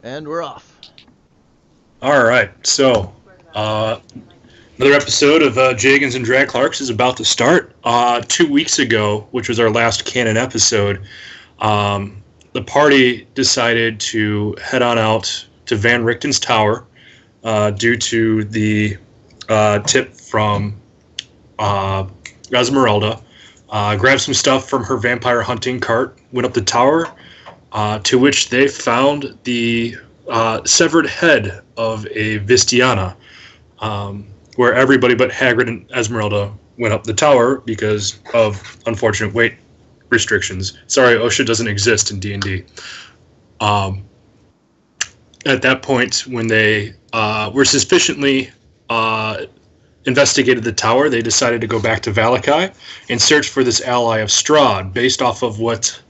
And we're off. All right, so another episode of Jaygeons and Dragclarks is about to start. 2 weeks ago, which was our last canon episode, the party decided to head on out to Van Richten's tower due to the tip from Esmeralda. Grabbed some stuff from her vampire hunting cart, went up the tower, to which they found the severed head of a Vistiana, where everybody but Hagrid and Esmeralda went up the tower because of unfortunate weight restrictions. Sorry, OSHA doesn't exist in D&D. At that point, when they were sufficiently investigated the tower, they decided to go back to Valakai and search for this ally of Strahd, based off of what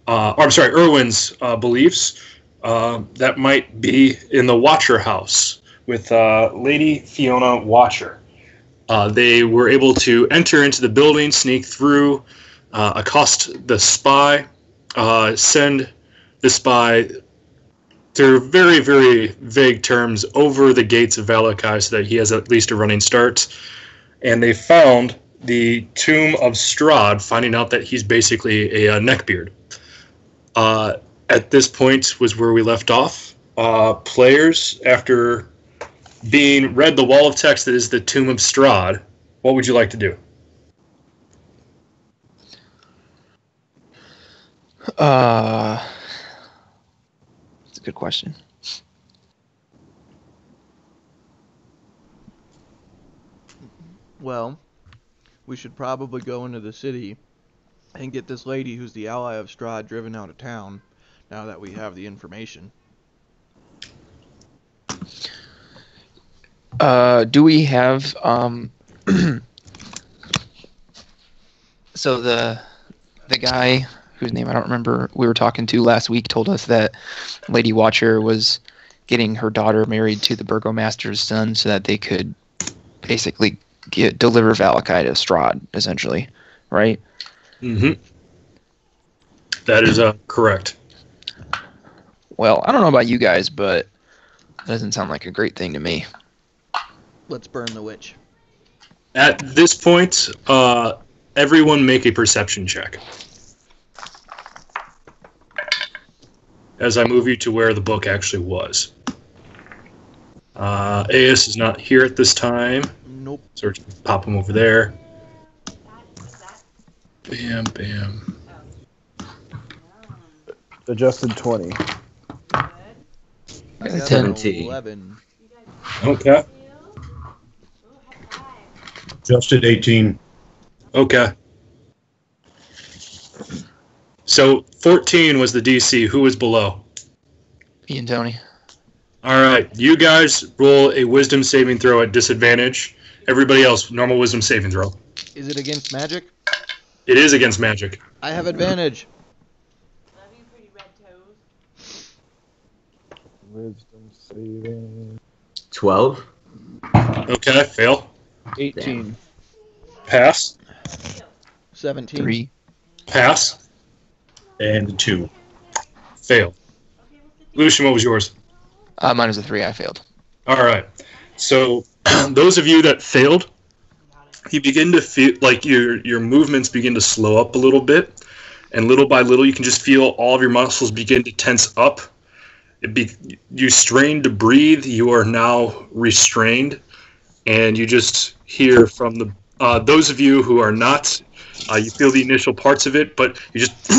Erwin's beliefs. That might be in the Watcher house with Lady Fiona Watcher. They were able to enter into the building, sneak through, accost the spy, send the spy through very, very vague terms over the gates of Valakai so that he has at least a running start. And they found the tomb of Strahd, finding out that he's basically a neckbeard. At this point was where we left off. Players, after being read the wall of text that is the tomb of Strahd, what would you like to do? That's a good question. Well, we should probably go into the city and get this lady who's the ally of Strahd driven out of town, now that we have the information. Do we have, so the guy whose name I don't remember we were talking to last week told us that Lady Watcher was getting her daughter married to the burgomaster's son so that they could basically deliver Valakai to Strahd, essentially, right? Mm-hmm. That is correct. Well, I don't know about you guys, but that doesn't sound like a great thing to me. Let's burn the witch. At this point, everyone make a perception check. As I move you to where the book actually was. AS is not here at this time. Nope. So we're just pop him over there. Bam, bam. Adjusted 20. I got 17. 11. Okay. Adjusted 18. Okay. So 14 was the DC. Who was below? Me and Tony. All right. You guys roll a wisdom saving throw at disadvantage. Everybody else, normal wisdom saving throw. Is it against magic? It is against magic. I have advantage. Love you, pretty red toes. Wisdom saving. 12. Okay, fail. 18. Pass. 17. 3. Pass. And 2. Fail. Lucian, what was yours? Mine was a 3. I failed. All right. So those of you that failed, you begin to feel like your movements begin to slow up a little bit, and little by little you can just feel all of your muscles begin to tense up. You strain to breathe. You are now restrained, and you just hear from the those of you who are not. You feel the initial parts of it, but you're just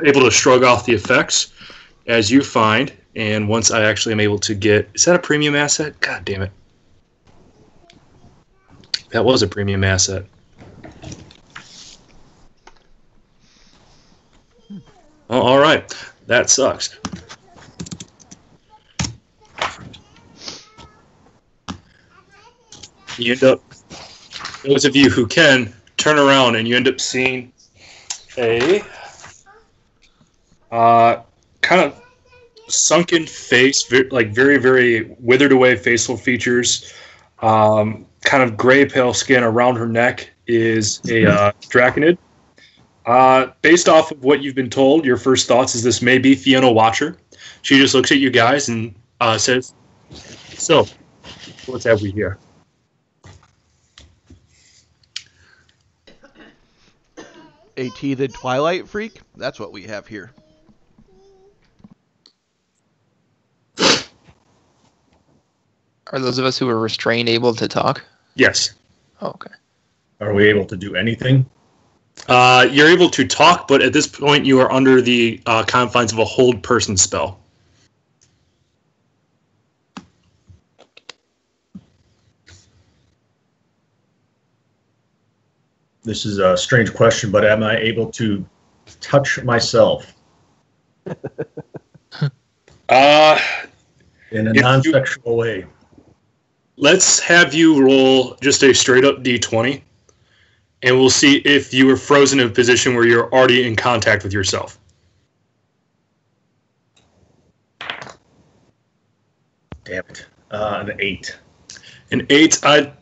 able to shrug off the effects as you find. And once I actually am able to get... Is that a premium asset? God damn it. That was a premium asset. Oh, all right. That sucks. You end up... Those of you who can, turn around and you end up seeing a kind of sunken face, like very, very withered away facial features, kind of gray pale skin. Around her neck is a draconid. Based off of what you've been told, your first thoughts is this may be Fiona Watcher. She just looks at you guys and says, "So, what have we here?" A teethed twilight freak? That's what we have here. Are those of us who are restrained able to talk? Yes. Oh, okay. Are we able to do anything? You're able to talk, but at this point you are under the confines of a hold person spell. This is a strange question, but am I able to touch myself Uh, in a If you- non-sexual way? let's have you roll just a straight up d20, and we'll see if you were frozen in a position where you're already in contact with yourself. Damn it. An 8. An 8,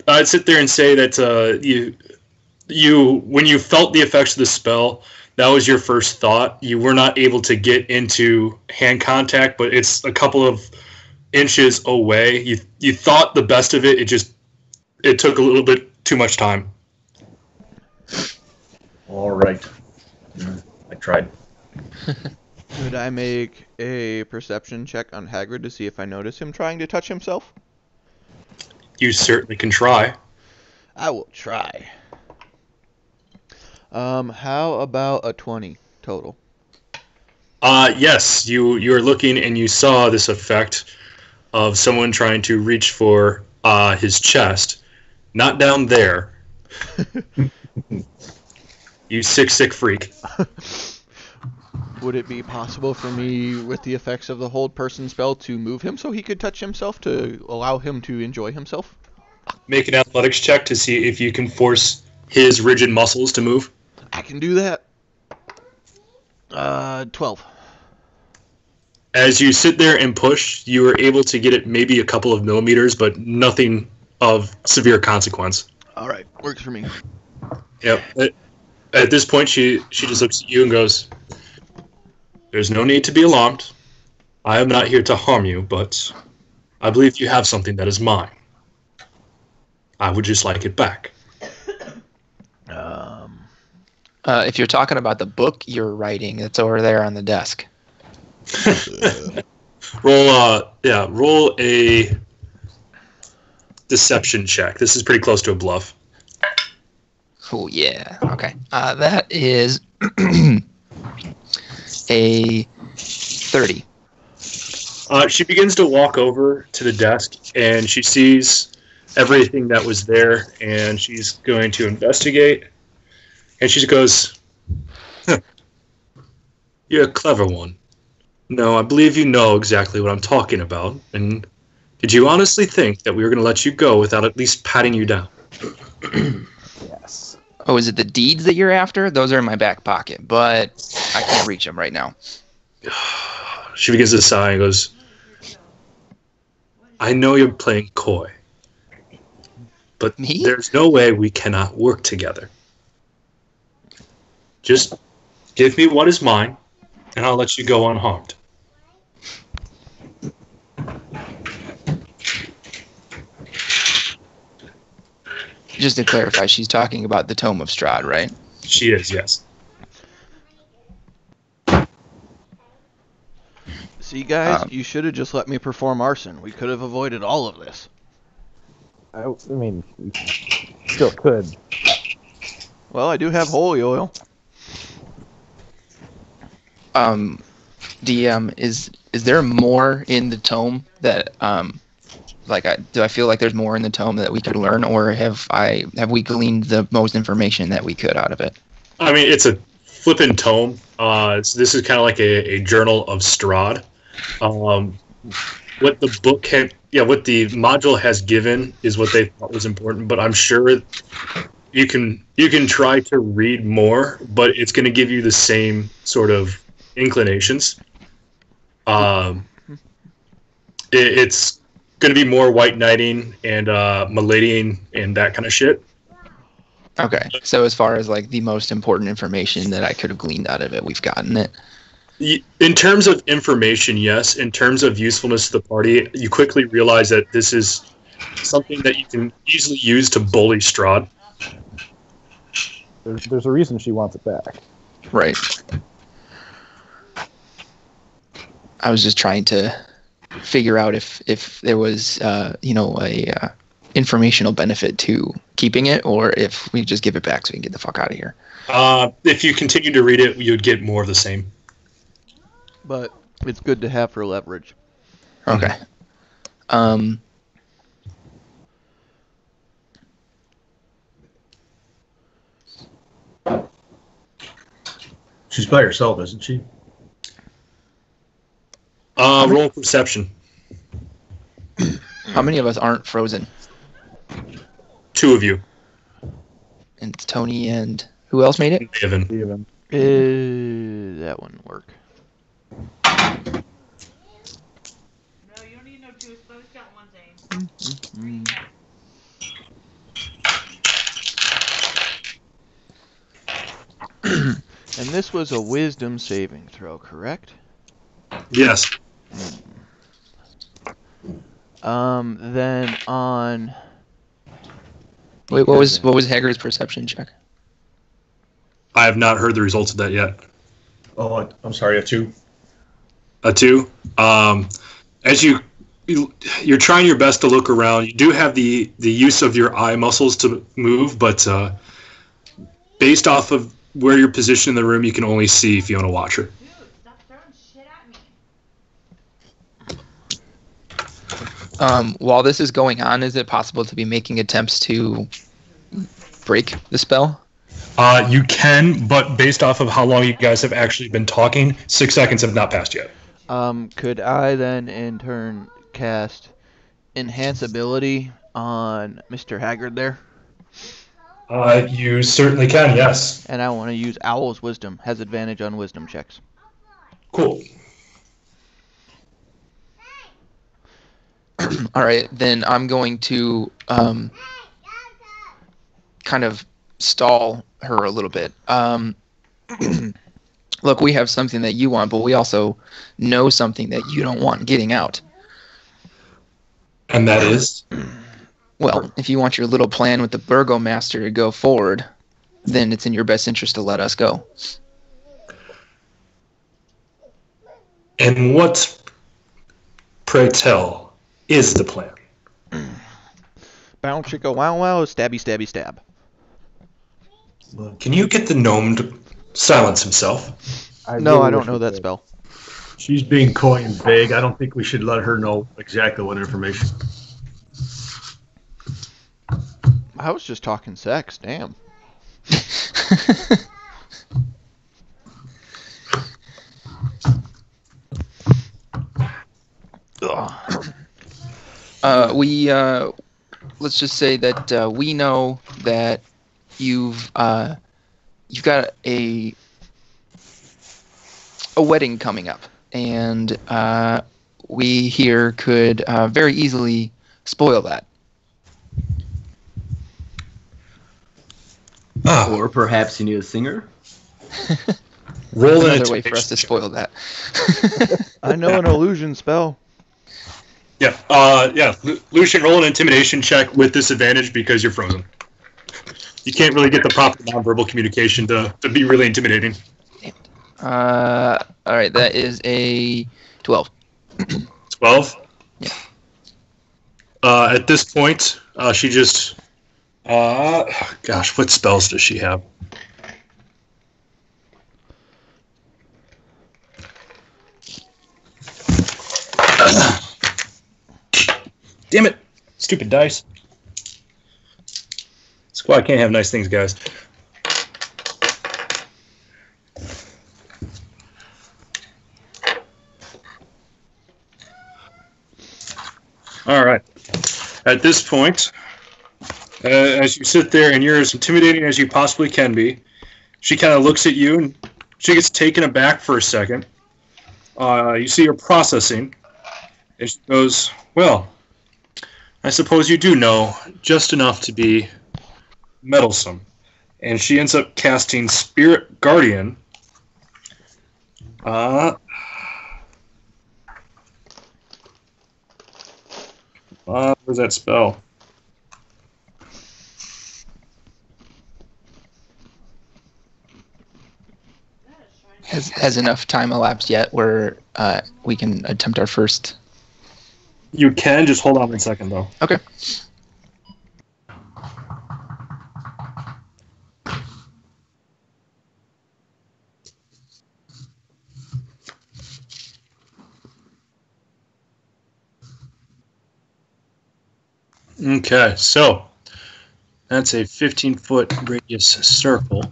I'd sit there and say that you when you felt the effects of the spell, that was your first thought. You were not able to get into hand contact, but it's a couple of inches away. You thought the best of it. It took a little bit too much time. All right. I tried. Could I make a perception check on Hagrid to see if I notice him trying to touch himself? You certainly can try. I will try. How about a 20 total? Yes, you're looking and you saw this effect of someone trying to reach for his chest. Not down there. You sick freak. Would it be possible for me, with the effects of the hold person spell, to move him so he could touch himself to allow him to enjoy himself? Make an athletics check to see if you can force his rigid muscles to move. I can do that. 12. As you sit there and push, you are able to get it maybe a couple of millimeters, but nothing of severe consequence. All right, works for me. Yep. At this point, she just looks at you and goes, "There's no need to be alarmed. I am not here to harm you, but I believe you have something that is mine. I would just like it back." If you're talking about the book you're writing, it's over there on the desk. Roll a deception check. This is pretty close to a bluff. Oh, yeah. Okay. That is a 30. She begins to walk over to the desk, and she sees everything that was there, and she's going to investigate. And she goes, "Huh. You're a clever one. No, I believe you know exactly what I'm talking about. And did you honestly think that we were going to let you go without at least patting you down?" Yes. Oh, is it the deeds that you're after? Those are in my back pocket, but I can't reach them right now. She begins to sigh and goes, "I know you're playing coy, but Me? there's no way we cannot work together. Just give me what is mine, and I'll let you go unharmed." Just to clarify, she's talking about the Tome of Strahd, right? She is, yes. See, guys, you should have just let me perform arson. We could have avoided all of this. I mean, you still could. Well, I do have holy oil. DM, is there more in the tome that do I feel like there's more in the tome that we could learn, or have we gleaned the most information that we could out of it? I mean, it's a flippin' tome. So this is kind of like a journal of Strahd. What the book what the module has given is what they thought was important, but I'm sure you can try to read more, but it's going to give you the same sort of inclinations. It's going to be more white knighting and miladying and that kind of shit. Okay, so as far as like the most important information that I could have gleaned out of it, we've gotten it. In terms of information, yes. In terms of usefulness to the party, you quickly realize that this is something that you can easily use to bully Strahd. There's a reason she wants it back. Right. I was just trying to figure out if there was, a informational benefit to keeping it, or if we just give it back so we can get the fuck out of here. If you continue to read it, you'd get more of the same. But it's good to have for leverage. Okay. She's by herself, isn't she? Roll perception. How many of us aren't frozen? 2 of you. And it's Toni and who else made it? Evan. Even. That wouldn't work. No, you don't need no two. Both got one thing. And this was a wisdom saving throw, correct? Yes. Then on. Wait, what was Haggard's perception check? I have not heard the results of that yet. Oh, I'm sorry, a 2. A 2. As you're trying your best to look around, you do have the use of your eye muscles to move, but based off of where you're positioned in the room, you can only see Fiona Watcher. Dude, stop throwing shit at me. While this is going on, is it possible to be making attempts to break the spell? You can, but based off of how long you guys have actually been talking, 6 seconds have not passed yet. Could I then in turn cast Enhance Ability on Mr. Haggard there? You certainly can, yes. And I want to use Owl's Wisdom. Has advantage on Wisdom checks. Cool. All right, then I'm going to kind of stall her a little bit. Look, we have something that you want, but we also know something that you don't want getting out. And that is? Well, if you want your little plan with the Burgomaster to go forward, then it's in your best interest to let us go. And what, pray tell, is the plan? Bow chicka wow wow, stabby stabby stab. Can you get the gnome to silence himself? No, really I don't wish know we that could. spell. She's being coy and vague. I don't think we should let her know exactly what information. I was just talking sex, damn. Let's just say that we know that you've got a wedding coming up, and we here could very easily spoil that. Or perhaps you need a singer? Roll Another way for us to spoil that. I know an illusion spell. Yeah. Lucian, roll an intimidation check with disadvantage because you're frozen. You can't really get the proper nonverbal communication to be really intimidating. All right, that is a 12. 12? Yeah. At this point, she just... gosh, what spells does she have? Damn it! Stupid dice. That's why I can't have nice things, guys. All right. At this point, as you sit there and you're as intimidating as you possibly can be, she kind of looks at you and she gets taken aback for a second. You see her processing, and she goes, "Well, I suppose you do know just enough to be meddlesome." And she ends up casting Spirit Guardian Where's that spell? Has enough time elapsed yet where we can attempt our first? You can, just hold on 1 second, though. Okay. Okay, so that's a 15-foot radius circle.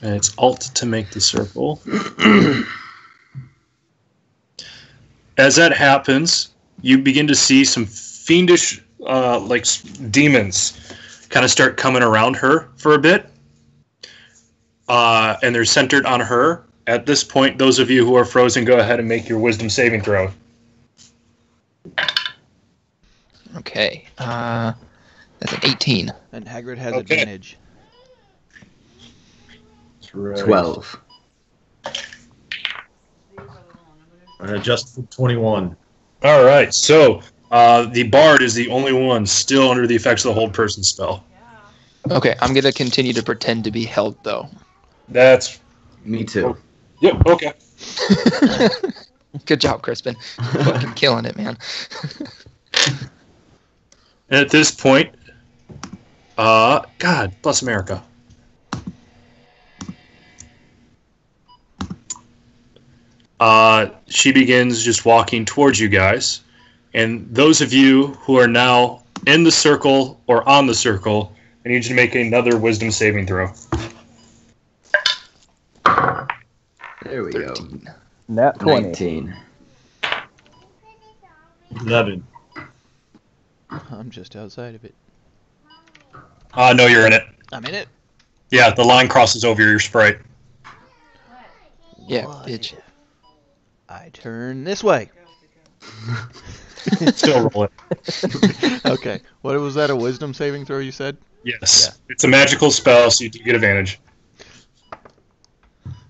And it's Alt to make the circle. As that happens, you begin to see some fiendish, demons kind of start coming around her for a bit. And they're centered on her. At this point, those of you who are frozen, go ahead and make your wisdom saving throw. Okay. That's an 18. And Hagrid has Okay. advantage. 12. Just 21. All right, so the bard is the only one still under the effects of the hold person spell. Okay, I'm gonna continue to pretend to be held though. That's Me too. yep. Okay. Good job, Crispin. Fucking killing it, man. And at this point, God bless America. She begins just walking towards you guys, and those of you who are now in the circle or on the circle, I need you to make another wisdom saving throw. There we 13. go. Nat 20. 19. 11. I'm just outside of it. No, you're in it. I'm in it. Yeah, the line crosses over your sprite. Yeah, What? bitch. I turn this way. Still roll it. Okay. What was that? A wisdom saving throw? You said? Yes, it's a magical spell, so you do get advantage.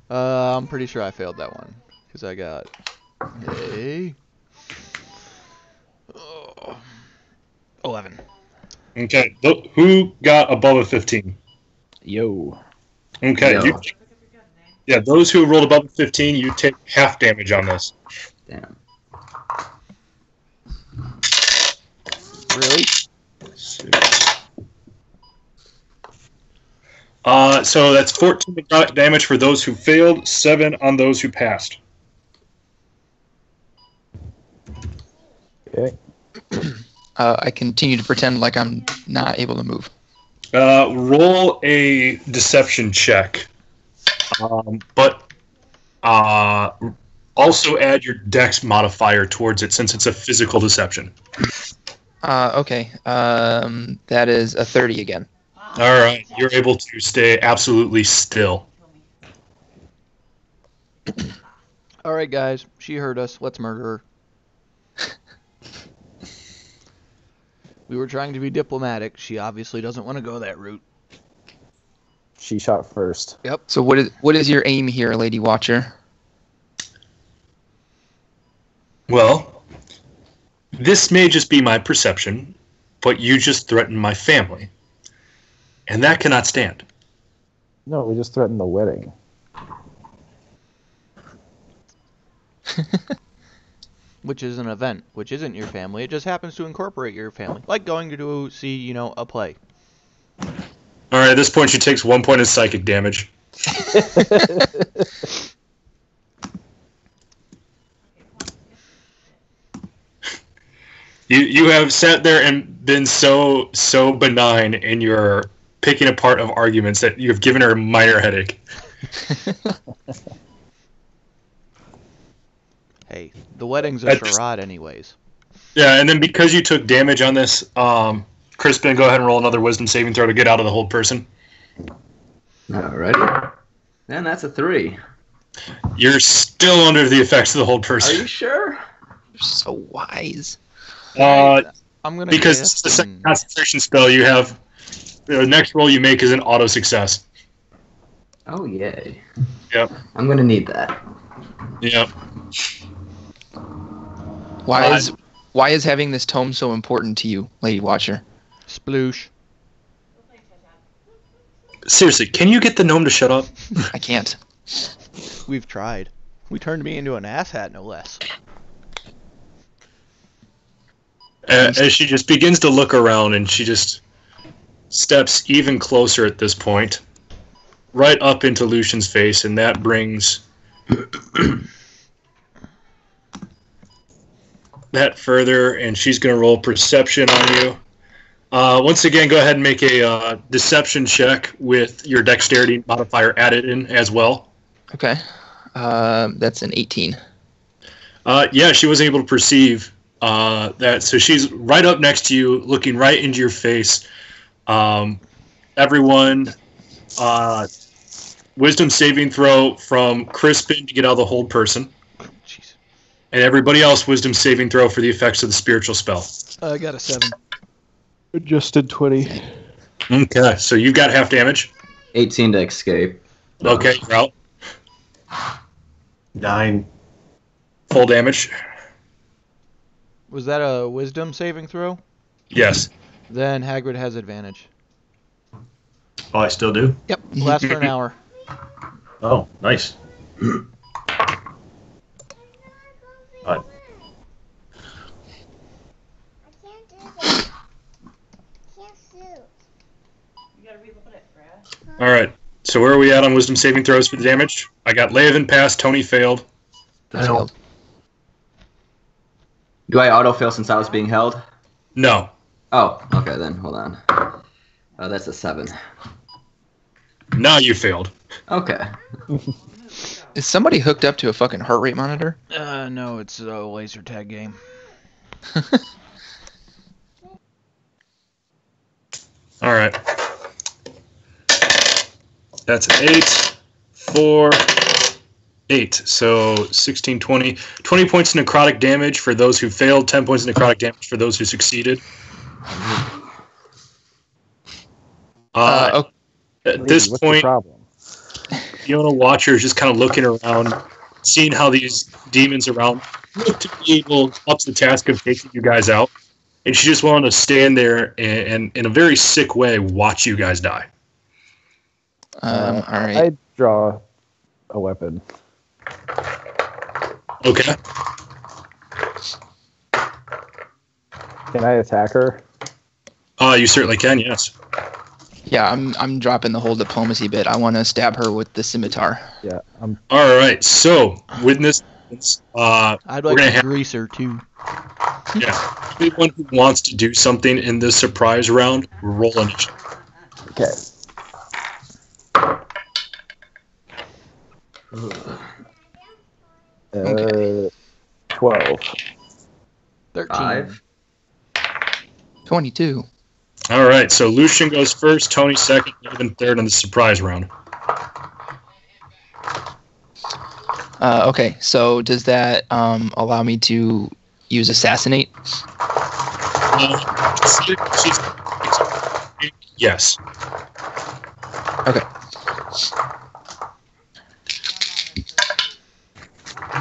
I'm pretty sure I failed that one because I got a 11. Okay, who got above a 15? Yo. Okay, No. yeah, those who rolled above a 15, you take half damage on this. Damn. Really? So that's 14 damage for those who failed, 7 on those who passed. Okay. I continue to pretend like I'm not able to move. Roll a deception check, but also add your dex modifier towards it since it's a physical deception. Okay. That is a 30 again. All right, you're able to stay absolutely still. All right, guys. She heard us. Let's murder her. We were trying to be diplomatic. She obviously doesn't want to go that route. She shot first. Yep. So what is your aim here, Lady Watcher? Well, this may just be my perception, but you just threatened my family, and that cannot stand. No, we just threatened the wedding. Which is an event, which isn't your family. It just happens to incorporate your family. Like going to see, a play. All right, at this point, she takes 1 point of psychic damage. You have sat there and been so benign in your picking apart of arguments that you have given her a minor headache. Hey, the wedding's a That just- charade anyways. Yeah, and then because you took damage on this, Crispin, go ahead and roll another wisdom saving throw to get out of the hold person. Alrighty. And that's a 3. You're still under the effects of the hold Are you person. sure? You're so wise. I'm gonna Because cast it's the second an- concentration spell, you have the next roll you make is an auto success. Oh, yay. Yep. I'm going to need that. Yep. Why is having this tome so important to you, Lady Watcher? sploosh. Seriously, can you get the gnome to shut up? I can't. We've tried. We turned me into an asshat, no less. As she just begins to look around, and she just steps even closer at this point, right up into Lucian's face, and that brings that further, and she's going to roll perception on you. Once again, go ahead and make a deception check with your dexterity modifier added in as well. Okay. That's an 18. Yeah, she was able to perceive that. So she's right up next to you, looking right into your face. Everyone, wisdom saving throw from Crispin to get out of the hold person. Jeez. And everybody else, wisdom saving throw for the effects of the spiritual spell. I got a 7. Adjusted 20. Okay, so you've got half damage. 18 to escape. Okay, you're out. 9. Full damage. Was that a wisdom saving throw? Yes. Then Hagrid has advantage. Oh, I still do? Yep, lasts for an hour. Oh, nice. I Fine. can't do that. Can't shoot. You gotta reload it, Brad. All right. So where are we at on wisdom saving throws for the damage? I got Leovan passed, Tony failed. Do I autofill since I was being held? No. Oh, okay then. Hold on. Oh, that's a 7. Now you failed. Okay. Is somebody hooked up to a fucking heart rate monitor? No, it's a laser tag game. All right. That's an 8, 4, 8. So 16, 20. 20 points of necrotic damage for those who failed, 10 points of necrotic damage for those who succeeded. Okay. At this What's point, the problem? Fiona Watcher is just kind of looking around, seeing how these demons around look to be able up to the task of taking you guys out. And she just wanted to stand there and in a very sick way, watch you guys die. All right. I draw a weapon. Okay. Can I attack her? You certainly can, yes. Yeah, I'm dropping the whole diplomacy bit. I want to stab her with the scimitar. Yeah, I'm. All right. So, with this, I'd we're like gonna to have grease her too. anyone who wants to do something in this surprise round, roll initiative. Okay. Okay. 12. 13. 5. 22. All right. So Lucian goes first, Tony second, Evan third on the surprise round. Okay, so does that allow me to use assassinate? Yes. Okay.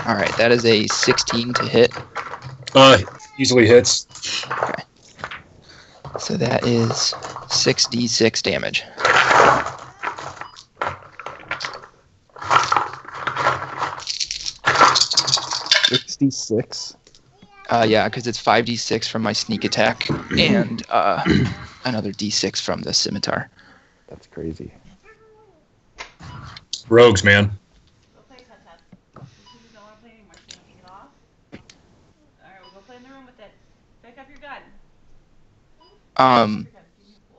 All right, that is a 16 to hit. Easily hits. Okay. So that is 6d6 damage. $66. Yeah, because it's 5d6 from my sneak attack and another d6 from the scimitar. That's crazy. Rogues, man. Go play Tut-Tut. You don't want to play anymore. Can you take it off? Alright, we'll go play in the room with it. Pick up your gun.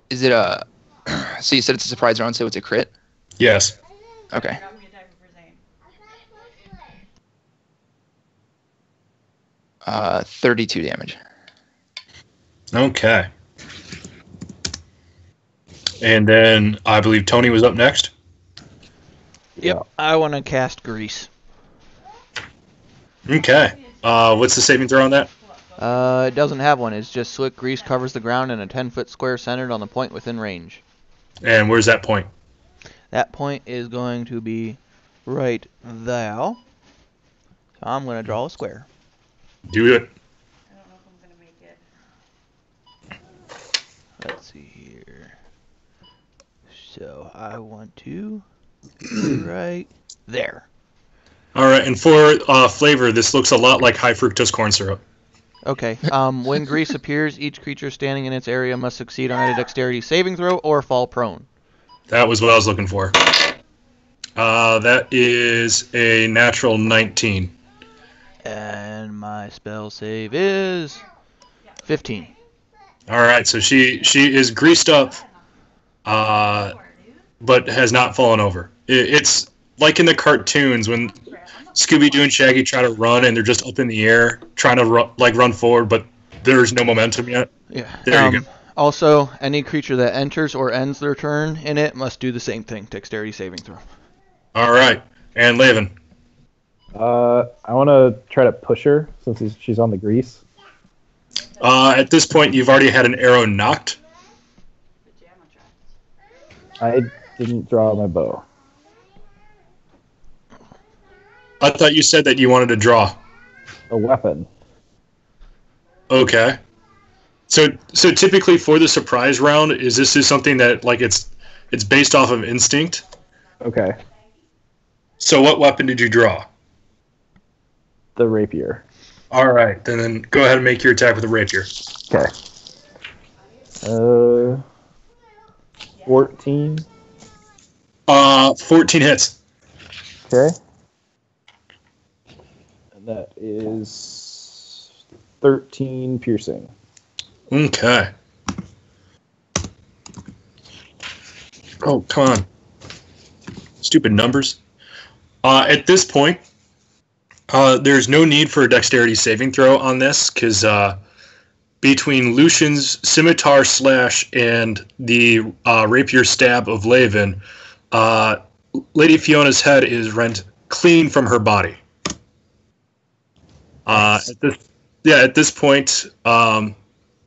Is it a? So you said it's a surprise round, so it's a crit. Yes. Okay. Drop me a diver for Zane. 32 damage. Okay. And then I believe Tony was up next. Yep, I want to cast grease. Okay. What's the saving throw on that? It doesn't have one. It's just slick grease covers the ground in a 10-foot square centered on the point within range. And where's that point? That point is going to be right there. So I'm going to draw a square. Do it. I don't know if I'm gonna make it. Let's see here. So I want to right there. All right, and for flavor, this looks a lot like high fructose corn syrup. Okay. When grease appears, each creature standing in its area must succeed on a dexterity saving throw or fall prone. That was what I was looking for. That is a natural 19. And my spell save is 15. All right, so she is greased up, but has not fallen over. It's like in the cartoons when Scooby-Doo and Shaggy try to run and they're just up in the air trying to run forward, but there's no momentum yet. Yeah. There you go. Also, any creature that enters or ends their turn in it must do the same thing, dexterity saving throw. All right, and Laven. I want to try to push her since she's on the grease. At this point, you've already had an arrow knocked. I didn't draw my bow. I thought you said that you wanted to draw. A weapon. Okay. So typically for the surprise round, is something that like it's based off of instinct? Okay. So what weapon did you draw? The rapier. All right, then go ahead and make your attack with the rapier. Okay. 14. 14 hits. Okay. And that is 13 piercing. Okay. Oh, come on. Stupid numbers. At this point, there's no need for a dexterity saving throw on this, because between Lucian's scimitar slash and the rapier stab of Laven, Lady Fiona's head is rent clean from her body. At this point,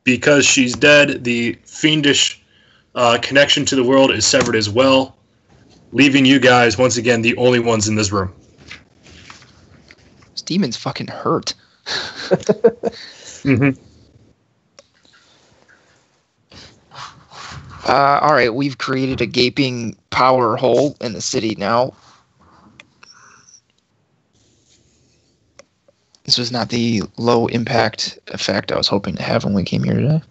because she's dead, the fiendish connection to the world is severed as well, leaving you guys, once again, the only ones in this room. This demon's fucking hurt. Mm-hmm. All right, we've created a gaping power hole in the city now. This was not the low impact effect I was hoping to have when we came here today.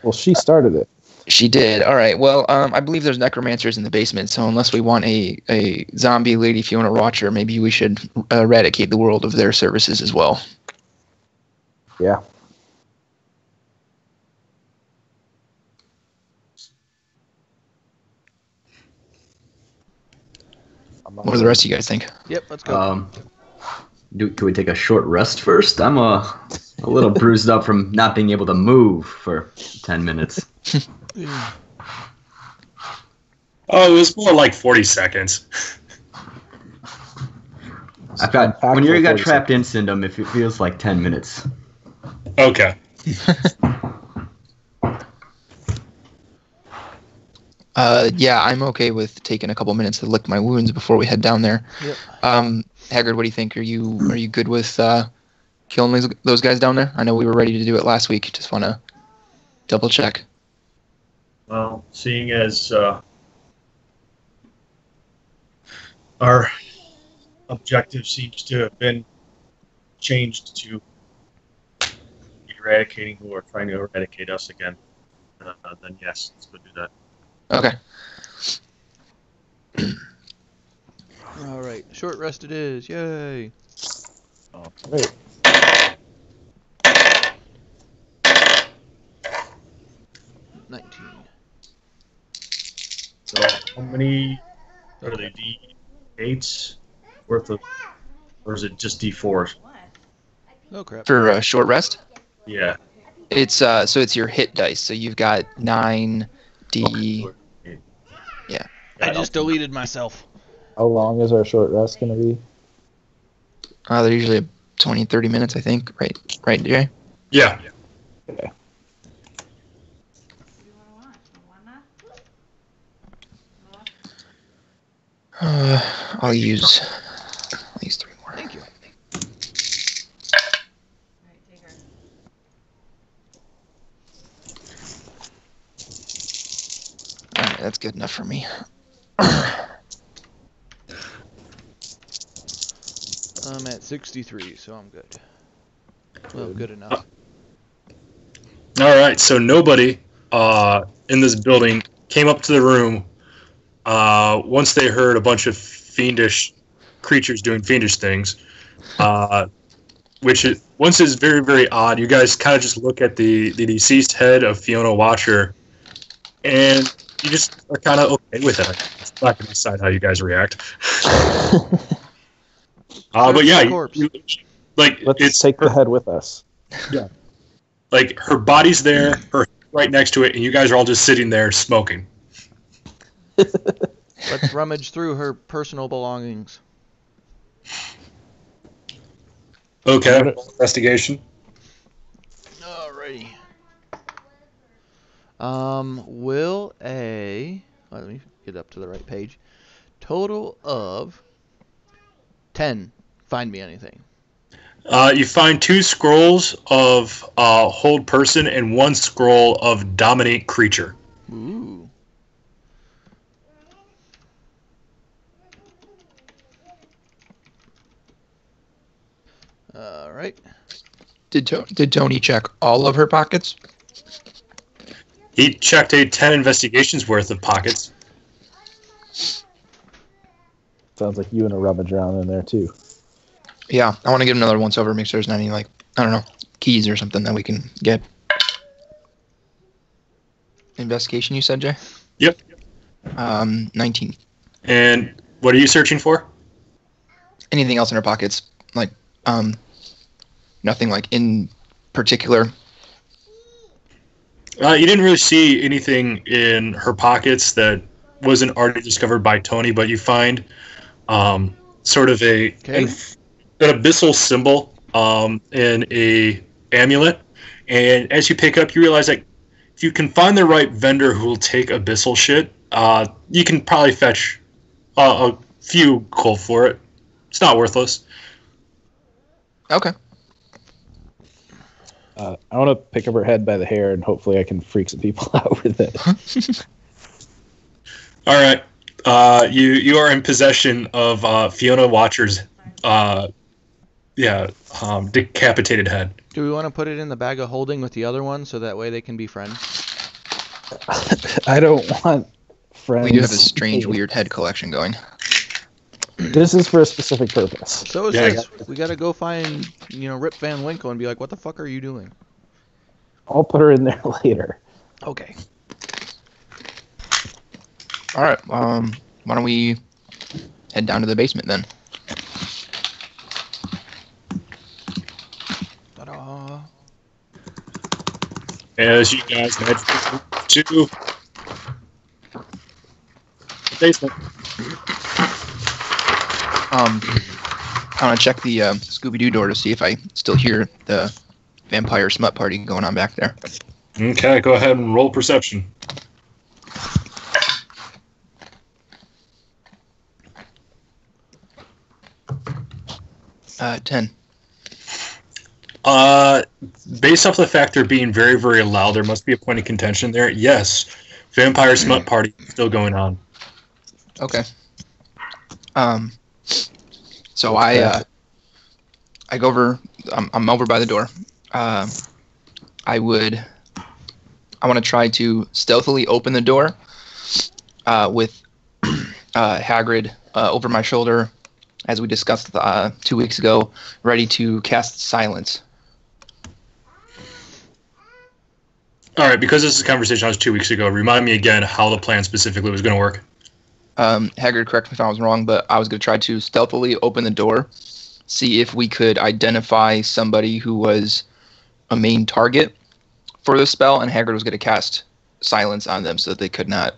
Well, she started it. She did. All right. Well, I believe there's necromancers in the basement, so unless we want a zombie Lady Fiona Watcher, maybe we should eradicate the world of their services as well. Yeah. What do the rest of you guys think? Yep, let's go. Can we take a short rest first? I'm a little bruised up from not being able to move for 10 minutes. Oh, it was more like 40 seconds. When you got trapped in Syndom, it feels like 10 minutes. Okay. Yeah, I'm okay with taking a couple minutes to lick my wounds before we head down there. Yep. Haggard, what do you think? Are you good with killing those guys down there? I know we were ready to do it last week. Just want to double check. Well, seeing as our objective seems to have been changed to eradicating who are trying to eradicate us again, then yes, let's go do that. Okay. All right, short rest it is. Yay. Oh, great. 19. So how many are they, D8s worth of, or is it just D4s? Oh crap. For a short rest, Yeah. it's so it's your hit dice. So you've got 9 D. Yeah. I just deleted myself. How long is our short rest going to be? They're usually 20, 30 minutes, I think. Right, Jay? Yeah. Okay. What do you want to watch? I'll use 3 more. Thank you. Alright, take her. All right, that's good enough for me. I'm at 63, so I'm good. Well, good enough. All right. So nobody in this building came up to the room once they heard a bunch of fiendish creatures doing fiendish things, which is very, very odd. You guys kind of just look at the deceased head of Fiona Watcher, and you just are kind of okay with it. I'm not going to decide how you guys react. But yeah, corpse. like Let's take the head with us. like her body's there, her right next to it, and you guys are all just sitting there smoking. Let's rummage through her personal belongings. Okay, investigation. Alrighty. Let me get up to the right page. Total of 10. Find me anything. You find 2 scrolls of hold person and 1 scroll of dominate creature. Ooh. Alright. Did Tony check all of her pockets? He checked a 10 investigations worth of pockets. Sounds like you and a rummage around in there too. Yeah, I want to get another once over, make sure there's not any, like, I don't know, keys or something that we can get. Investigation, you said, Jay? Yep. 19. And what are you searching for? Anything else in her pockets? Like, nothing, like, in particular. You didn't really see anything in her pockets that wasn't already discovered by Toni, but you find sort of an abyssal symbol in a amulet. And as you pick up, you realize that if you can find the right vendor who will take abyssal shit, you can probably fetch a few gold for it. It's not worthless. Okay. I want to pick up her head by the hair, and hopefully I can freak some people out with it. All right. You are in possession of Fiona Watcher's decapitated head. Do we want to put it in the bag of holding with the other one so that way they can be friends? I don't want friends. We do have a strange, weird head collection going. This is for a specific purpose. So is Yeah, this. We gotta go find, Rip Van Winkle and be like, what the fuck are you doing? I'll put her in there later. Okay. All right. Why don't we head down to the basement then? Ta-da. As you guys head to the basement. I want to check the Scooby-Doo door to see if I still hear the vampire smut party going on back there. Okay, go ahead and roll perception. 10. Based off the fact they're being very, very loud, there must be a point of contention there. Yes, vampire smut party is still going on. Okay. So I go over. I'm over by the door. I want to try to stealthily open the door with Hagrid over my shoulder, as we discussed 2 weeks ago, ready to cast silence. All right, because this is a conversation I was 2 weeks ago, remind me again how the plan specifically was going to work. Hagrid, correct me if I was wrong, but I was going to try to stealthily open the door, see if we could identify somebody who was a main target for the spell, and Hagrid was going to cast silence on them so that they could not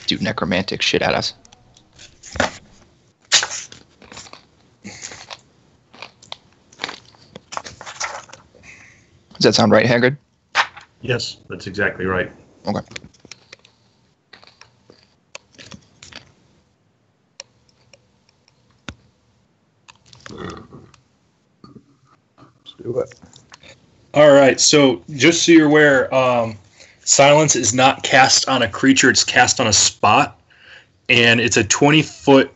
do necromantic shit at us. Does that sound right, Hagrid? Yes, that's exactly right. Okay. Let's do it. All right, so just so you're aware, silence is not cast on a creature; it's cast on a spot, and it's a 20-foot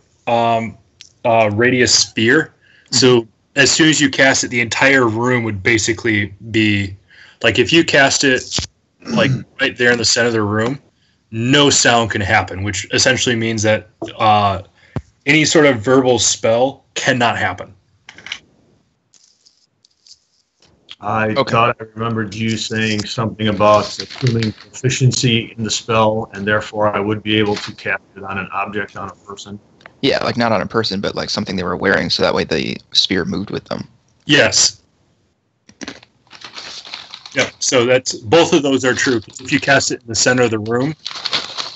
radius sphere. So as soon as you cast it, the entire room would basically be like if you cast it like right there in the center of the room, no sound can happen, which essentially means that any sort of verbal spell cannot happen. I thought I remembered you saying something about assuming proficiency in the spell, and therefore I would be able to cast it on an object, on a person. Yeah, like not on a person, but like something they were wearing, so that way the sphere moved with them. Yes. Yep. So that's both of those are true. If you cast it in the center of the room,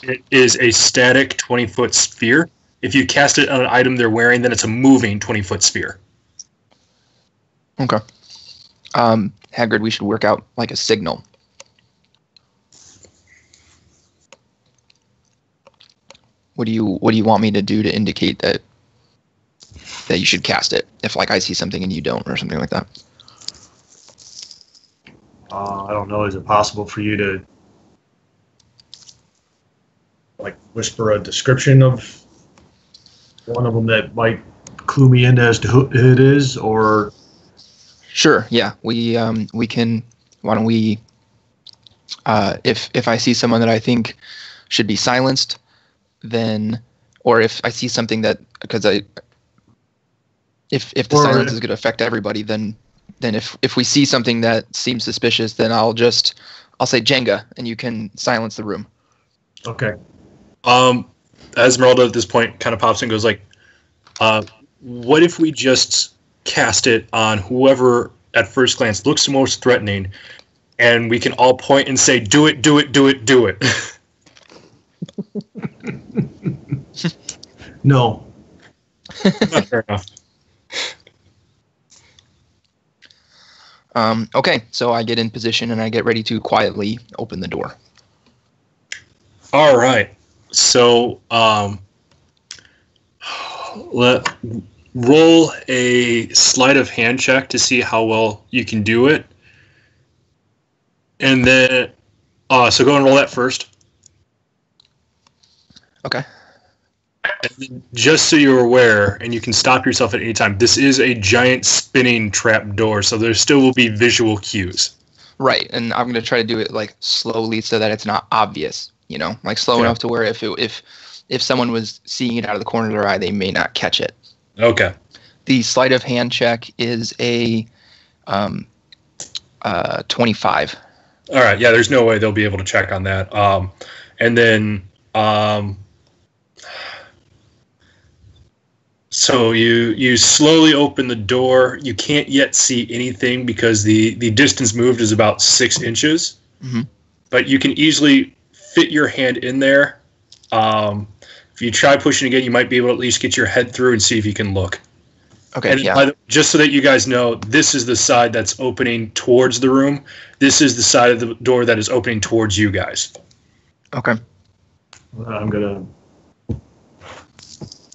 it is a static 20-foot sphere. If you cast it on an item they're wearing, then it's a moving 20-foot sphere. Okay. Hagrid, we should work out like a signal. What do you want me to do to indicate that you should cast it? If like I see something and you don't, or something like that. I don't know. Is it possible for you to like whisper a description of one of them that might clue me in as to who it is, or? Sure. Yeah. We can. Why don't we? If I see someone that I think should be silenced, then, or if I see something that if the silence is going to affect everybody, then if we see something that seems suspicious, then I'll say Jenga, and you can silence the room. Okay. Esmeralda at this point kind of pops in and goes like, what if we just cast it on whoever at first glance looks most threatening, and we can all point and say, do it, do it, do it, do it. No. Fair enough. Okay, so I get in position and I get ready to quietly open the door. All right. So roll a sleight of hand check to see how well you can do it. And then, so go and roll that first. Okay. And then just so you're aware, and you can stop yourself at any time, this is a giant spinning trap door, so there still will be visual cues. Right, and I'm going to try to do it like slowly so that it's not obvious, like slow enough to where if someone was seeing it out of the corner of their eye, they may not catch it. Okay. The sleight of hand check is a 25. All right, yeah, there's no way they'll be able to check on that. And then, so you slowly open the door. You can't yet see anything because the distance moved is about 6 inches. Mm-hmm. But you can easily fit your hand in there. If you try pushing again, you might be able to at least get your head through and see if you can look. Okay, And yeah. just so that you guys know, this is the side that's opening towards the room. This is the side of the door that is opening towards you guys. Okay. I'm going to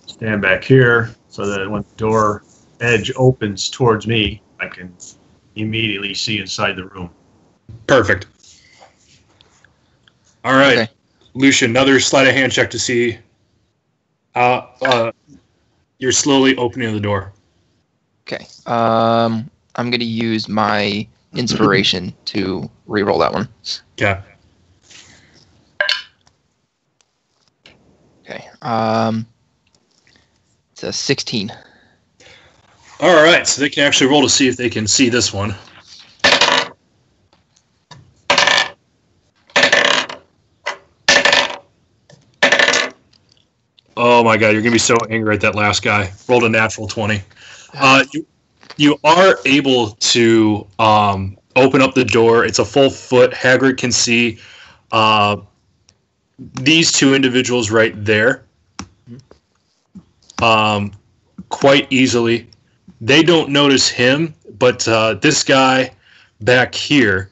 stand back here so that when the door edge opens towards me, I can immediately see inside the room. Perfect. All right. Okay. Lucian, another sleight of hand check to see. You're slowly opening the door. Okay. I'm going to use my inspiration to re-roll that one. Okay. Okay. It's a 16. All right, so they can actually roll to see if they can see this one. Oh my god, you're gonna be so angry at that last guy. Rolled a natural 20. You are able to open up the door. It's a full foot. Hagrid can see these two individuals right there quite easily. They don't notice him, but this guy back here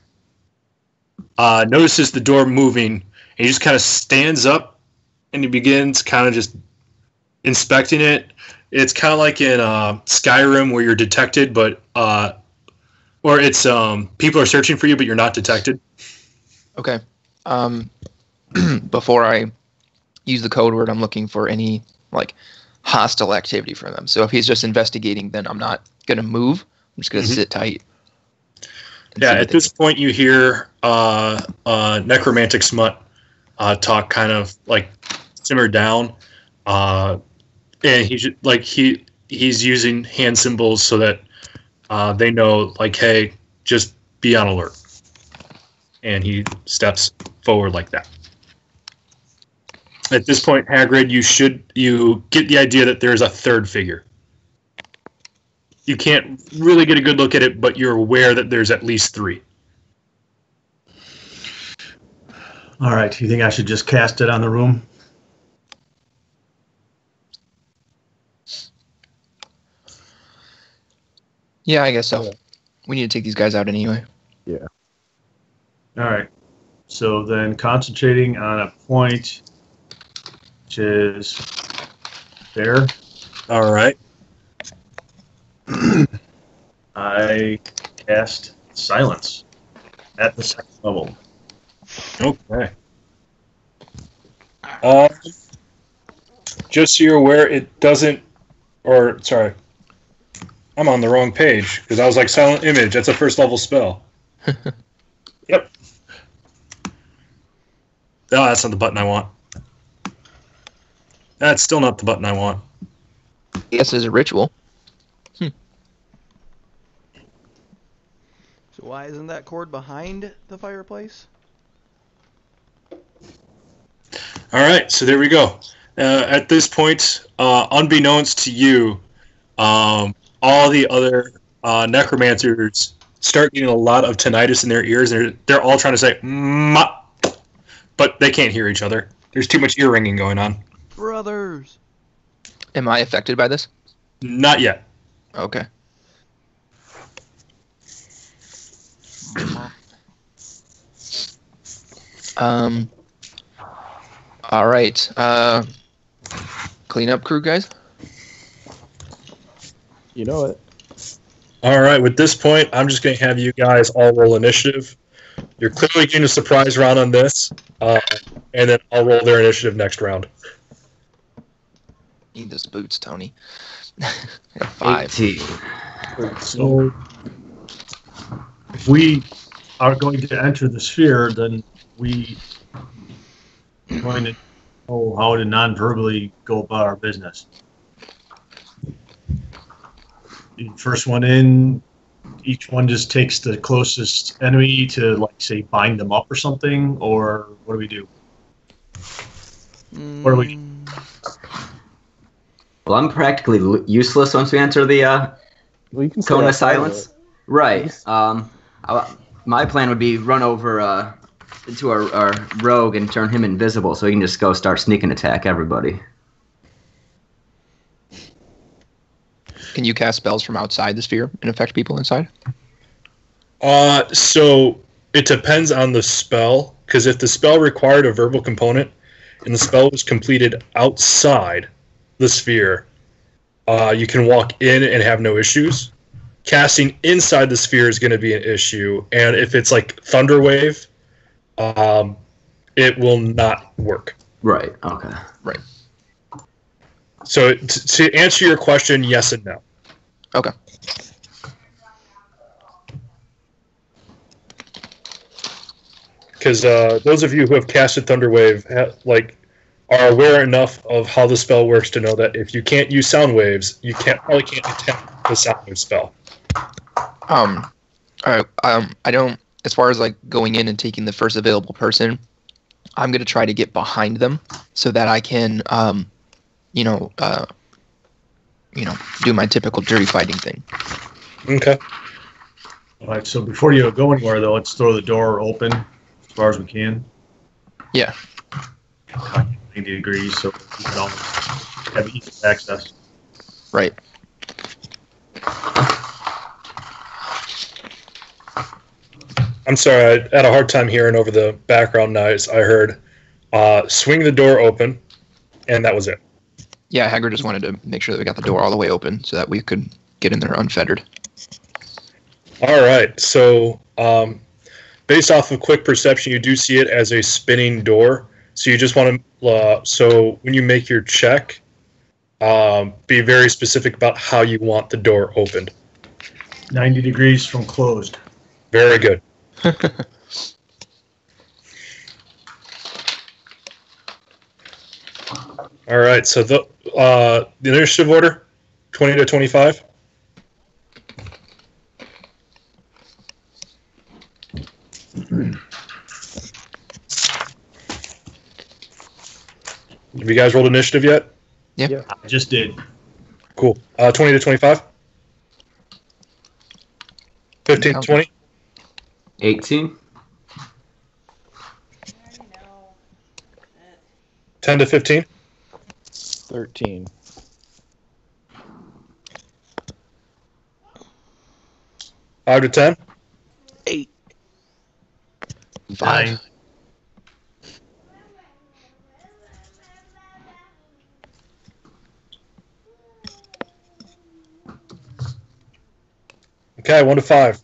notices the door moving, and he just kind of stands up and he begins kind of just inspecting it. It's kind of like in Skyrim where you're detected, but or it's people are searching for you, but you're not detected. Okay. Before I use the code word, I'm looking for any like hostile activity from them. So if he's just investigating, then I'm not gonna move. I'm just gonna sit tight. Yeah, at this point you hear necromantic smut talk kind of like simmer down, and he's using hand symbols so that they know like, hey, just be on alert. And he steps forward like that. At this point, Hagrid, you get the idea that there's a third figure. You can't really get a good look at it, but you're aware that there's at least 3. All right. You think I should just cast it on the room? Yeah, I guess so. We need to take these guys out anyway. Yeah. All right. So then concentrating on a point, which is there. All right. I cast silence at the second level. Okay. Just so you're aware, it doesn't, or sorry, I'm on the wrong page because I was like silent image. That's a first level spell. Yep. No, that's not the button I want. That's still not the button I want. Yes, there's a ritual. So why isn't that cord behind the fireplace? All right, so there we go. At this point, unbeknownst to you, all the other necromancers start getting a lot of tinnitus in their ears. They're all trying to say, "Ma," but they can't hear each other. There's too much ear ringing going on. Brothers. Am I affected by this? Not yet. Okay. All right. Cleanup crew, guys. You know it. All right, with this point, I'm just going to have you guys all roll initiative. You're clearly getting a surprise round on this, and then I'll roll their initiative next round. Need those boots, Tony. 5. 18. So if we are going to enter the sphere, then we are going to know how to non-verbally go about our business. The first one in, each one just takes the closest enemy to, like, say, bind them up or something, or what do we do? What do we? Well, I'm practically useless once we enter the Well, you can cone stay of silence. outside Right. My plan would be run over to our rogue and turn him invisible so he can just go start sneak and attack everybody. Can you cast spells from outside the sphere and affect people inside? So it depends on the spell, because if the spell required a verbal component and the spell was completed outside the sphere, you can walk in and have no issues. Casting inside the sphere is going to be an issue, and if it's like Thunderwave, it will not work. Right. Okay. Right. So to answer your question, yes and no. Okay. Because those of you who have casted Thunderwave are aware enough of how the spell works to know that if you can't use sound waves, you probably can't attempt the sound wave spell. All right. I don't. As far as like going in and taking the first available person, I'm gonna try to get behind them so that I can, do my typical dirty fighting thing. Okay. All right, so before you go anywhere, though, let's throw the door open as far as we can. Yeah. 90 degrees, so we can all have easy access. Right. I'm sorry, I had a hard time hearing over the background noise. I heard swing the door open, and that was it. Yeah, Hagrid just wanted to make sure that we got the door all the way open so that we could get in there unfettered. All right, so based off of quick perception, you do see it as a spinning door. So you just want to, so when you make your check, be very specific about how you want the door opened. 90 degrees from closed. Very good. All right, so the initiative order, 20 to 25. Have you guys rolled initiative yet? Yeah. I just did. Cool. 20 to 25. 15 to 20. 18. I already know. 10 to 15. 13. 5 to 10. 8. 5. 9. Okay, 1 to 5.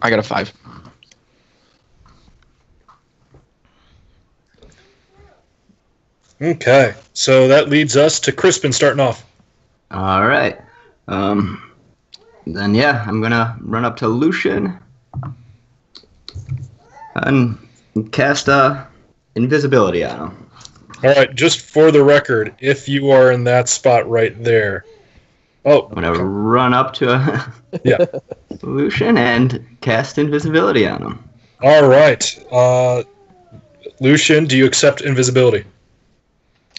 I got a 5. Okay, so that leads us to Crispin starting off. All right. Then yeah, I'm gonna run up to Lucian and cast invisibility on him. All right, just for the record, if you are in that spot right there. Oh, I'm gonna run up to yeah. Lucian and cast invisibility on him. All right. Lucian, do you accept invisibility?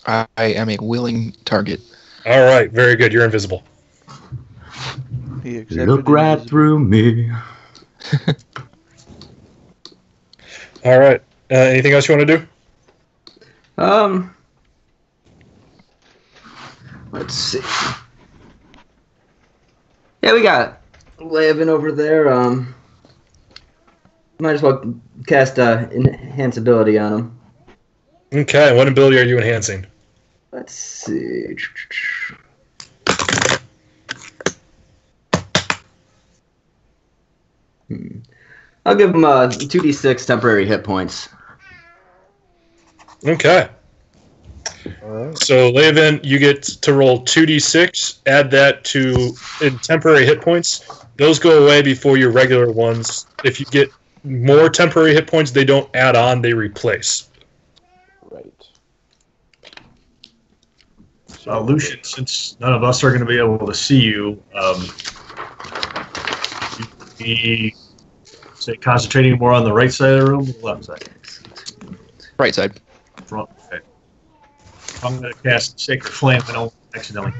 I am a willing target. All right, very good. You're invisible. He accepted Look right invisibility. through me. All right. Anything else you want to do? Let's see. Yeah, we got Levin over there. Might as well cast enhance ability on him. Okay, what ability are you enhancing? Let's see. I'll give him 2d6 temporary hit points. Okay. All right. So, Levin, you get to roll 2d6, add that to in temporary hit points. Those go away before your regular ones. If you get more temporary hit points, they don't add on, they replace. Right. Lucian, since none of us are going to be able to see you, you say concentrating more on the right side of the room or the left side? Right side. Front. Okay. I'm going to cast Sacred Flame. I don't accidentally.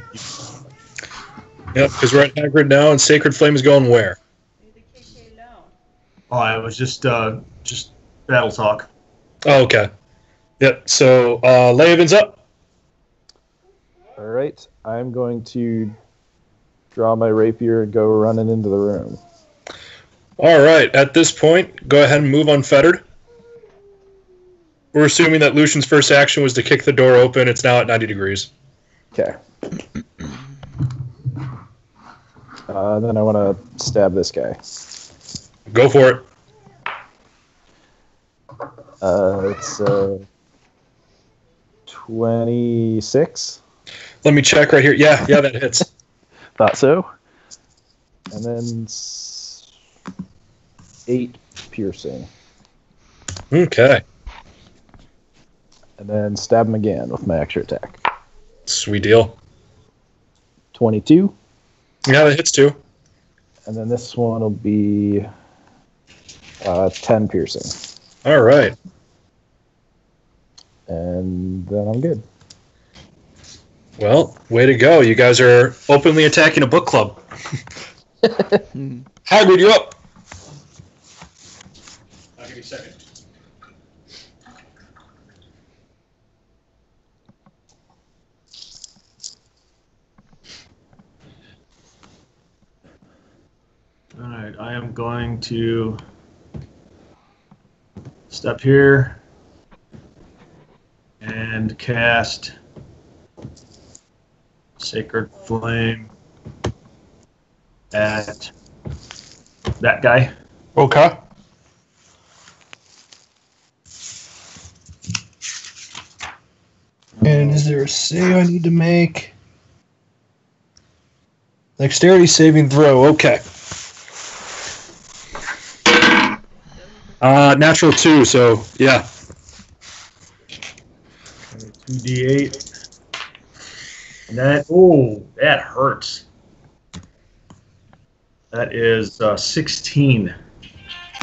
Yep, because we're at Hagrid now, and Sacred Flame is going where? Leave the KK alone. Oh, I was just battle talk. Oh, okay. Yep, so Levin's up. All right. I'm going to draw my rapier and go running into the room. All right, at this point, go ahead and move unfettered. We're assuming that Lucian's first action was to kick the door open. It's now at 90 degrees. Okay. Then I want to stab this guy. Go for it. It's 26. Let me check right here. Yeah, that hits. Thought so. And then 8 piercing. Okay. And then stab him again with my extra attack. Sweet deal. 22. Yeah, that hits too. And then this one will be 10 piercing. All right. And then I'm good. Well, way to go. You guys are openly attacking a book club. Hagrid, you're up. I'll give you a second. All right, I am going to step here and cast Sacred Flame at that guy. Okay. And is there a save I need to make? Dexterity saving throw. Okay. Natural 2, so yeah. 2d8. And that hurts. That is 16.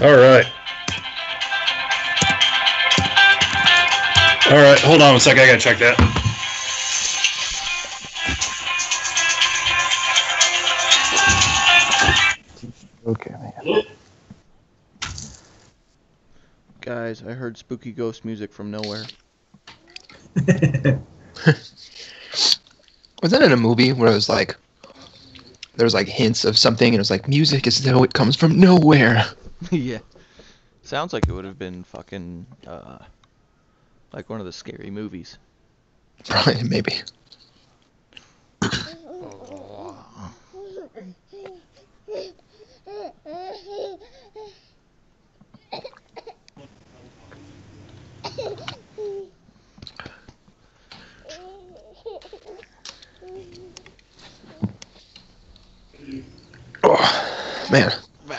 All right. All right, hold on a second. I gotta check that. Okay, man. Guys, I heard spooky ghost music from nowhere. Was that in a movie where it was like there was like hints of something and it was like music as though it comes from nowhere? Yeah. Sounds like it would have been fucking, like one of the scary movies. Probably, maybe. Oh, man. I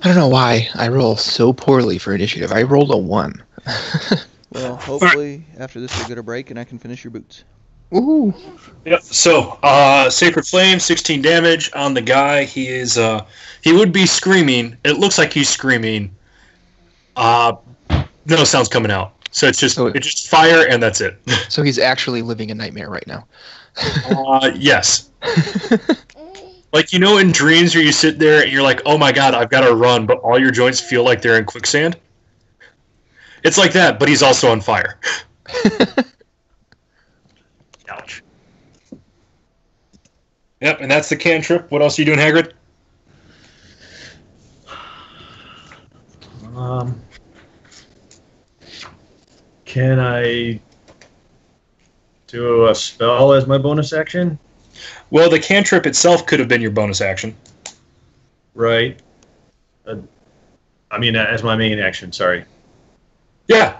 don't know why I roll so poorly for initiative. I rolled a 1. Well, hopefully after this we'll get a break and I can finish your boots. Ooh. Yep. So, Sacred Flame, 16 damage on the guy. He is, he would be screaming. It looks like he's screaming. No sound's coming out. So it's just fire and that's it. So he's actually living a nightmare right now. Yes. Like, you know, in dreams where you sit there and you're like, oh my god, I've got to run, but all your joints feel like they're in quicksand? It's like that, but he's also on fire. Ouch. Yep, and that's the cantrip. What else are you doing, Hagrid? Can I do a spell as my bonus action? Well, the cantrip itself could have been your bonus action. Right. I mean, as my main action, sorry. Yeah.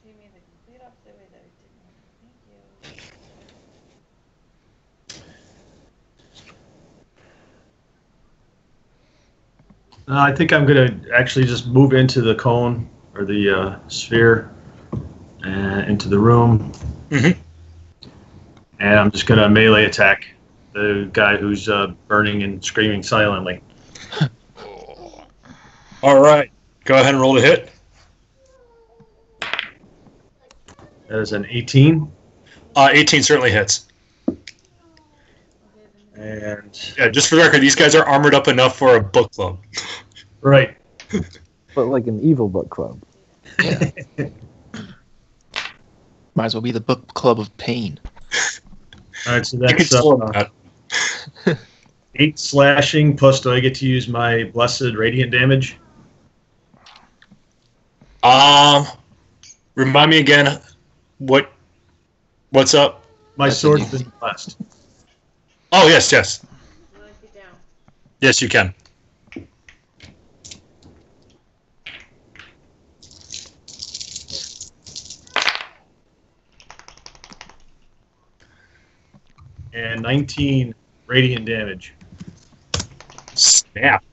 Jamie, the complete opposite way that I did not. Thank you. I think I'm going to actually just move into the cone or the sphere and into the room. Mm-hmm. And I'm just going to melee attack the guy who's burning and screaming silently. All right. Go ahead and roll to hit. That is an 18. 18 certainly hits. And Yeah, just for the record, these guys are armored up enough for a book club. right. But like an evil book club. Yeah. Might as well be the book club of pain. All right, so You can that's slow that. 8 slashing, plus do I get to use my blessed radiant damage? Remind me again, what's up? My That's sword's a new- been blessed. Oh, yes. Let's get down. Yes, you can. And 19 radiant damage. Snap.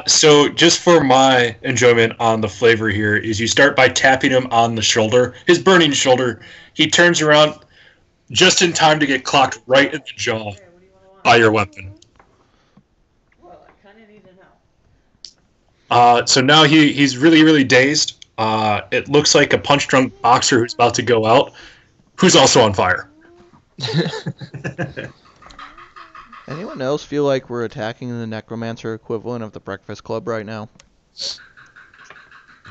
So just for my enjoyment on the flavor here is you start by tapping him on the shoulder, his burning shoulder. He turns around just in time to get clocked right in the jaw Here, what do you want? by your weapon. Well, I kind of need to know. So now he's really, really dazed. It looks like a punch-drunk boxer who's about to go out, who's also on fire. Anyone else feel like we're attacking the necromancer equivalent of the Breakfast Club right now?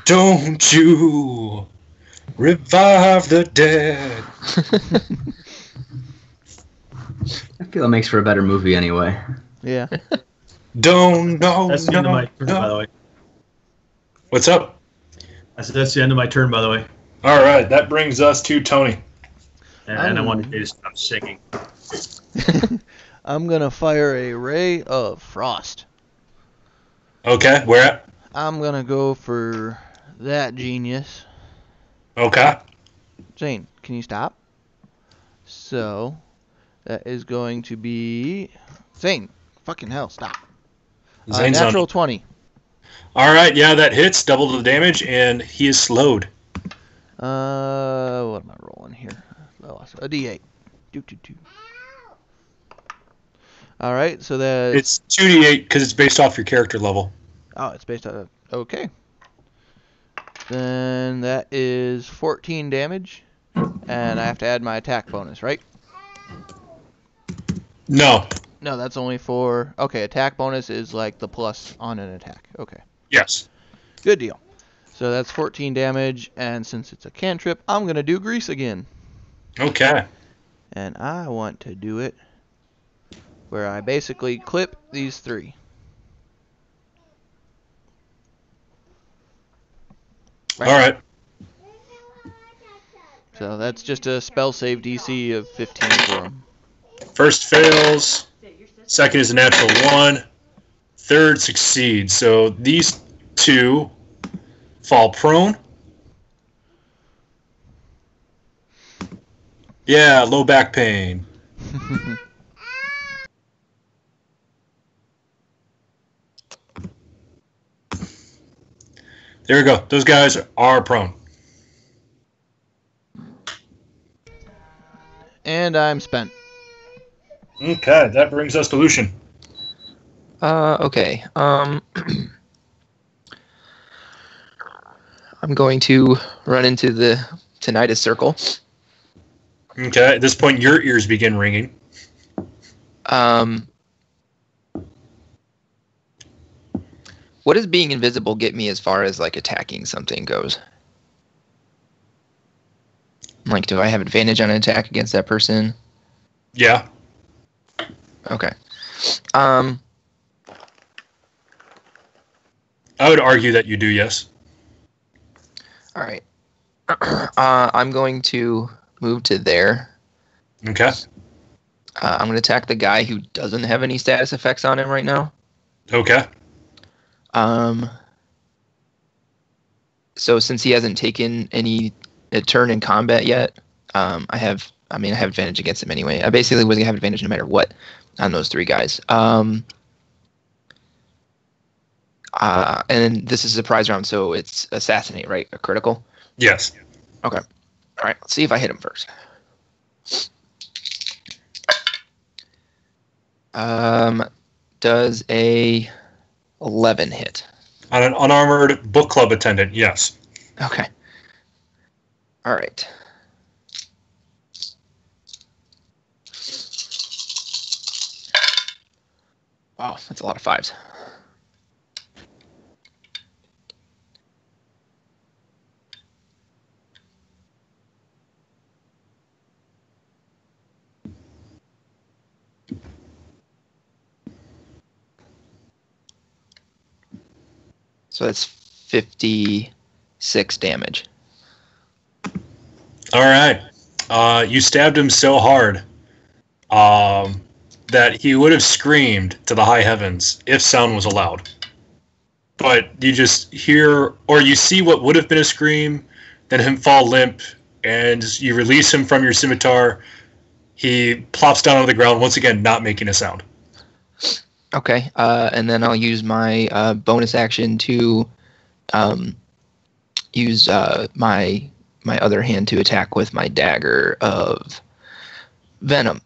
Don't you revive the dead. I feel it makes for a better movie anyway. Yeah. Don't know. That's the end of my turn, by the way. What's up? I said that's the end of my turn, by the way. All right, that brings us to Tony. And I wanted you to stop singing. I'm gonna fire a ray of frost. Okay, where at? I'm gonna go for that genius. Okay. Zane, can you stop? So, that is going to be... Zane, fucking hell, stop. Zane's natural on. 20. All right, yeah, that hits, double the damage, and he is slowed. What am I rolling here? A D8. Do. All right, so that... It's 2d8 because it's based off your character level. Oh, it's based on... Okay. Then that is 14 damage, and I have to add my attack bonus, right? No. No, that's only for... Okay, attack bonus is like the plus on an attack. Okay. Yes. Good deal. So that's 14 damage, and since it's a cantrip, I'm going to do Grease again. Okay. And I want to do it where I basically clip these three. All right. So that's just a spell save DC of 15 for him. First fails. Second is a natural 1. Third succeeds. So these two fall prone. Yeah, low back pain. There we go. Those guys are prone. And I'm spent. Okay, that brings us to Lucian. Okay. I'm going to run into the tinnitus circle. Okay, at this point, your ears begin ringing. What does being invisible get me as far as like attacking something goes? Like, do I have advantage on an attack against that person? Yeah. Okay. I would argue that you do, yes. All right. I'm going to move to there. Okay. I'm going to attack the guy who doesn't have any status effects on him right now. Okay. So since he hasn't taken a turn in combat yet, I have advantage against him anyway. I basically was gonna have advantage no matter what on those three guys. And this is a surprise round, so it's assassinate, right? A critical. Yes. Okay. All right. Let's see if I hit him first. Does a 11 hit? On an unarmored book club attendant, yes. Okay. All right. Wow, that's a lot of fives. So that's 56 damage. All right. You stabbed him so hard that he would have screamed to the high heavens if sound was allowed. But you just hear, or you see what would have been a scream, then him fall limp, and you release him from your scimitar. He plops down on the ground, once again, not making a sound. Okay, and then I'll use my bonus action to use my other hand to attack with my dagger of venom.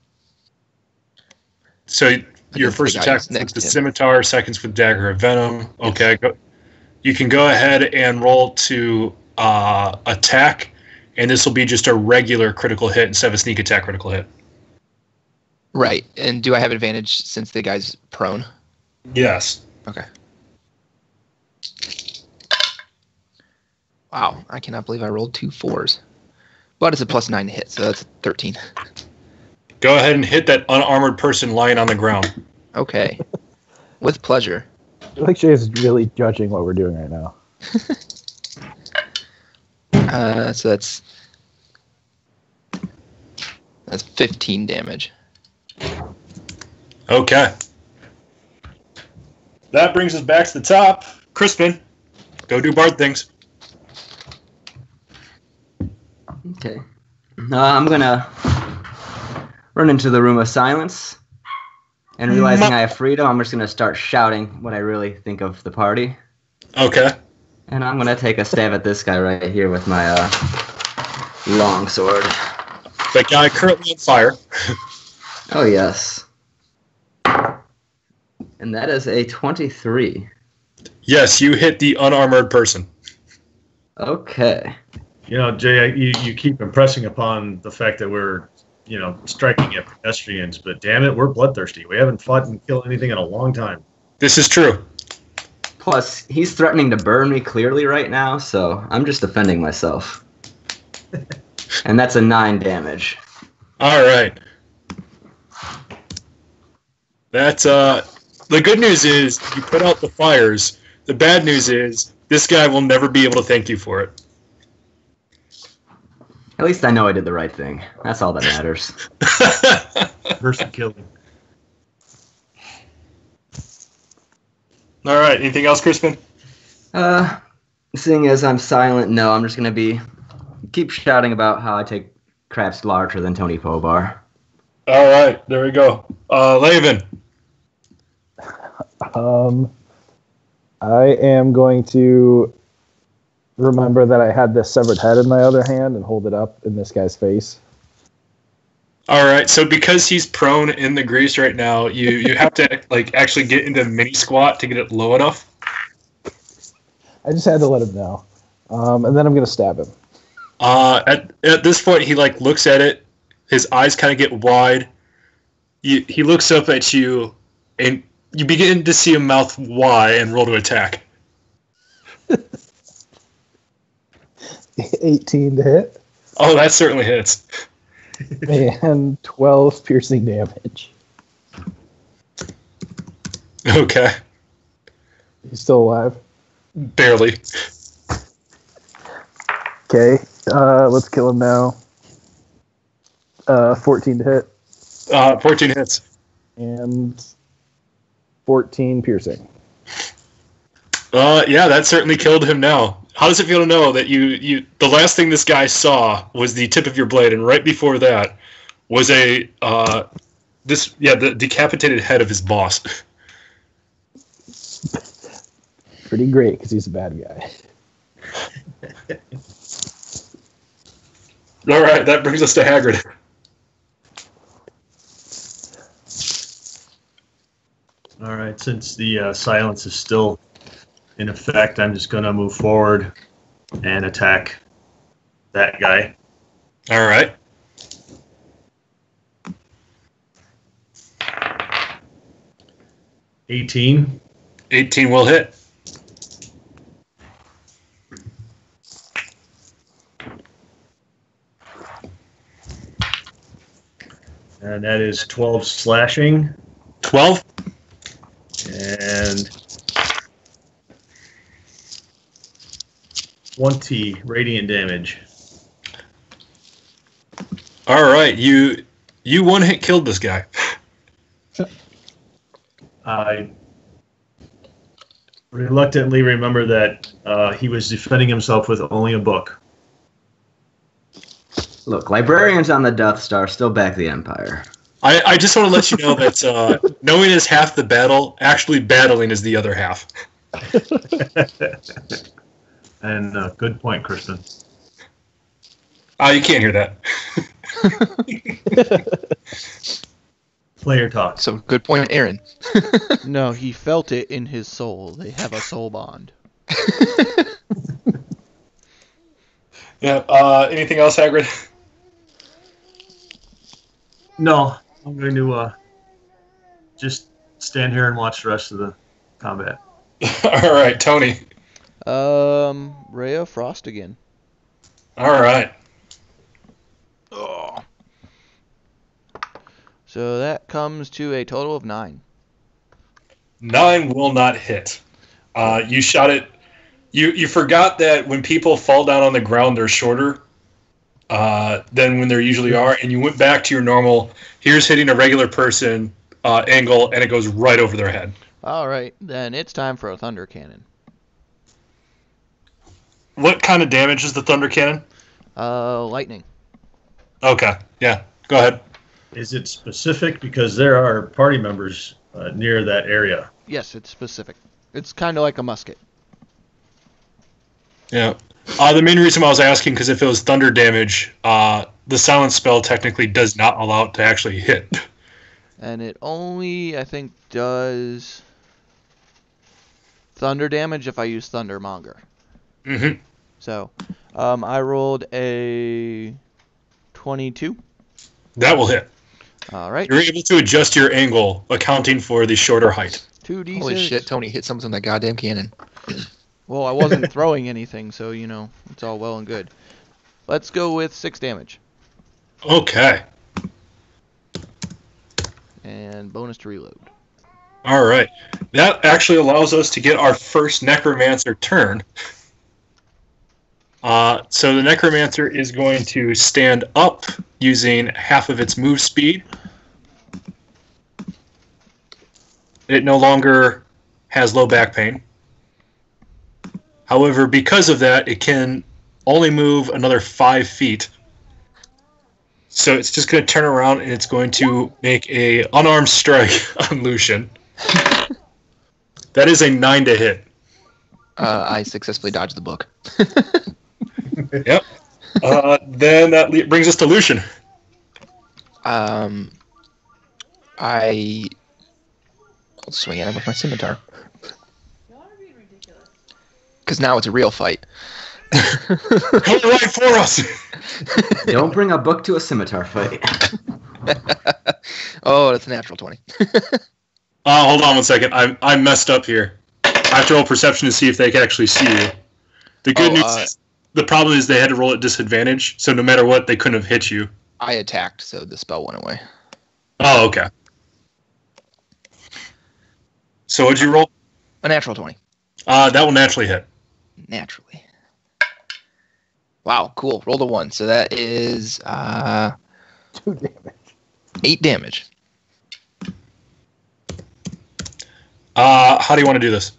So your Against first the guy attack who's with next the to him. scimitar, seconds with dagger of venom. Okay, you can go ahead and roll to attack, and this will be just a regular critical hit instead of a sneak attack critical hit. Right. And do I have advantage since the guy's prone? Yes. Okay. Wow, I cannot believe I rolled 2 4s. But it's a +9 to hit, so that's 13. Go ahead and hit that unarmored person lying on the ground. Okay. With pleasure. I feel like Jay is really judging what we're doing right now. So that's 15 damage. Okay. That brings us back to the top. Crispin, go do Bard things. Okay. I'm gonna run into the room of silence, and realizing I have freedom, I'm just gonna start shouting what I really think of the party. Okay. And I'm gonna take a stab at this guy right here with my long sword. That guy currently on fire. Oh yes. And that is a 23. Yes, you hit the unarmored person. Okay. You know, Jay, you keep impressing upon the fact that we're, striking at pedestrians, but damn it, we're bloodthirsty. We haven't fought and killed anything in a long time. This is true. Plus, he's threatening to burn me clearly right now, so I'm just defending myself. And that's a 9 damage. All right. That's the good news is you put out the fires. The bad news is this guy will never be able to thank you for it. At least I know I did the right thing. That's all that matters. Mercy killing. All right. Anything else, Crispin? Seeing as I'm silent, no, I'm just gonna keep shouting about how I take craps larger than Tony Pobar. All right. There we go. Laven. I am going to remember that I had this severed head in my other hand and hold it up in this guy's face. All right. So because he's prone in the grease right now, you have to actually get into mini squat to get it low enough. I just had to let him know. And then I'm going to stab him. At this point, he looks at it. His eyes kind of get wide. He looks up at you, and you begin to see him mouth Y and roll to attack. 18 to hit. Oh, that certainly hits. And 12 piercing damage. Okay. He's still alive. Barely. Okay, let's kill him now. 14 to hit. 14 hits. And 14 piercing. Yeah, that certainly killed him now. How does it feel to know that the last thing this guy saw was the tip of your blade, and right before that was the decapitated head of his boss? Pretty great, because he's a bad guy. All right, that brings us to Hagrid. All right, since the silence is still in effect, I'm just going to move forward and attack that guy. All right. $18. 18 will hit. And that is 12 slashing 12? and 20 radiant damage. All right, you one hit killed this guy. I reluctantly remember that he was defending himself with only a book. Look, librarians on the Death Star still back the Empire. I just want to let you know that knowing is half the battle, actually battling is the other half. And good point, Kristen. You can't hear that. Player talk. So good point, Aaron. No, he felt it in his soul. They have a soul bond. Yeah. Anything else, Hagrid? No, I'm going to just stand here and watch the rest of the combat. All right, Tony. Ray of Frost again. All right. Oh. So that comes to a total of 9. 9 will not hit. You shot it. You forgot that when people fall down on the ground, they're shorter than when there usually are, and you went back to your normal. Here's hitting a regular person angle, and it goes right over their head. All right, then it's time for a thunder cannon. What kind of damage is the thunder cannon? Lightning. Okay. Yeah. Go ahead. Is it specific? Because there are party members near that area. Yes, it's specific. It's kind of like a musket. Yeah. The main reason I was asking, because if it was thunder damage, the silence spell technically does not allow it to actually hit. And it only, I think, does thunder damage if I use Thundermonger. Mm-hmm. So, I rolled a 22. That will hit. All right. You're able to adjust your angle, accounting for the shorter height. 2d6. Holy shit, Tony hit something on that goddamn cannon. Well, I wasn't throwing anything, so, it's all well and good. Let's go with 6 damage. Okay. And bonus to reload. All right. That actually allows us to get our first Necromancer turn. So the Necromancer is going to stand up using half of its move speed. It no longer has low back pain. However, because of that, it can only move another 5 feet. So it's just going to turn around and it's going to make a unarmed strike on Lucian. That is a 9 to hit. I successfully dodged the book. Yep. Then that brings us to Lucian. I'll swing at him with my scimitar. Y'all are being ridiculous. Because now it's a real fight. Come right for us. Don't bring a book to a scimitar fight. Oh, that's a natural 20. Hold on one second. I messed up here. I have to roll perception to see if they can actually see you. The good news is, the problem is they had to roll at disadvantage, so no matter what, they couldn't have hit you. I attacked, so the spell went away. Oh, okay. So what'd you roll? A natural 20. That will naturally hit. Naturally. Wow, cool. Rolled a 1. So that is 2 damage. 8 damage. How do you want to do this?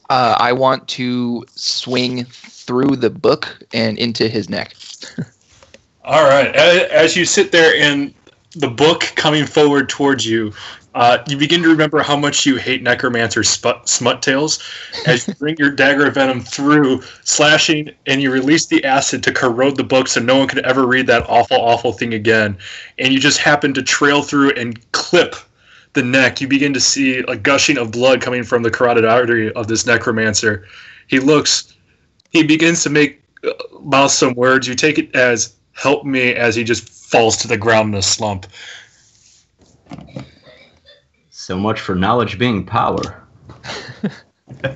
I want to swing through the book and into his neck. All right. As you sit there in the book coming forward towards you, you begin to remember how much you hate Necromancer smut tails as you bring your dagger of venom through, slashing, and you release the acid to corrode the book so no one could ever read that awful, awful thing again. And you just happen to trail through and clip the neck. You begin to see a gushing of blood coming from the carotid artery of this Necromancer. He begins to mouth some words. You take it as, "Help me," as he just falls to the ground in a slump. So much for knowledge being power.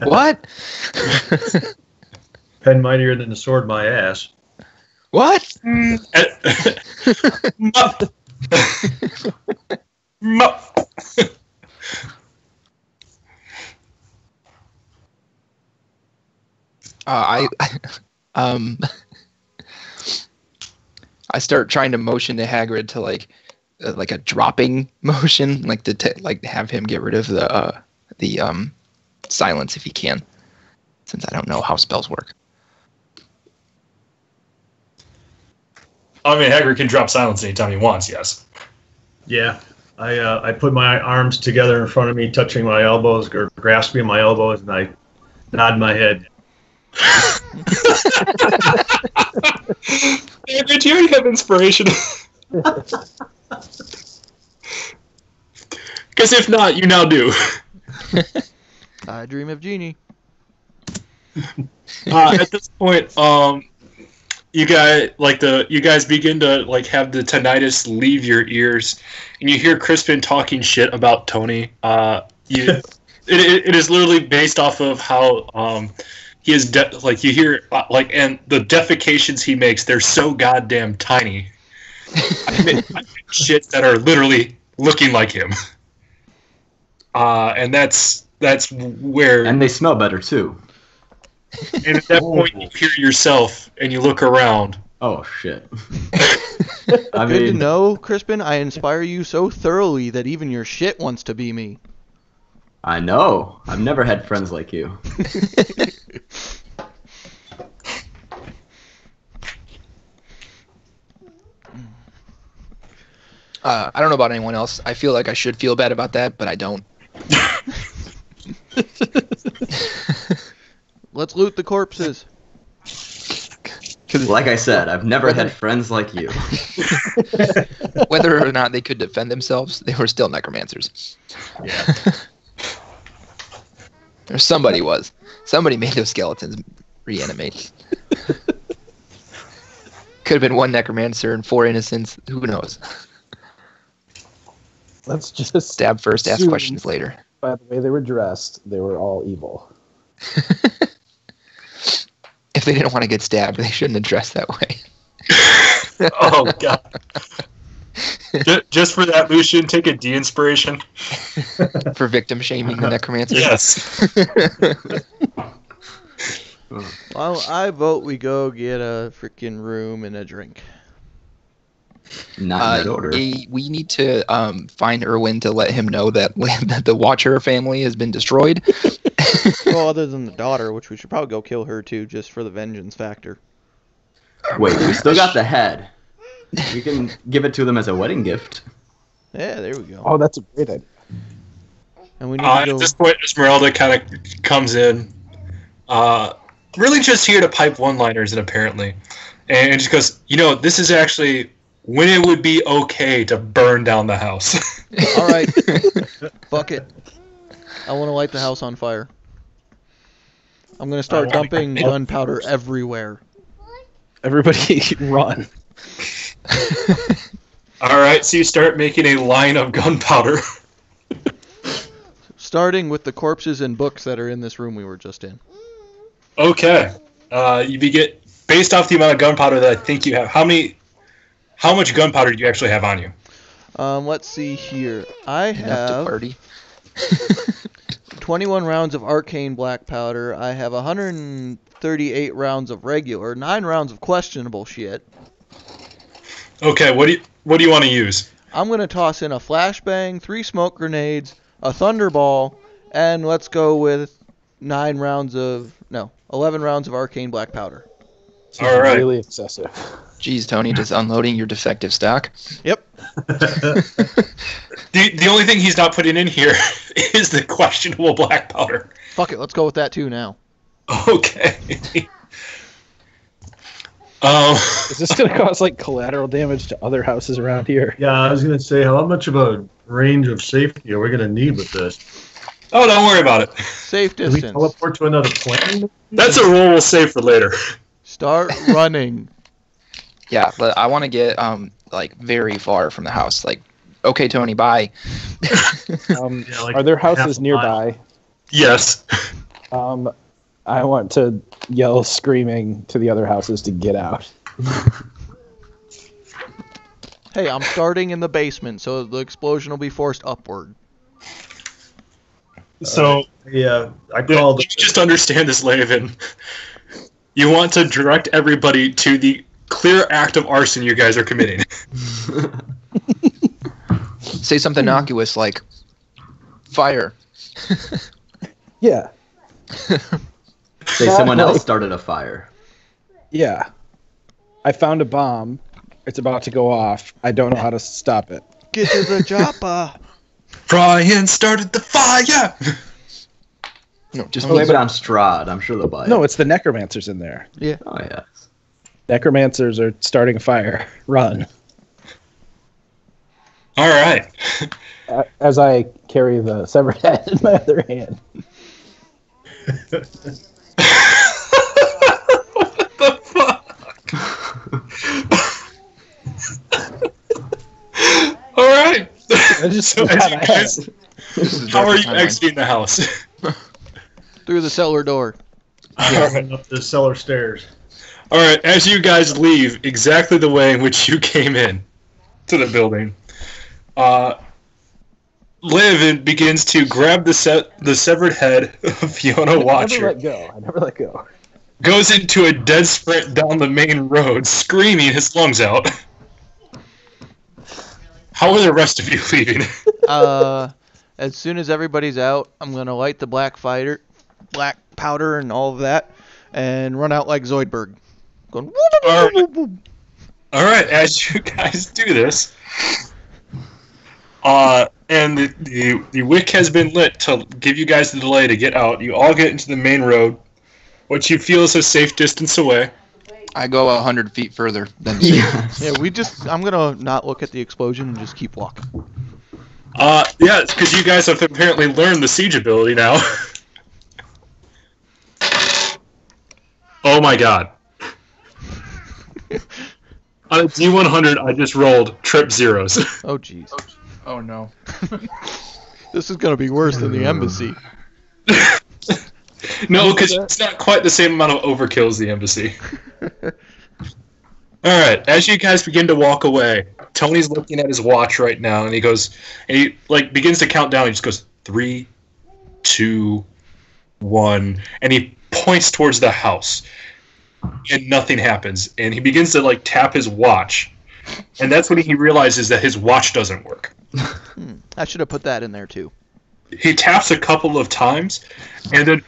What? Pen mightier than the sword my ass. What? I start trying to motion to Hagrid to like a dropping motion, like to have him get rid of the silence if he can, since I don't know how spells work. I mean, Hagrid can drop silence anytime he wants, yes. Yeah. I put my arms together in front of me, touching my elbows, or grasping my elbows, and I nod my head. Hagrid, do you already have inspiration? Because if not, you now do. I dream of Genie. At this point, you guys begin to have the tinnitus leave your ears, and you hear Crispin talking shit about Toni. It is literally based off of how he is you hear and the defecations he makes, they're so goddamn tiny. I make shit that are literally looking like him. And that's where. And they smell better too. And at that point, you hear yourself, and you look around. Oh shit! Good to know, Crispin. I inspire you so thoroughly that even your shit wants to be me. I know. I've never had friends like you. I don't know about anyone else. I feel like I should feel bad about that, but I don't. Let's loot the corpses. Like I said, I've never had friends like you. Whether or not they could defend themselves, they were still necromancers. Yeah. Or somebody was. Somebody made those skeletons reanimate. Could have been one necromancer and 4 innocents. Who knows? Let's just stab first, ask questions later. By the way they were dressed, they were all evil. If they didn't want to get stabbed, they shouldn't have dressed that way. Oh, God. Just for that, Lucian, take a de-inspiration. For victim shaming the necromancer? Yes. Well, I vote we go get a freaking room and a drink. Not in that order. We need to find Erwin to let him know that the Watcher family has been destroyed. Well, other than the daughter, which we should probably go kill her too, just for the vengeance factor. Wait, we still got the head. We can give it to them as a wedding gift. Yeah, there we go. Oh, that's a great idea. And we need to go... At this point, Esmeralda kind of comes in, really just here to pipe one-liners in, apparently, and just goes, this is actually when it would be okay to burn down the house. All right, fuck it. I want to light the house on fire. I'm going to start dumping gunpowder everywhere. Everybody run. All right, so you start making a line of gunpowder. Starting with the corpses and books that are in this room we were just in. Okay. You begin, based off the amount of gunpowder that I think you have, how much gunpowder do you actually have on you? Let's see here. I Enough to have party. 21 rounds of arcane black powder. I have 138 rounds of regular, 9 rounds of questionable shit. Okay, what do you want to use? I'm going to toss in a flashbang, 3 smoke grenades, a thunderball, and let's go with 11 rounds of arcane black powder. All right. Really excessive. Jeez, Tony, just unloading your defective stock. Yep. The only thing he's not putting in here is the questionable black powder. Fuck it, let's go with that too now. Okay. Is this going to cause collateral damage to other houses around here? Yeah, I was going to say, how much of a range of safety are we going to need with this? Oh, don't worry about it. Safe Can we distance. teleport to another plane? That's a rule we'll save for later. Start running. Yeah, but I want to get very far from the house. Okay, Tony, bye. Are there houses nearby? Yes. I want to yell screaming to the other houses to get out. Hey, I'm starting in the basement, so the explosion will be forced upward. So, yeah, I called... You just understand this, Laven. You want to direct everybody to the clear act of arson you guys are committing. Say something innocuous like fire. Yeah. Say someone else started a fire. Yeah. I found a bomb. It's about to go off. I don't know how to stop it. Get to the chopper. Brian started the fire! No, just Blame it on Strahd. I'm sure they'll buy it. No, it's the necromancers in there. Yeah. Oh, yes. Necromancers are starting a fire. Run. All right. As I carry the severed head in my other hand. All right. I just So as you guys, how are you exiting the house? Through the cellar door. Going up the cellar stairs. All right, as you guys leave, exactly the way in which you came in to the building, Liv begins to grab the severed head of Fiona I never Watcher, let go. goes into a dead sprint down the main road, screaming his lungs out. How are the rest of you leaving? As soon as everybody's out, I'm gonna light the black powder and all of that, and run out like Zoidberg. Going. All right, as you guys do this, and the wick has been lit to give you guys the delay to get out. You all get into the main road, which you feel is a safe distance away. I go 100 feet further than Yes. Yeah, I'm gonna not look at the explosion and just keep walking. Yeah, it's because you guys have apparently learned the siege ability now. Oh my god. On a D100, I just rolled trip zeros. Oh jeez. Oh no. This is gonna be worse than the embassy. No, because it's not quite the same amount of overkill as the embassy. Alright, as you guys begin to walk away, Tony's looking at his watch right now, and he begins to count down. He just goes, 3, 2, 1, and he points towards the house. And nothing happens. And he begins to, tap his watch. And that's when he realizes that his watch doesn't work. I should have put that in there, too. He taps a couple of times, and then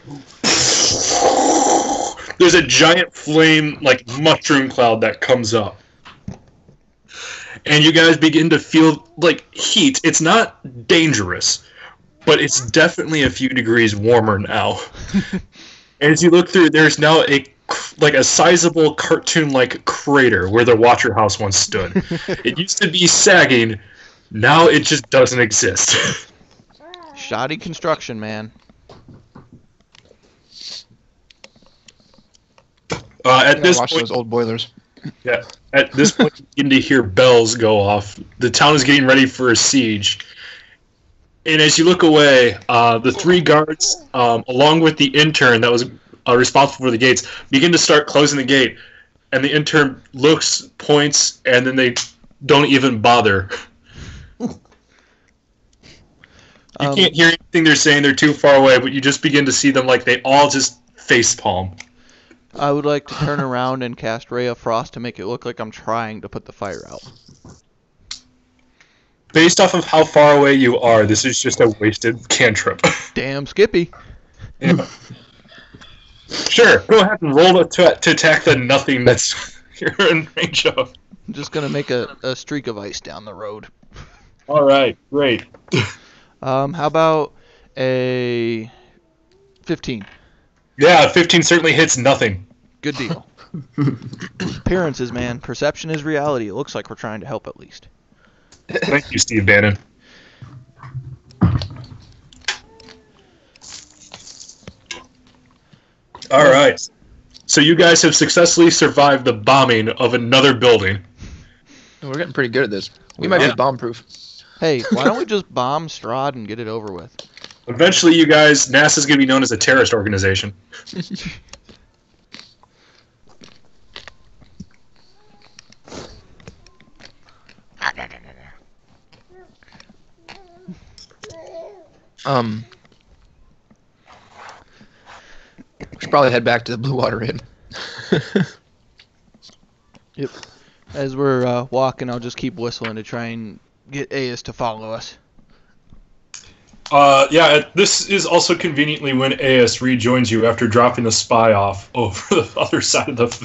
there's a giant flame, mushroom cloud that comes up. And you guys begin to feel, heat. It's not dangerous, but it's definitely a few degrees warmer now. And as you look through, there's now a sizable cartoon-like crater where the Watcher House once stood. It used to be sagging. Now it just doesn't exist. Shoddy construction, man. At this Watch point, those old boilers. yeah. At this point, you begin to hear bells go off. The town is getting ready for a siege. And as you look away, the 3 guards, along with the intern that was responsible for the gates, begin to start closing the gate. And the intern looks, points, and then they don't even bother. You can't hear anything they're saying. They're too far away, but you just begin to see them they all just facepalm. I would like to turn around and cast Ray of Frost to make it look like I'm trying to put the fire out. Based off of how far away you are, this is just a wasted cantrip. Damn Skippy. Yeah. Sure, go ahead and roll to attack the nothing that's you're in range of. I'm just going to make a streak of ice down the road. All right, great. How about a 15? Yeah, 15 certainly hits nothing. Good deal. Appearances, man. Perception is reality. It looks like we're trying to help at least. Thank you, Steve Bannon. All right. So you guys have successfully survived the bombing of another building. We're getting pretty good at this. We might be bomb-proof. Hey, why don't we just bomb Strahd and get it over with? Eventually, you guys, NASA's going to be known as a terrorist organization. We should probably head back to the Blue Water Inn. Yep. As we're walking, I'll just keep whistling to try and get Aes to follow us. This is also conveniently when Aes rejoins you after dropping the spy off over the other side of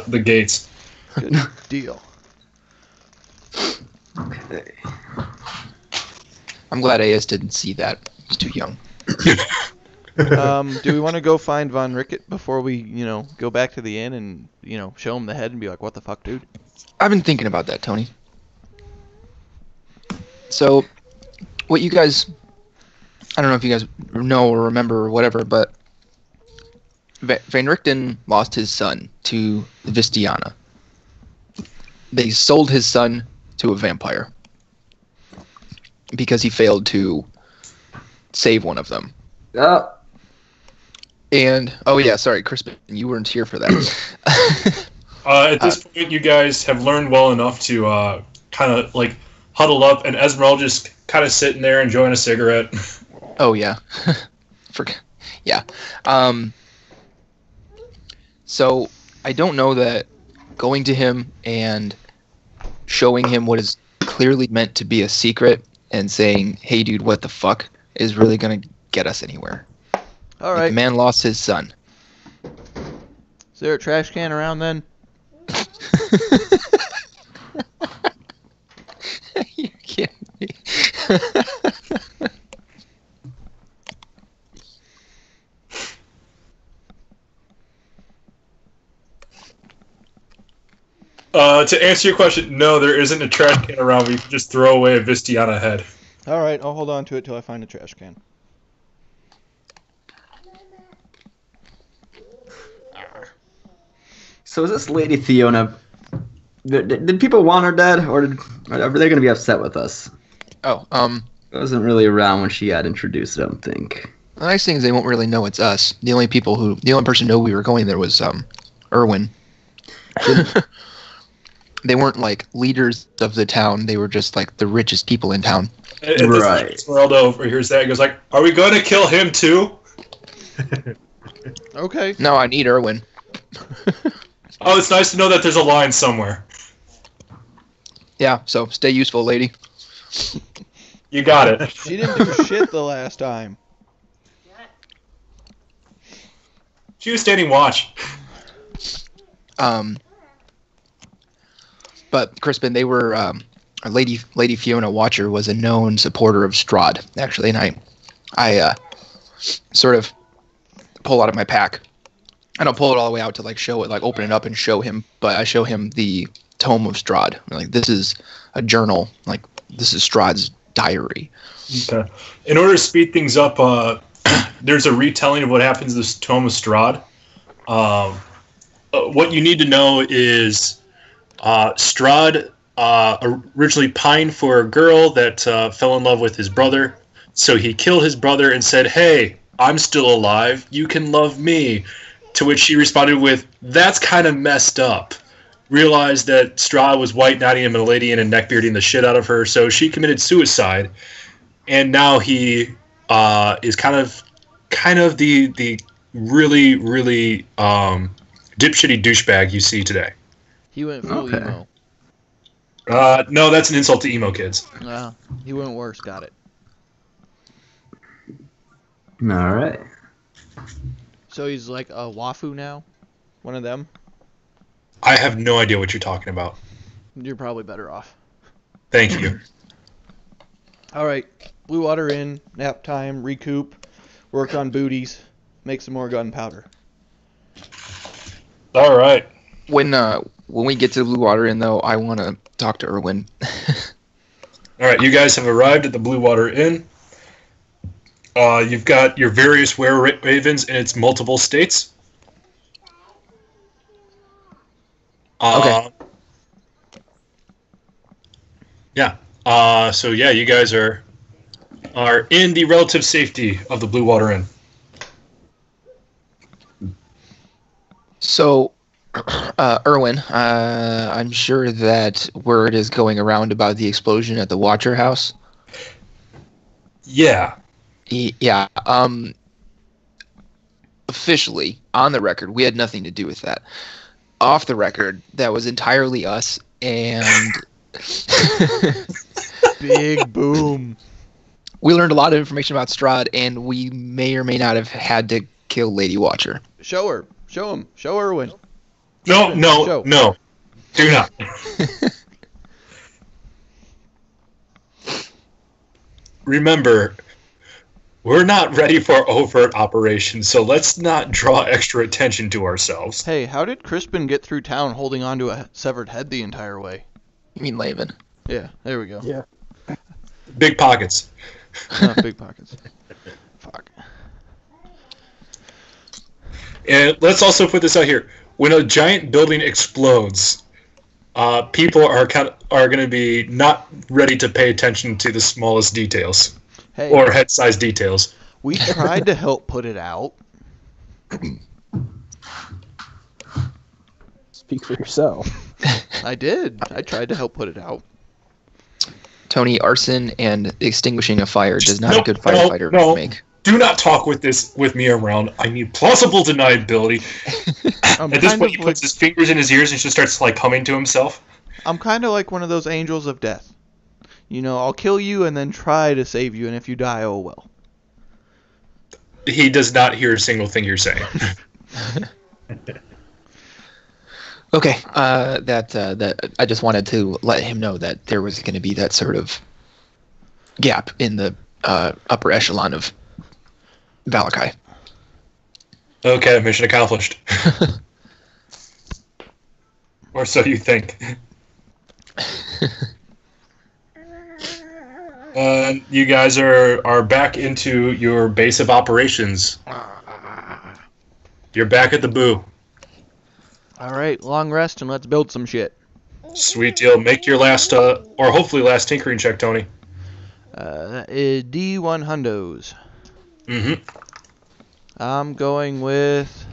the gates. Good deal. Okay. I'm glad AS didn't see that. He's too young. Do we want to go find Von Rickett before we, go back to the inn and, show him the head and be like, what the fuck, dude? I've been thinking about that, Tony. So, what you guys... I don't know if you guys know or remember or whatever, but Van Richten lost his son to Vistiana. they sold his son to a vampire because he failed to save one of them. Oh, And oh yeah, sorry, Crispin, you weren't here for that. At this point, you guys have learned well enough to kind of like huddle up, and Esmeralda's just kind of sitting there enjoying a cigarette. Oh yeah, yeah. So I don't know that going to him and showing him what is clearly meant to be a secret and saying, "Hey, dude, what the fuck," is really gonna get us anywhere. All Like, right. the man lost his son. Is there a trash can around then? You're kidding me. To answer your question, no, there isn't a trash can around where you can just throw away a Vistiana head. All right, I'll hold on to it till I find a trash can. so is this Lady Fiona? Did people want her dead, or are they going to be upset with us? Oh, I wasn't really around when she got introduced, I don't think. the nice thing is they won't really know it's us. The only person who knew we were going there was Erwin. They weren't like leaders of the town. They were just like the richest people in town. And this Right. Esmeralda overhears that and goes like, "Are we going to kill him too?" Okay. No, I need Erwin. Oh, it's nice to know that there's a line somewhere. Yeah, so stay useful, lady. You got it. She didn't do shit the last time. She was standing watch. But Crispin, they were Lady Fiona Watcher was a known supporter of Strahd, actually, and I sort of pull out of my pack. I don't pull it all the way out to like show it, like open it up and show him, but I show him the Tome of Strahd. Like, this is a journal. Like, this is Strahd's diary. Okay. In order to speed things up, there's a retelling of what happens in this Tome of Strahd. What you need to know is Strahd originally pined for a girl that fell in love with his brother. So he killed his brother and said, "Hey, I'm still alive. You can love me." To which she responded with, "That's kind of messed up." Realized that Strahd was white knighting him and a lady and neckbearding the shit out of her, so she committed suicide. And now he is kind of the really, really dipshitty douchebag you see today. He went full Okay. emo. No, that's an insult to emo kids. He went worse. Got it. All right. So he's like a wafu now? One of them? I have no idea what you're talking about. You're probably better off. Thank you. All right. Blue water in. Nap time. Recoup. Work on booties. Make some more gunpowder. All right. When we get to the Blue Water Inn, though, I want to talk to Erwin. All right, you guys have arrived at the Blue Water Inn. You've got your various were-ravens in its multiple states. Okay. Yeah. So yeah, you guys are in the relative safety of the Blue Water Inn. So, Erwin, I'm sure that word is going around about the explosion at the Watcher House. Yeah. Yeah. Officially, on the record, we had nothing to do with that. Off the record, that was entirely us, and Big boom. we learned a lot of information about Strahd, and we may or may not have had to kill Lady Watcher. Show her. Show him. Show Erwin. No, Show. no. Do not. Remember, we're not ready for overt operations, so let's not draw extra attention to ourselves. Hey, how did Crispin get through town holding on to a severed head the entire way? You mean Laven? Yeah, there we go. Yeah. Big pockets. Big pockets. Fuck. And let's also put this out here. When a giant building explodes, people are going to be not ready to pay attention to the smallest details Hey, or head size details. we tried to help put it out. Speak for yourself. I did. I tried to help put it out. Tony, arson and extinguishing a fire does not a good No, firefighter no. make. Do not talk with me around. I need plausible deniability. I'm At this kind point, of he puts his fingers in his ears and just starts like humming to himself. I'm kind of like one of those angels of death. You know, I'll kill you and then try to save you, and if you die, oh well. He does not hear a single thing you're saying. Okay, that I just wanted to let him know that there was going to be that sort of gap in the upper echelon of Valakai. Okay, mission accomplished. Or so you think. You guys are back into your base of operations. You're back at the boo. All right, long rest and let's build some shit. Sweet deal. Make your last, or hopefully last tinkering check, Tony. That is D1 hundos. Mm-hmm. I'm going with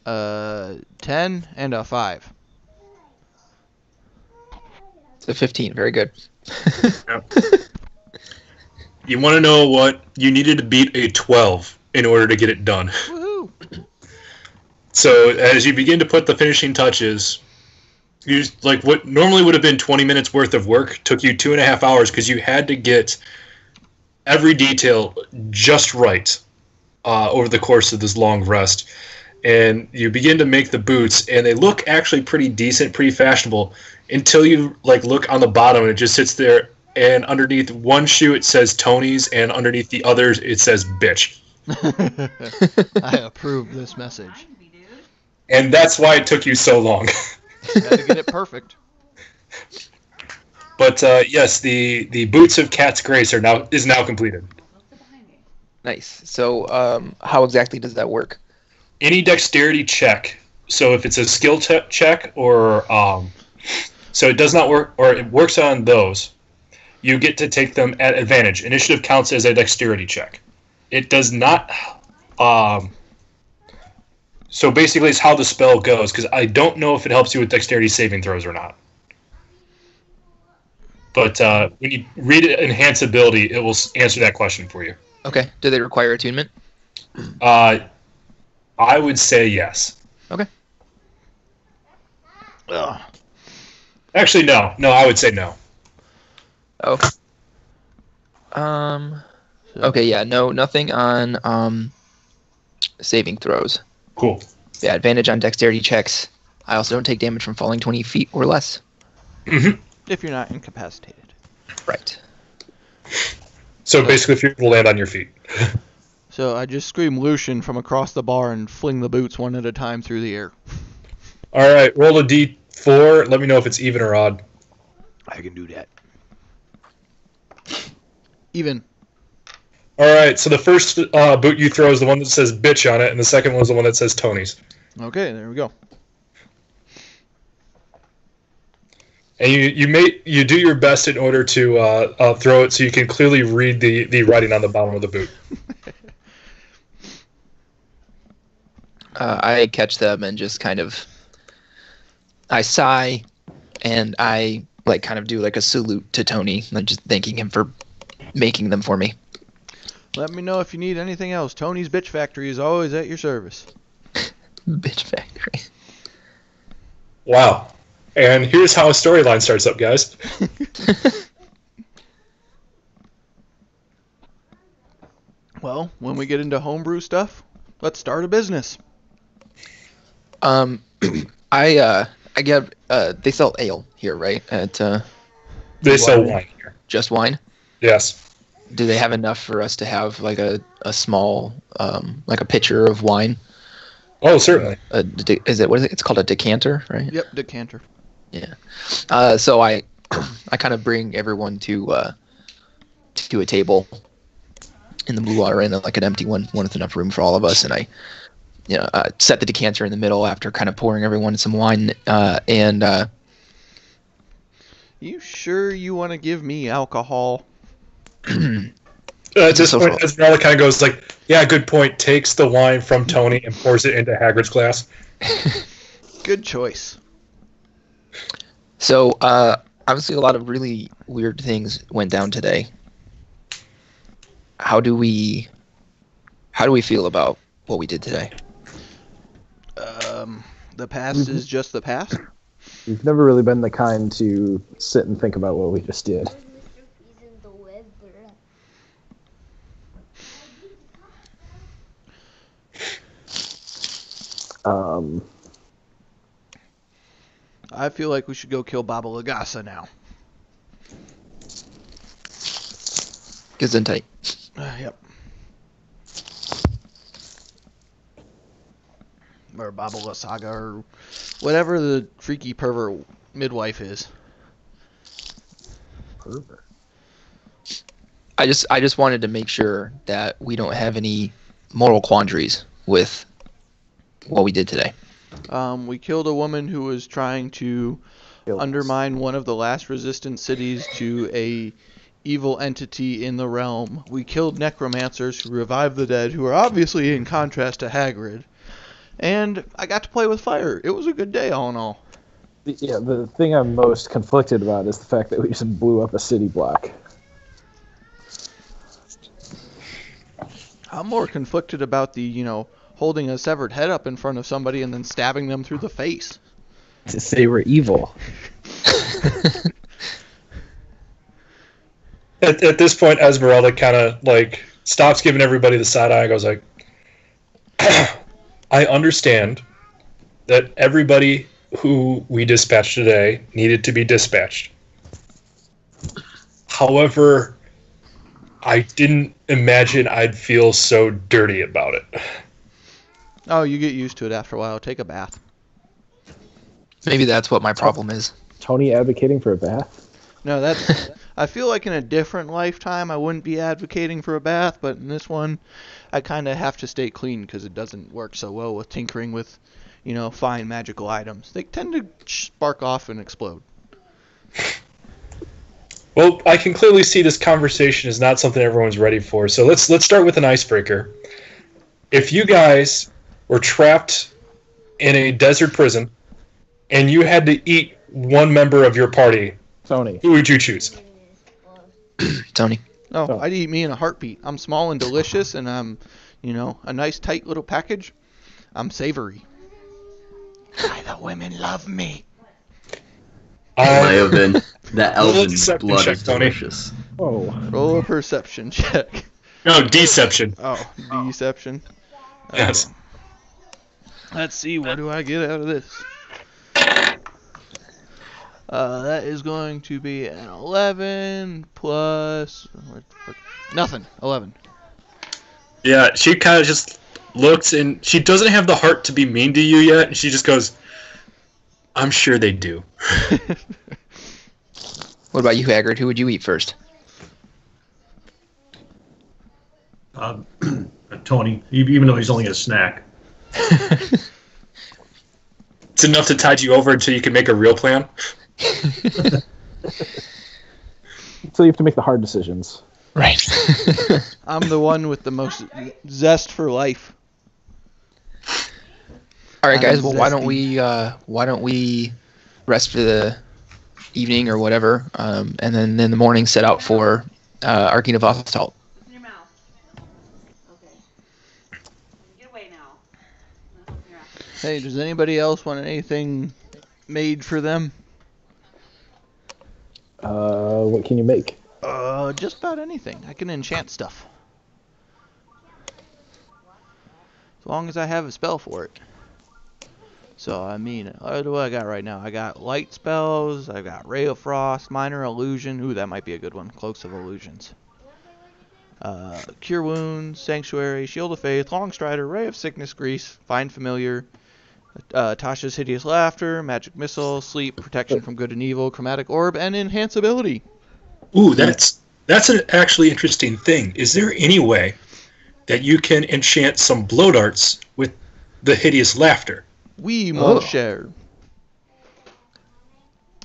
10 and a 5. It's a 15. Very good. You want to know what? You needed to beat a 12 in order to get it done. Woohoo! So as you begin to put the finishing touches, you like what normally would have been 20 minutes worth of work took you 2.5 hours because you had to get every detail just right over the course of this long rest. And you begin to make the boots, and they look actually pretty decent, pretty fashionable, until you like look on the bottom and it just sits there. And underneath one shoe it says Tony's, and underneath the others it says bitch. I approve this message. Mind me, dude. And that's why it took you so long. Had to get it perfect. But yes, the boots of Cat's Grace is now completed. Look behind me. Nice. So, how exactly does that work? Any dexterity check. So if it's a skill check or so it does not work, or it works on those, you get to take them at advantage. Initiative counts as a dexterity check. It does not. So basically, it's how the spell goes, because I don't know if it helps you with dexterity saving throws or not. But when you read Enhance Ability, it will answer that question for you. Okay. Do they require attunement? I would say yes. Okay. Ugh. Actually, no. No, I would say no. Oh. Okay, yeah, no, nothing on saving throws. Cool. Yeah, advantage on dexterity checks. I also don't take damage from falling 20 feet or less. Mm-hmm. If you're not incapacitated. Right. So basically, if you're able to land on your feet. So I just scream Lucian from across the bar and fling the boots one at a time through the air. All right, roll a d4. Let me know if it's even or odd. I can do that. Even. All right, so the first boot you throw is the one that says bitch on it, and the second one is the one that says Tony's. Okay, there we go. And you do your best in order to throw it so you can clearly read the writing on the bottom of the boot. I catch them and just kind of, I sigh, and I like kind of do like a salute to Tony, like just thanking him for making them for me. Let me know if you need anything else. Tony's Bitch Factory is always at your service. Bitch factory. Wow. And here's how a storyline starts up, guys. Well, when we get into homebrew stuff, let's start a business. I get they sell ale here, right? At They sell wine here. just wine. Yes. Do they have enough for us to have like a small like a pitcher of wine? Oh, certainly. Is it what is it? It's called a decanter, right? Yep, decanter. Yeah. So I kind of bring everyone to a table in the blue water, and like an empty one with enough room for all of us, and I set the decanter in the middle after kind of pouring everyone some wine. You sure you want to give me alcohol? At this point, Esmeralda kind of goes like, "Yeah, good point." Takes the wine from Tony and pours it into Hagrid's glass. Good choice. So, obviously, a lot of really weird things went down today. How do we feel about what we did today? The past is just the past. We've never really been the kind to sit and think about what we just did. I feel like we should go kill Baba Lagasa now. Gesundheit. Yep. Or Baba Saga, or whatever the freaky pervert midwife is. Pervert. I just wanted to make sure that we don't have any moral quandaries with what we did today. We killed a woman who was trying to undermine one of the last resistant cities to a evil entity in the realm. We killed necromancers who revived the dead, who are obviously in contrast to Hagrid. And I got to play with fire. It was a good day, all in all. Yeah, the thing I'm most conflicted about is the fact that we just blew up a city block. I'm more conflicted about the, holding a severed head up in front of somebody and then stabbing them through the face. To say we're evil. At this point, Esmeralda kind of stops giving everybody the side eye and goes like, "I understand that everybody who we dispatched today needed to be dispatched. However, I didn't imagine I'd feel so dirty about it." Oh, you get used to it after a while. Take a bath. Maybe that's what my problem is. Tony advocating for a bath? No, that's... I feel like in a different lifetime I wouldn't be advocating for a bath, but in this one I kind of have to stay clean because it doesn't work so well with tinkering with, fine magical items. They tend to spark off and explode. Well, I can clearly see this conversation is not something everyone's ready for, so let's start with an icebreaker. If you guys were trapped in a desert prison and you had to eat one member of your party, Tony. who would you choose? Tony. Oh, I'd eat me in a heartbeat. I'm small and delicious, and I'm, a nice tight little package. I'm savory. Why the women love me. Leoben, that elven deception blood check, is Tony. delicious. Oh. Roll a perception check. No, deception. Oh, deception. Yes. Okay. Let's see, what do I get out of this? That is going to be an 11 plus... nothing. 11. Yeah, she kind of just looks, and she doesn't have the heart to be mean to you yet, and she just goes, "I'm sure they do." What about you, Hagrid? Who would you eat first? Tony, even though he's only a snack. It's enough to tide you over until you can make a real plan. So you have to make the hard decisions. Right. I'm the one with the most zest for life. All right, guys. I'm Well, why don't we rest for the evening or whatever, and then in the morning set out for Agynovostholt. Open your mouth. Okay. Get away now. Open your mouth. Hey, does anybody else want anything made for them? What can you make? Just about anything. I can enchant stuff. As long as I have a spell for it. So, what do I got right now? I got light spells, I got Ray of Frost, Minor Illusion. Ooh, that might be a good one. Cloaks of Illusions. Cure Wounds, Sanctuary, Shield of Faith, Long Strider, Ray of Sickness, Grease, Find Familiar, Tasha's Hideous Laughter, Magic Missile, Sleep, Protection from Good and Evil, Chromatic Orb, and Enhance Ability. Ooh, that's an actually interesting thing. Is there any way that you can enchant some blow darts with the hideous laughter. Oui, mon cher.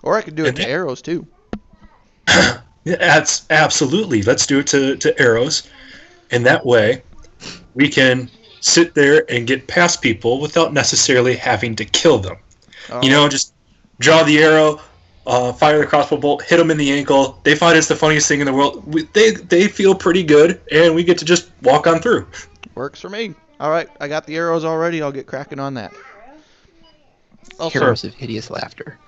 Or I could do it to arrows, too. Yeah, that's absolutely. Let's do it to arrows. And that way, we can sit there and get past people without necessarily having to kill them. Oh. Just draw the arrow, fire the crossbow bolt, hit them in the ankle. They find it's the funniest thing in the world. They feel pretty good, and we get to just walk on through. Works for me. All right, I got the arrows already. I'll get cracking on that. Heroes of hideous laughter.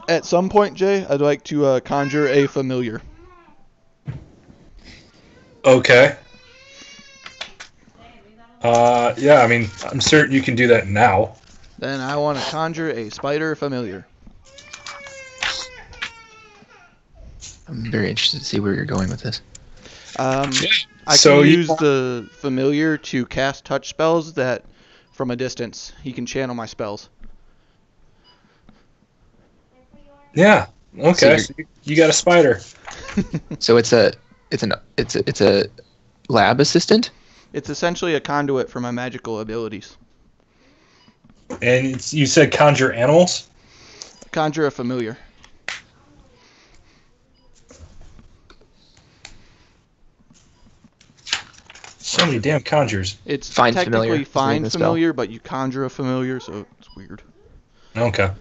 At some point, Jay, I'd like to conjure a familiar. Okay. Yeah, I mean, I'm certain you can do that now. Then I want to conjure a spider familiar. I'm very interested to see where you're going with this. I can use the familiar to cast touch spells that, from a distance, he can channel my spells. Yeah. Okay. So you got a spider. So it's a lab assistant. It's essentially a conduit for my magical abilities. And you said conjure animals? Conjure a familiar. So many damn conjures. It's Find technically familiar. find familiar, but you conjure a familiar, so it's weird. Okay. All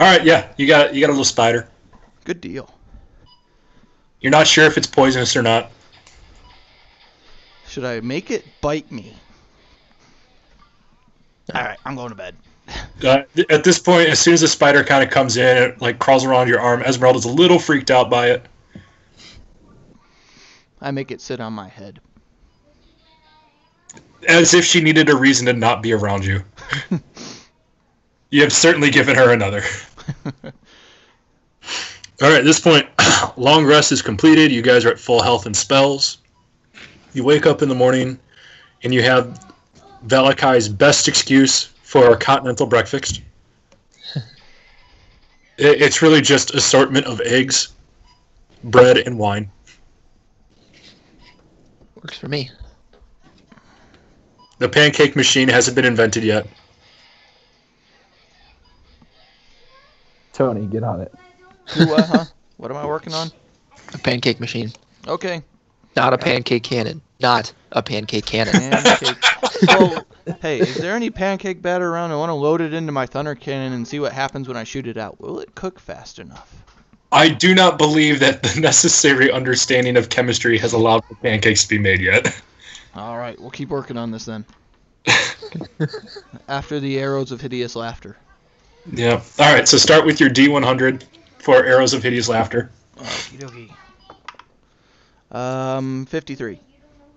right. Yeah, you got a little spider. Good deal. You're not sure if it's poisonous or not. Should I make it bite me? All right, I'm going to bed. At this point, as soon as the spider kind of comes in, it like crawls around your arm. Esmeralda's a little freaked out by it. I make it sit on my head. As if she needed a reason to not be around you. You have certainly given her another. All right, at this point, long rest is completed. You guys are at full health and spells. You wake up in the morning, and you have Valakai's best excuse for a continental breakfast. It's really just assortment of eggs, bread, and wine. Works for me. The pancake machine hasn't been invented yet. Tony, get on it. What am I working on? A pancake machine. Okay. Not a pancake cannon. Not a pancake cannon. Pancake. Well, hey, is there any pancake batter around? I want to load it into my thunder cannon and see what happens when I shoot it out. Will it cook fast enough? I do not believe that the necessary understanding of chemistry has allowed for pancakes to be made yet. All right, we'll keep working on this then. After the arrows of hideous laughter. Yeah. All right, so start with your D100 for arrows of hideous laughter. Okie dokie. 53.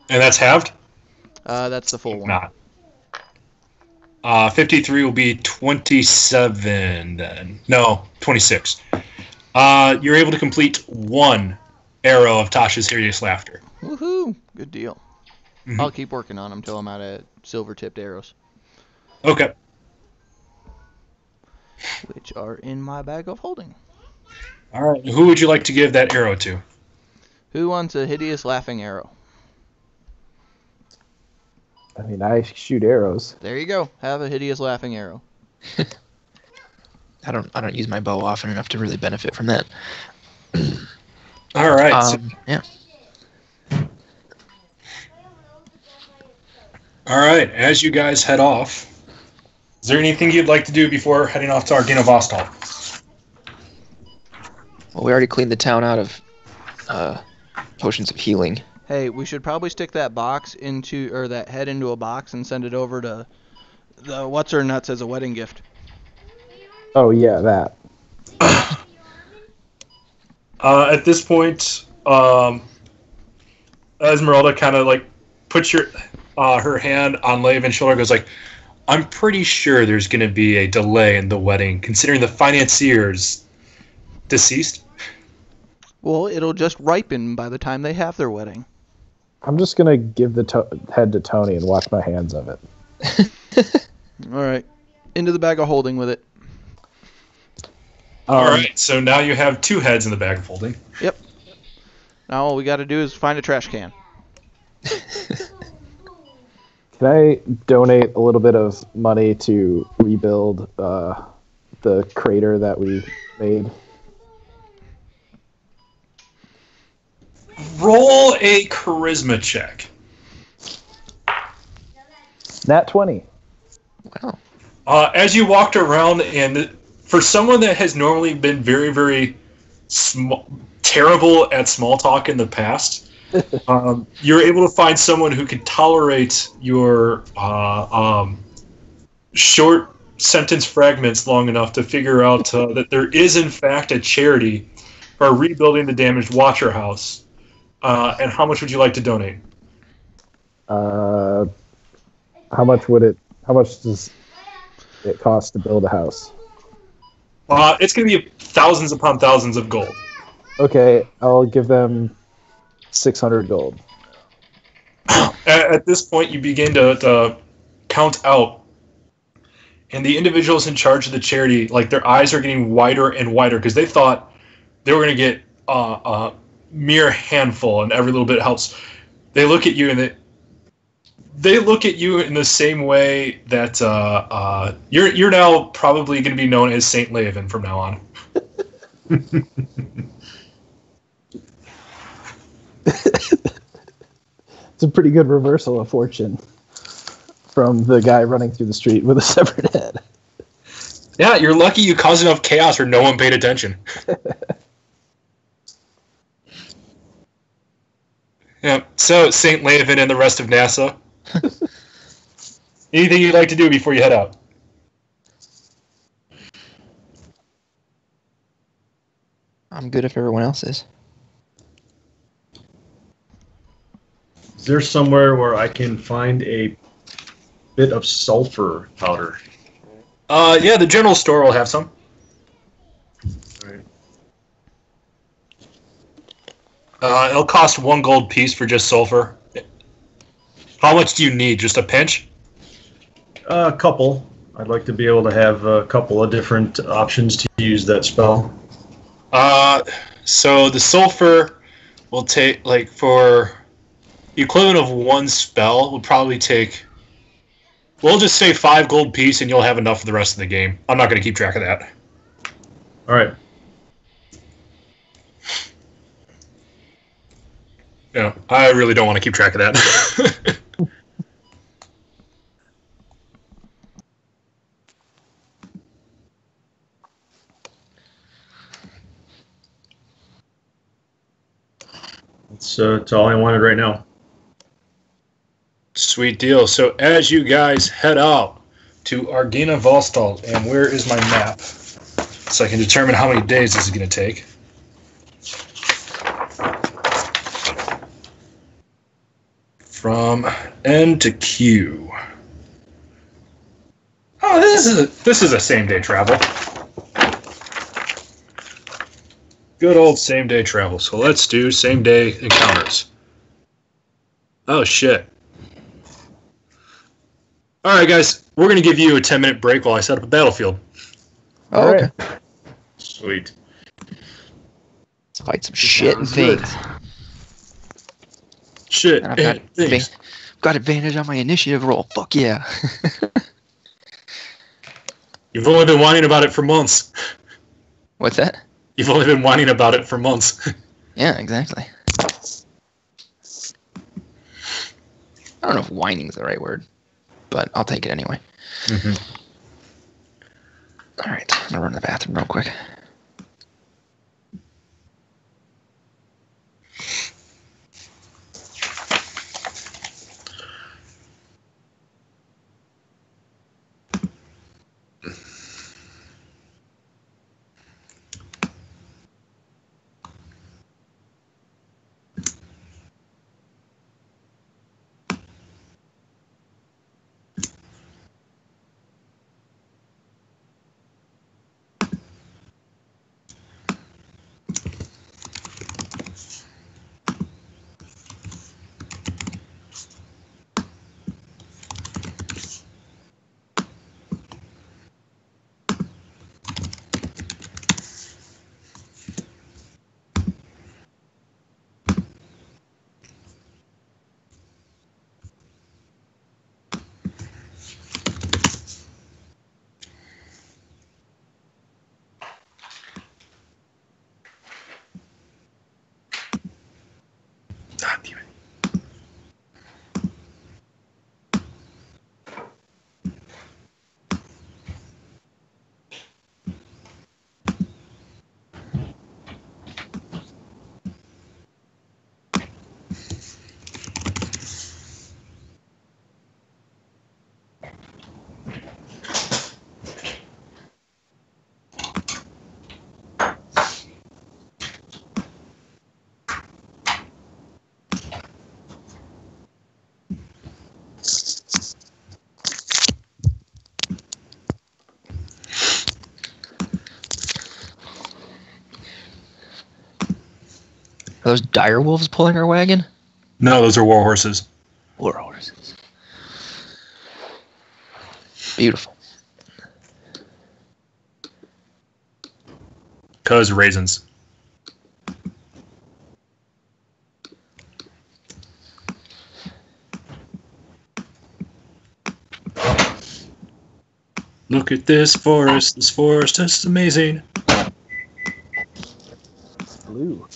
And that's halved? That's the full one. Not. 53 will be 27 then. No, 26. You're able to complete one arrow of Tasha's hideous laughter. Woohoo! Good deal. Mm-hmm. I'll keep working on them until I'm out of silver-tipped arrows. Okay. Which are in my bag of holding. All right. Who would you like to give that arrow to? Who wants a hideous laughing arrow? I mean, I shoot arrows. There you go. Have a hideous laughing arrow. I don't use my bow often enough to really benefit from that. All right. Yeah. All right. As you guys head off, is there anything you'd like to do before heading off to Agynovostholt? Well, we already cleaned the town out of potions of healing. Hey, we should probably stick that that head into a box and send it over to the What's Her Nuts as a wedding gift. Oh, yeah, that. At this point, Esmeralda kind of like puts her hand on Laven's shoulder and goes like, I'm pretty sure there's going to be a delay in the wedding, considering the financier's deceased. Well, it'll just ripen by the time they have their wedding. I'm just going to give the head to Tony and wash my hands of it. All right. Into the bag of holding with it. All right, so now you have two heads in the bag of holding. Yep. Now all we got to do is find a trash can. Can I donate a little bit of money to rebuild the crater that we made? Roll a charisma check. Nat 20. Wow. As you walked around, and for someone that has normally been very, very terrible at small talk in the past, you're able to find someone who can tolerate your short sentence fragments long enough to figure out that there is, in fact, a charity for rebuilding the damaged Watcher House. And how much would you like to donate? How much does it cost to build a house? It's going to be thousands upon thousands of gold. Okay, I'll give them 600 gold. At this point, you begin to count out, and the individuals in charge of the charity, like, their eyes are getting wider and wider because they thought they were going to get a mere handful, and every little bit helps. They look at you, and they look at you in the same way that you're now probably going to be known as Saint Laven from now on. It's a pretty good reversal of fortune from the guy running through the street with a severed head. Yeah, you're lucky you caused enough chaos where no one paid attention. Yeah, so Saint Laven and the rest of NASA. Anything you'd like to do before you head out? I'm good if everyone else is. Is there somewhere where I can find a bit of sulfur powder? Yeah, the general store will have some. It'll cost 1 gold piece for just sulfur. How much do you need? Just a pinch? A couple. I'd like to be able to have a couple of different options to use that spell. So the sulfur will take, like, for the equivalent of 1 spell, will probably take, we'll just say 5 gold piece, and you'll have enough for the rest of the game. I'm not going to keep track of that. All right. Yeah, I really don't want to keep track of that. It's all I wanted right now. Sweet deal. So as you guys head out to Agynovostholt, and where is my map? So I can determine how many days this is going to take. From N to Q. Oh, this is a same day travel. Good old same day travel. So let's do same day encounters. Oh shit. All right, guys, we're gonna give you a 10-minute break while I set up a battlefield. Oh, okay. Sweet. Let's fight some shit and things. Shit. And I've got advantage on my initiative roll. Fuck yeah. You've only been whining about it for months. What's that? You've only been whining about it for months. Yeah, exactly. I don't know if whining is the right word, but I'll take it anyway. Mm-hmm. All right, I'm gonna run to the bathroom real quick. Are those dire wolves pulling our wagon? No, those are war horses. War horses. Beautiful. 'Cause raisins. Look at this forest. This forest is amazing. Blue.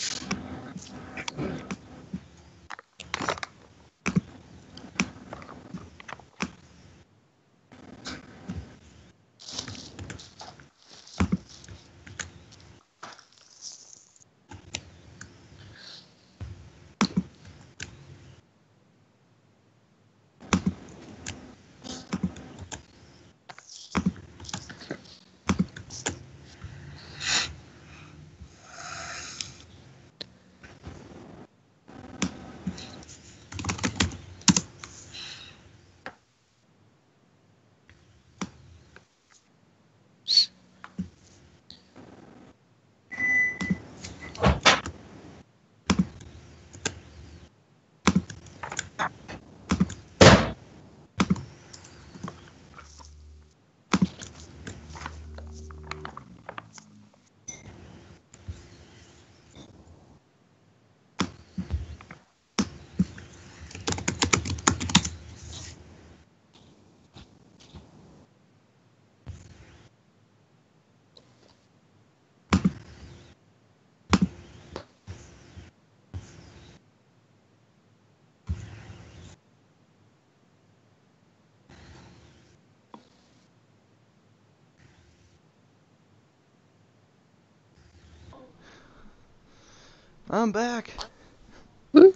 I'm back. Woo.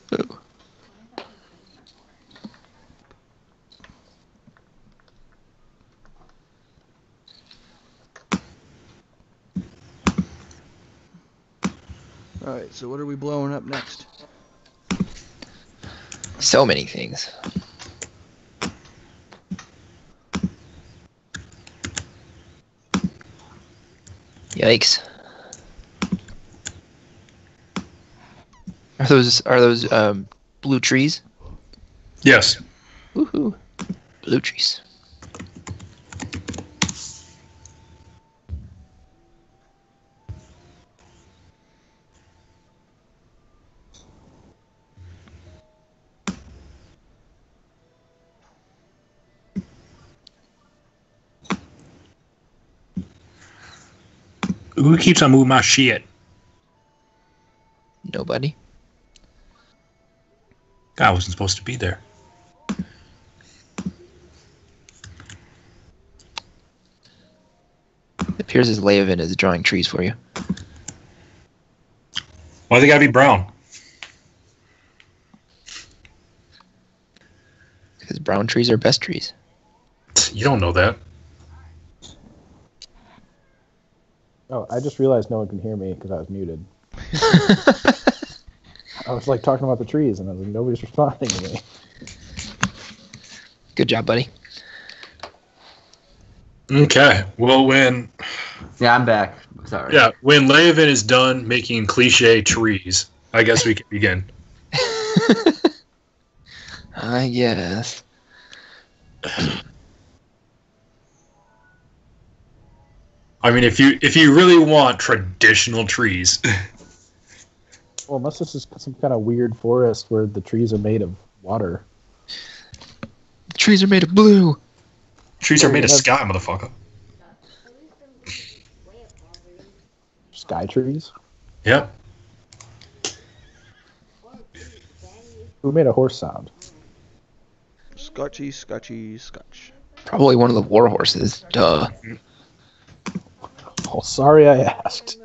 Alright, so what are we blowing up next? So many things. Yikes. Are those blue trees? Yes. Woohoo. Blue trees. Who keeps on moving my shit? Nobody. I wasn't supposed to be there. It appears as Leovan is drawing trees for you. Why they gotta be brown? Because brown trees are best trees. You don't know that. Oh, I just realized no one can hear me because I was muted. I was like talking about the trees, and I was like, nobody's responding to me. Good job, buddy. Okay. Well, when Yeah, I'm back. Sorry. when Leovan is done making cliche trees, I guess we can begin. I guess. I mean, if you really want traditional trees, Well, unless this is some kind of weird forest where the trees are made of water. The trees are made of blue. trees are made of sky, motherfucker. Sky trees? Yep. Who made a horse sound? Scotchy, scotchy, scotch. Probably one of the war horses. Duh. Oh, sorry I asked.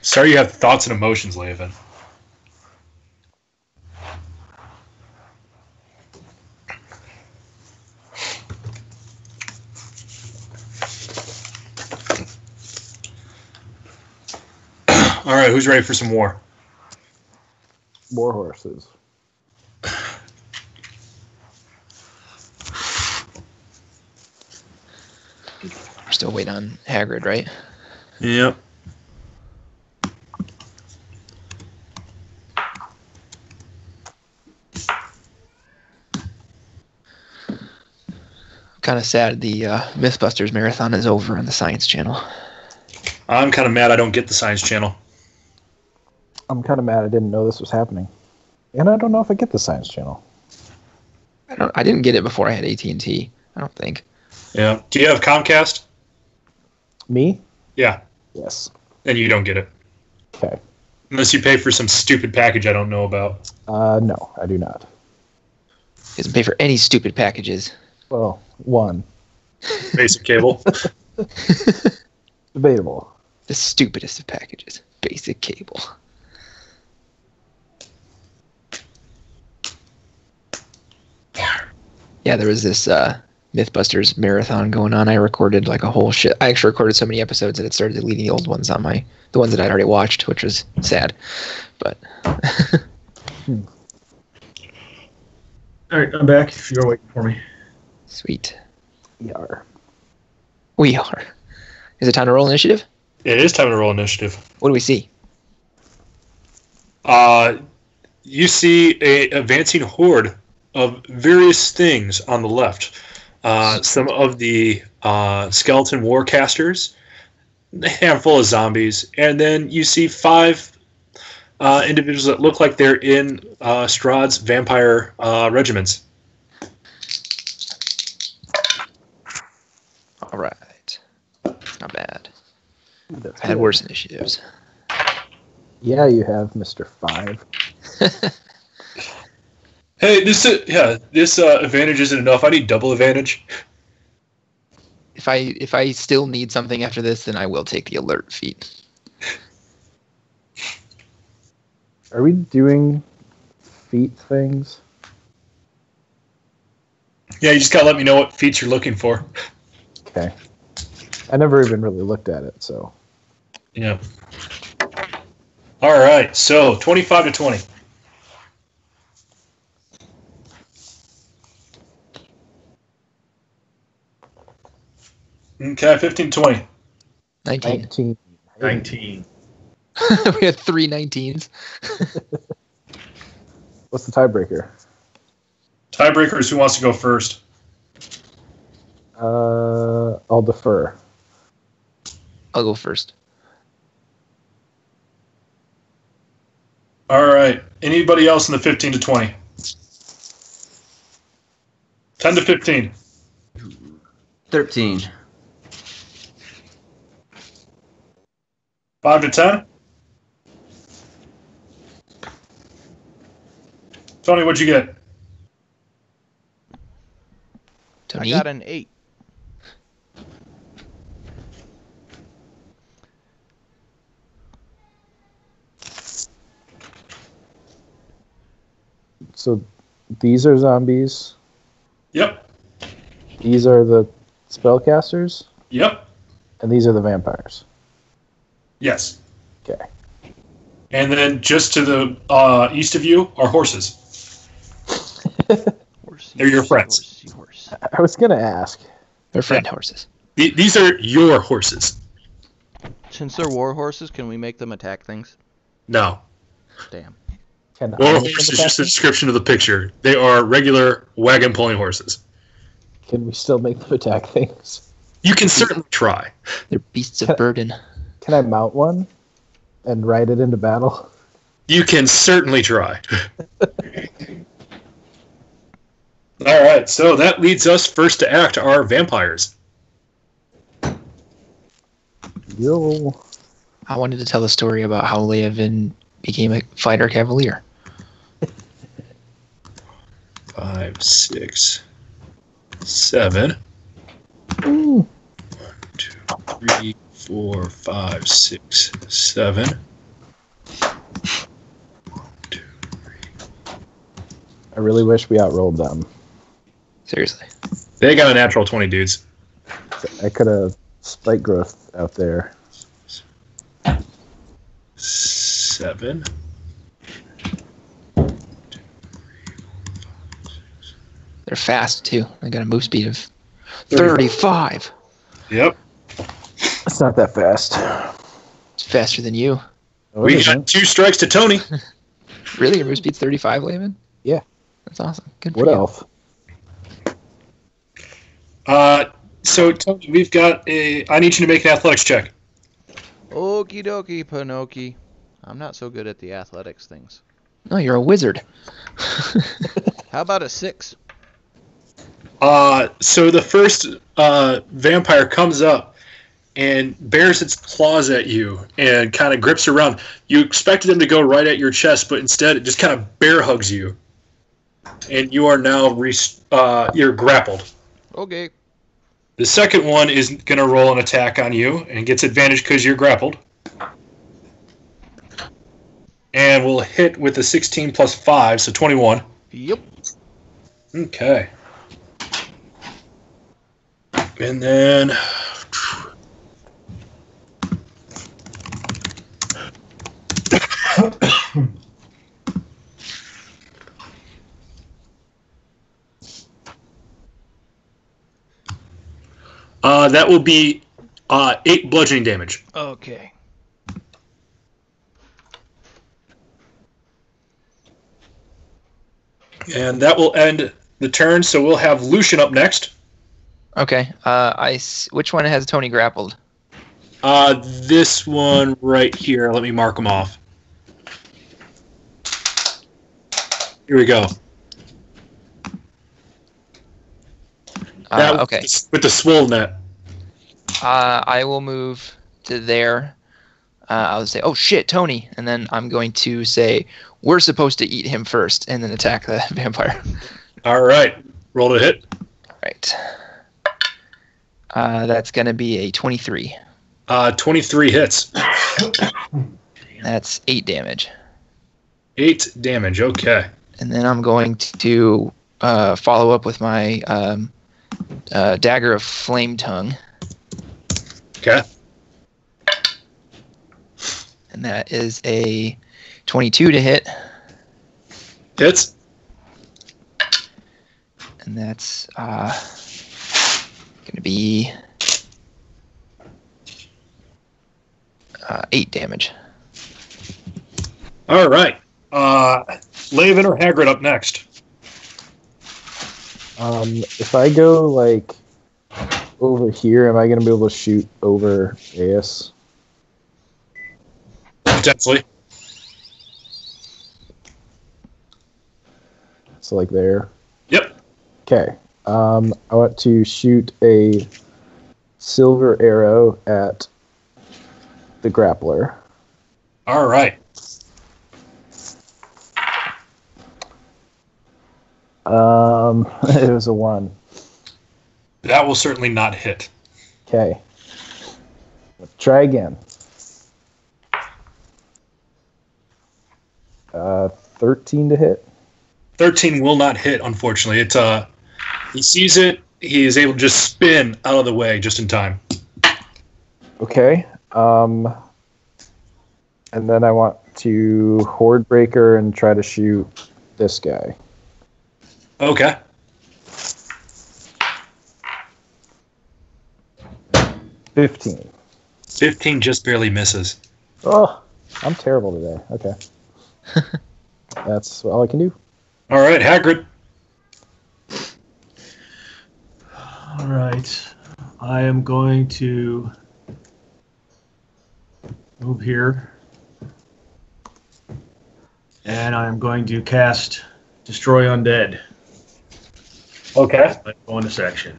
Sorry you have thoughts and emotions, Leovan. All right, who's ready for some war? War horses. We're still waiting on Hagrid, right? Yep. kind of sad the Mythbusters marathon is over on the Science Channel. I'm kind of mad I don't get the Science Channel. I'm kind of mad I didn't know this was happening. And I don't know if I get the Science Channel. I didn't get it before I had AT&T, I don't think. Yeah. Do you have Comcast? Me? Yeah. Yes. Then you don't get it. Okay. Unless you pay for some stupid package I don't know about. No, I do not. He doesn't pay for any stupid packages. Well, one. Basic cable. Debatable. The stupidest of packages. Basic cable. Yeah, there was this Mythbusters marathon going on. I recorded like a whole shit. I actually recorded so many episodes that it started deleting the old ones on the ones that I'd already watched, which was sad. But All right, I'm back. If you're waiting for me. sweet. We are. We are. Is it time to roll initiative? It is time to roll initiative. What do we see? You see a advancing horde of various things on the left. Some of the skeleton warcasters, a handful of zombies, and then you see 5 individuals that look like they're in Strahd's vampire regiments. All right. Not bad. That's I had good. worse initiatives. Yeah, you have Mr. 5. Hey, this advantage isn't enough. I need double advantage. If I still need something after this, then I will take the alert feat. Are we doing feat things? Yeah, you just gotta let me know what feats you're looking for. Okay. I never even really looked at it, so. Yeah. All right, so 25 to 20. Okay, 15 to 20. 19. 19. 19. We had 3 19s. What's the tiebreaker? Tiebreaker is who wants to go first. I'll defer. I'll go first. All right. Anybody else in the 15 to 20? 10 to 15. 13. 5 to 10? Tony, what'd you get? Tony? I got an 8. So these are zombies. Yep. These are the spellcasters. Yep. And these are the vampires. Yes. Okay. And then just to the east of you are horses. Horsey, They're your friends. Horse. I was going to ask. They're friend horses. These are your horses. Since they're war horses, can we make them attack things? No. Damn. Can War I horse make is them just a attack? description of the picture. They are regular wagon pulling horses. Can we still make them attack things? You can certainly try. They're beasts of burden. Can I mount one and ride it into battle? You can certainly try. All right, so that leads us first to act our vampires. Yo. I wanted to tell a story about how Leovan became a fighter cavalier. 5, 6, 7. Ooh. 1, 2, 3, 4, 5, 6, 7. 1, 2, 3. I really wish we outrolled them. Seriously. They got a natural 20, dudes. I could have spike growth out there. 7. They're fast, too. They got a move speed of 35. Yep. It's not that fast. It's faster than you. Oh, We it got isn't. 2 strikes to Tony. Really? Your move speed's 35, Leovan? Yeah. That's awesome. Good for What you. elf? So Tony, we've got a. I need you to make an athletics check. Okie dokie, Pinocchio. I'm not so good at the athletics things. No, you're a wizard. How about a 6? So the first vampire comes up and bears its claws at you and kind of grips around. You expected them to go right at your chest, but instead it just kind of bear hugs you, and you are now you're grappled. Okay. The second one is going to roll an attack on you and gets advantage because you're grappled. And we'll hit with a 16 plus 5, so 21. Yep. Okay. And then... that will be 8 bludgeoning damage. Okay. And that will end the turn, so we'll have Lucian up next. Okay. Which one has Tony grappled? This one right here. Let me mark them off. Here we go. Okay. With the swole net. I will move to there. I'll say, "Oh shit, Tony," and then I'm going to say, "We're supposed to eat him first," and then attack the vampire. All right. Roll to hit. All right. That's going to be a 23. 23 hits. That's 8 damage. 8 damage. Okay. And then I'm going to follow up with my dagger of flame tongue. Okay. And that is a 22 to hit. Hits. And that's going to be 8 damage. All right. Laven or Hagrid up next? If I go like over here, am I going to be able to shoot over Ace? Potentially. So like there. Yep. Okay. I want to shoot a silver arrow at the grappler. All right. It was a 1. That will certainly not hit. Okay. Let's try again. 13 to hit. 13 will not hit, unfortunately. It's he sees it. He is able to just spin out of the way just in time. Okay. And then I want to Horde Breaker and try to shoot this guy. Okay. 15. 15 just barely misses. Oh, I'm terrible today. Okay. That's all I can do. All right, Hagrid. All right. I am going to move here. And I am going to cast Destroy Undead. Okay. Bonus action.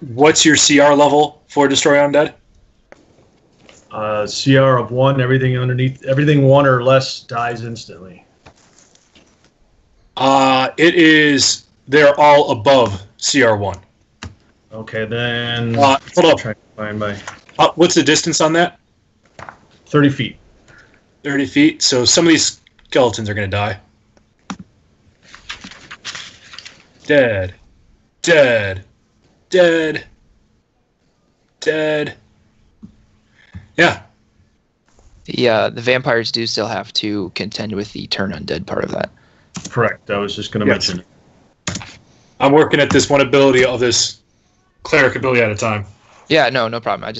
What's your CR level for Destroy Undead? CR of 1, everything 1 or less dies instantly. They're all above CR1. Okay, then. Hold up. Try to find my. What's the distance on that? 30 feet. 30 feet. So some of these skeletons are going to die. Dead. Dead. Dead. Dead. Yeah. The vampires do still have to contend with the turn undead part of that. Correct. I was just going to mention it. I'm working at this one ability of this cleric ability at a time. Yeah, no problem. I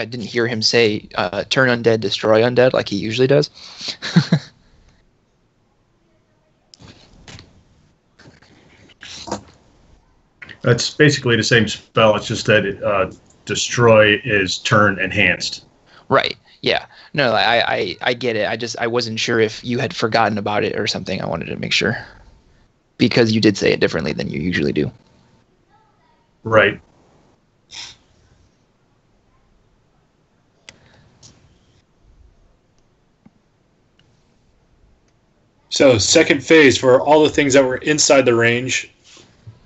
didn't hear him say turn undead, destroy undead like he usually does. That's basically the same spell. It's just that destroy is turn enhanced. Right. Yeah. No, I get it. I wasn't sure if you had forgotten about it or something. I wanted to make sure. Because you did say it differently than you usually do. Right. So second phase for all the things that were inside the range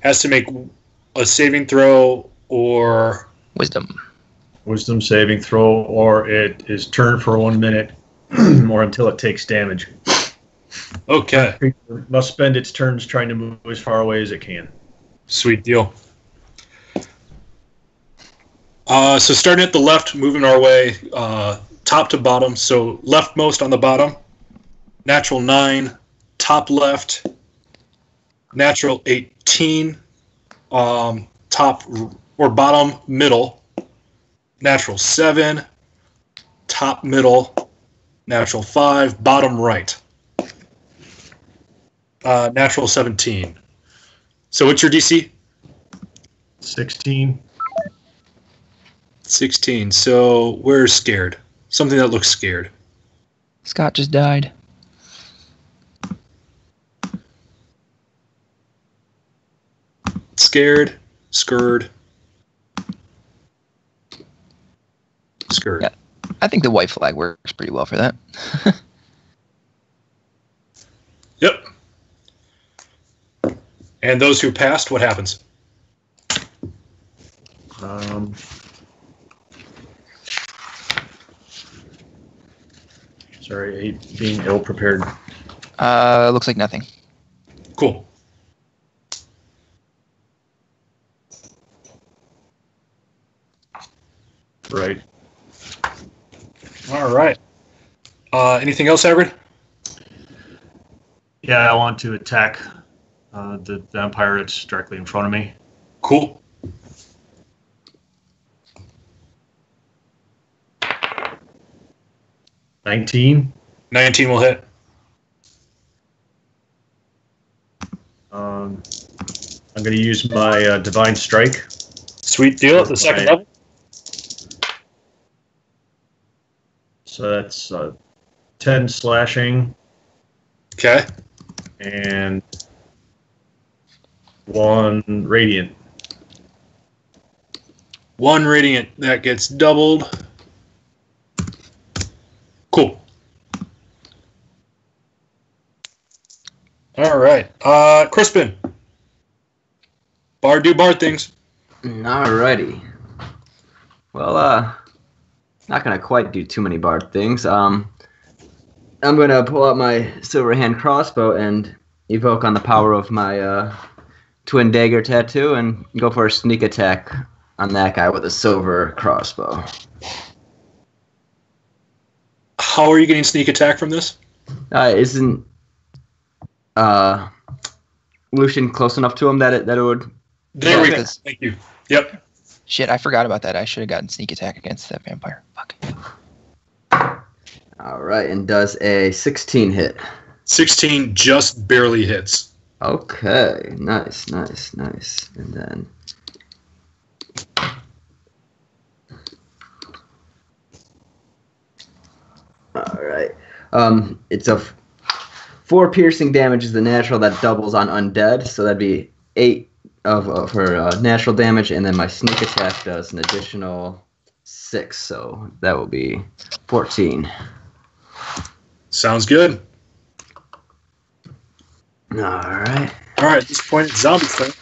has to make a saving throw or Wisdom. Wisdom saving throw, or it is turned for 1 minute or until it takes damage. Okay. Creature must spend its turns trying to move as far away as it can. Sweet deal. So starting at the left, moving our way top to bottom. So leftmost on the bottom, natural 9, top left, natural 18, top or bottom middle, natural 7, top middle, natural 5, bottom right, natural 17. So what's your DC? 16. 16. So we're scared. Something that looks scared. Scott just died. Scared, scared, scared. Yeah. I think the white flag works pretty well for that. Yep. And those who passed, what happens? Sorry, being ill prepared. Looks like nothing. Cool. Right. All right. Anything else, Hagrid? Yeah, I want to attack the vampire that's directly in front of me. Cool. $19. 19 will hit. I'm going to use my Divine Strike. Sweet deal at the second level. So that's 10 slashing. Okay. And 1 radiant. 1 radiant. That gets doubled. Cool. All right. Crispin. Bard do bard things. Alrighty. Well, not gonna quite do too many bard things. I'm gonna pull out my silver hand crossbow and evoke on the power of my twin dagger tattoo and go for a sneak attack on that guy with a silver crossbow. How are you getting sneak attack from this? Isn't Lucian close enough to him that it would? There we go. Because- Thank you. Yep. Shit, I forgot about that. I should have gotten sneak attack against that vampire. Fuck. All right, and does a 16 hit. 16 just barely hits. Okay, nice. And then all right. It's a 4 piercing damage is the natural that doubles on undead, so that'd be 8 of her natural damage, and then my sneak attack does an additional 6, so that will be 14. Sounds good. All right. All right, at this point, it's zombie thing.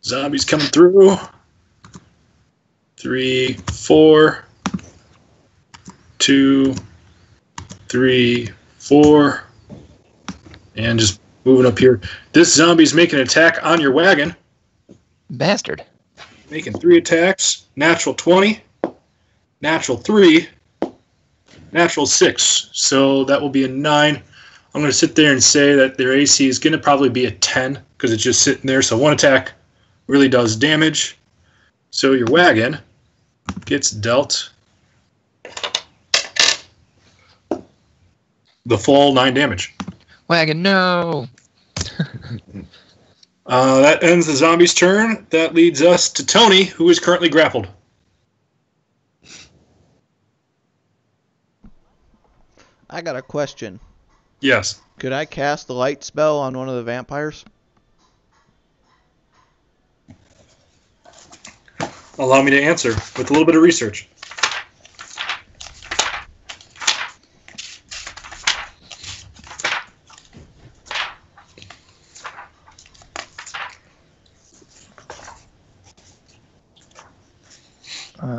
Zombies coming through. 3, 4. 2, 3, 4. And just moving up here. This zombie's making an attack on your wagon. Bastard. Making 3 attacks. Natural 20. Natural 3. Natural 6. So that will be a 9. I'm going to sit there and say that their AC is going to probably be a 10 because it's just sitting there. So 1 attack really does damage. So your wagon gets dealt the full 9 damage. Wagon, no. That ends the zombie's turn. That leads us to Toni, who is currently grappled. I got a question. Yes. Could I cast the light spell on one of the vampires? Allow me to answer with a little bit of research.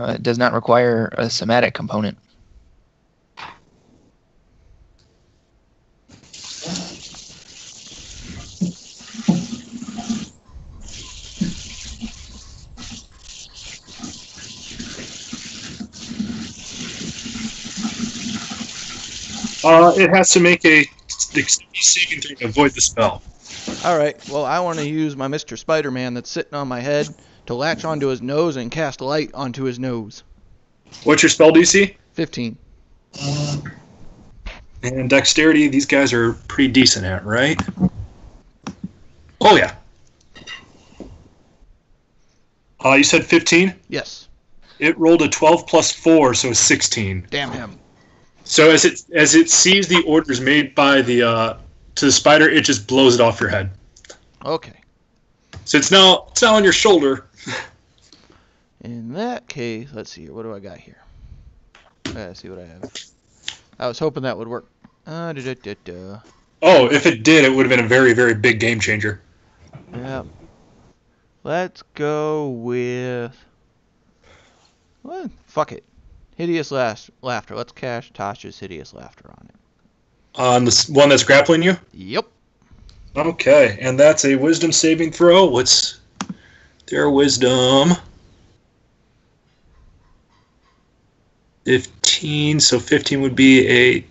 It does not require a somatic component. It has to make a saving throw to avoid the spell. Alright, well, I want to use my Mr. Spider-Man that's sitting on my head to latch onto his nose and cast light onto his nose. What's your spell DC? 15. And dexterity, these guys are pretty decent at, right? Oh, yeah. You said 15? Yes. It rolled a 12 plus 4, so 16. Damn him. So as it sees the orders made by the to the spider, it just blows it off your head. Okay. So it's now on your shoulder. In that case, let's see here. What do I got here? Let's see what I have. I was hoping that would work. Oh, if it did, it would have been a very, very big game changer. Yep. Let's go with... Well, fuck it. Hideous Laughter. Let's cast Tasha's Hideous Laughter on it. On the one that's grappling you? Yep. Okay, and that's a wisdom saving throw. What's their wisdom? 15, so 15 would be a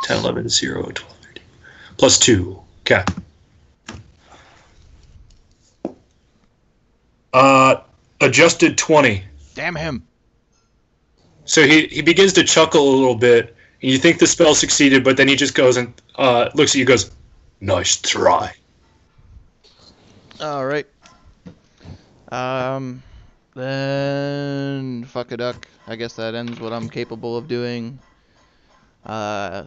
10, 11, 0, 12, 13. Plus 2. Okay. Adjusted 20. Damn him. So he begins to chuckle a little bit, and you think the spell succeeded, but then he just goes and looks at you and goes, "Nice try." All right. Then fuck a duck. I guess that ends what I'm capable of doing. Yeah.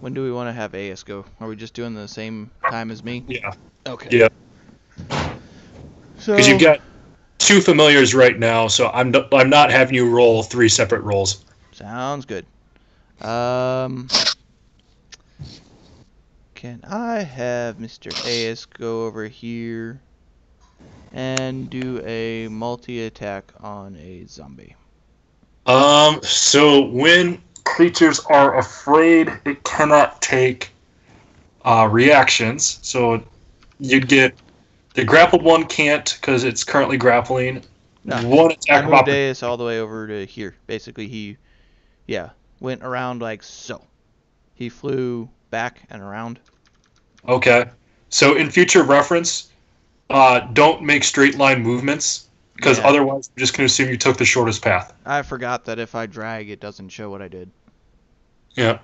When do we want to have AS go? Are we just doing the same time as me? Yeah. Okay. Yeah. So. Because you've got 2 familiars right now, so I'm not having you roll 3 separate rolls. Sounds good. Can I have Mr. AS go over here and do a multi-attack on a zombie? So when creatures are afraid, it cannot take reactions. So you'd get the grappled one can't because it's currently grappling. No, one attack I of moved AS all the way over to here. Basically, he went around like so. He flew back and around. Okay. So in future reference, don't make straight line movements because otherwise I'm just going to assume you took the shortest path. I forgot that if I drag, it doesn't show what I did. Yeah.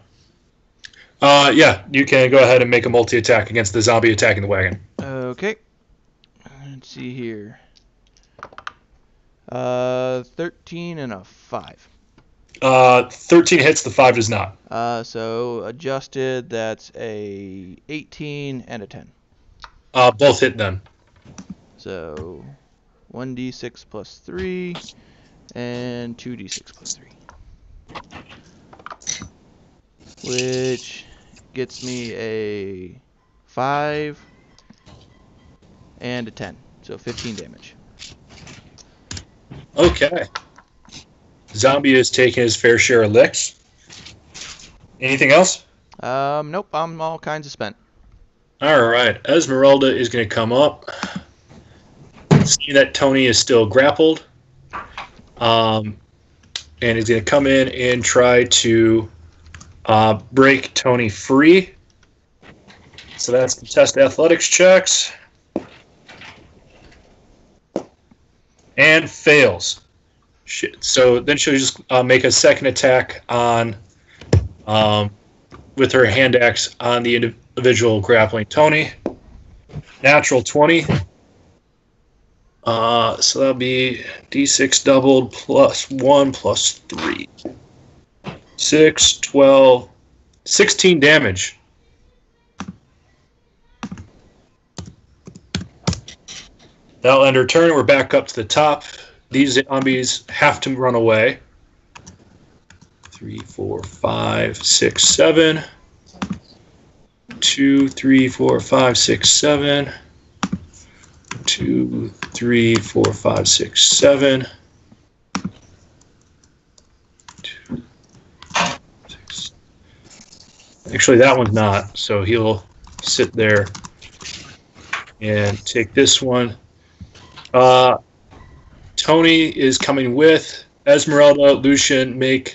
Yeah, you can go ahead and make a multi-attack against the zombie attacking the wagon. Okay. Let's see here. 13 and a 5. 13 hits, the 5 does not. So adjusted, that's a 18 and a 10. Both hit then. So 1d6 plus 3 and 2d6 plus 3. Which gets me a 5 and a 10. So 15 damage. Okay. Zombie is taking his fair share of licks. Anything else? Nope, I'm all kinds of spent. Alright, Esmeralda is going to come up. See that Toni is still grappled. And he's going to come in and try to break Toni free. So that's contest athletics checks. And fails. Shit. So then she'll just make a second attack on, with her hand axe on the individual grappling Toni. Natural 20. So that'll be D6 doubled plus 1 plus 3. 6, 12, 16 damage. That'll end our turn. We're back up to the top. These zombies have to run away. 3, 4, 5, 6, 7. 2, 3, 4, 5, 6, 7. 2, 3, 4, 5, 6, 7. 2, 6. Actually, that one's not. So he'll sit there and take this one. Toni is coming with Esmeralda. Lucian, make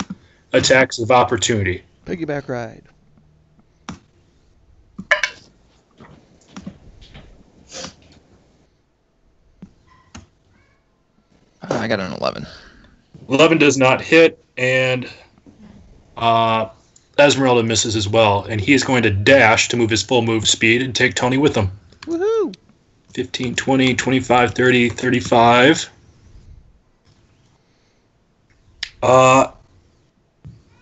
attacks of opportunity. Piggyback ride. I got an 11. 11 does not hit, and Esmeralda misses as well. And he is going to dash to move his full move speed and take Toni with him. Woohoo! 15, 20, 25, 30, 35.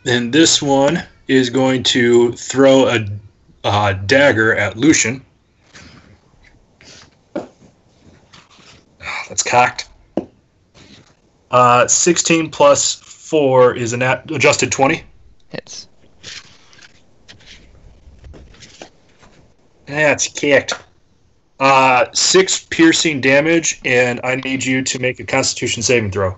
And this one is going to throw a dagger at Lucian. That's cocked. 16 plus 4 is an adjusted 20. Hits. That's kicked. 6 piercing damage, and I need you to make a Constitution saving throw.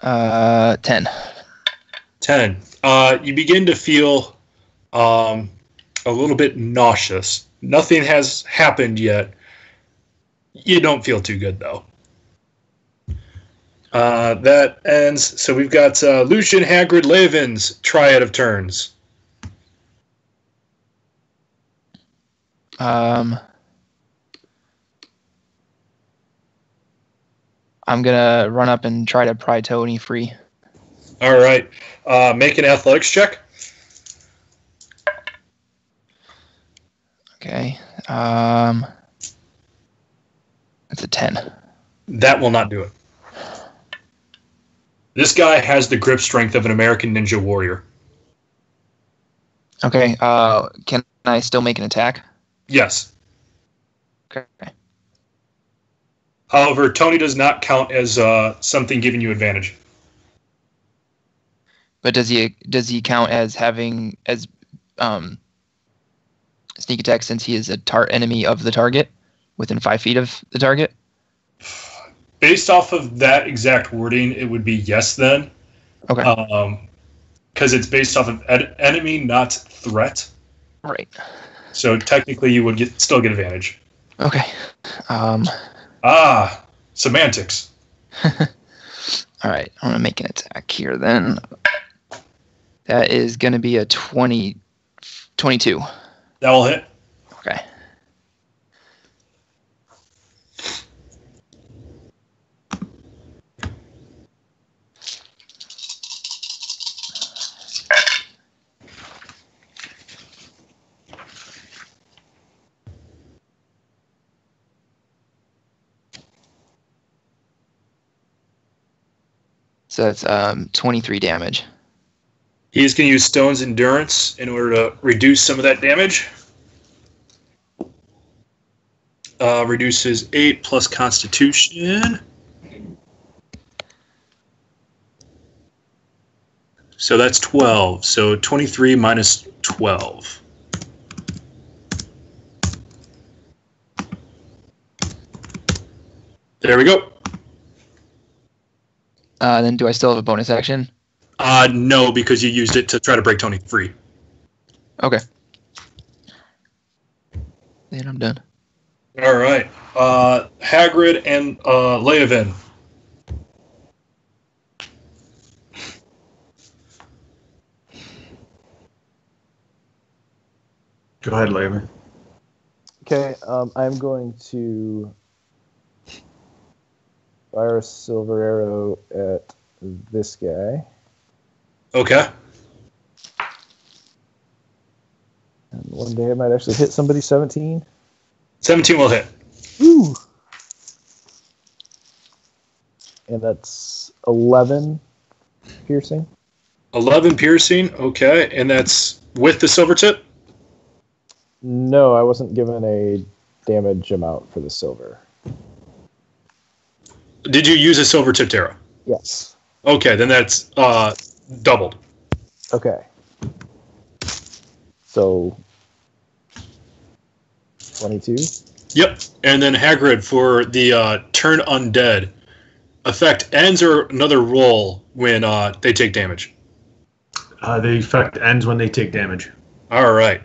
10. 10. You begin to feel a little bit nauseous. Nothing has happened yet. You don't feel too good, though. That ends. So we've got Lucian, Hagrid, Laven's triad of turns. I'm gonna run up and try to pry Toni free. All right. Make an athletics check. Okay. It's a 10. That will not do it. This guy has the grip strength of an American Ninja Warrior. Okay. Can I still make an attack? Yes. Okay. However, Toni does not count as something giving you advantage. But does he count as having sneak attack since he is a enemy of the target within 5 feet of the target? Based off of that exact wording, it would be yes then. Okay. Because it's based off of enemy, not threat. Right. So technically, you would still get advantage. Okay. Semantics. All right. I'm gonna make an attack here then. That is gonna be a 22. That will hit. Okay. So that's 23 damage. He's going to use Stone's Endurance in order to reduce some of that damage. Reduces 8 plus Constitution. So that's 12. So 23 minus 12. There we go. Then do I still have a bonus action? No, because you used it to try to break Toni free. Okay. Then I'm done. All right. Hagrid and Leovan. Go ahead, Laven. Okay, I'm going to fire a silver arrow at this guy. Okay. one day I might actually hit somebody. 17. 17 will hit. Woo! And that's 11 piercing. 11 piercing, okay. And that's with the silver tip? No, I wasn't given a damage amount for the silver. Did you use a silver tipped arrow? Yes. Okay, then that's doubled. Okay. So 22. Yep. And then Hagrid for the turn undead. Effect ends or another roll when they take damage. The effect ends when they take damage. All right.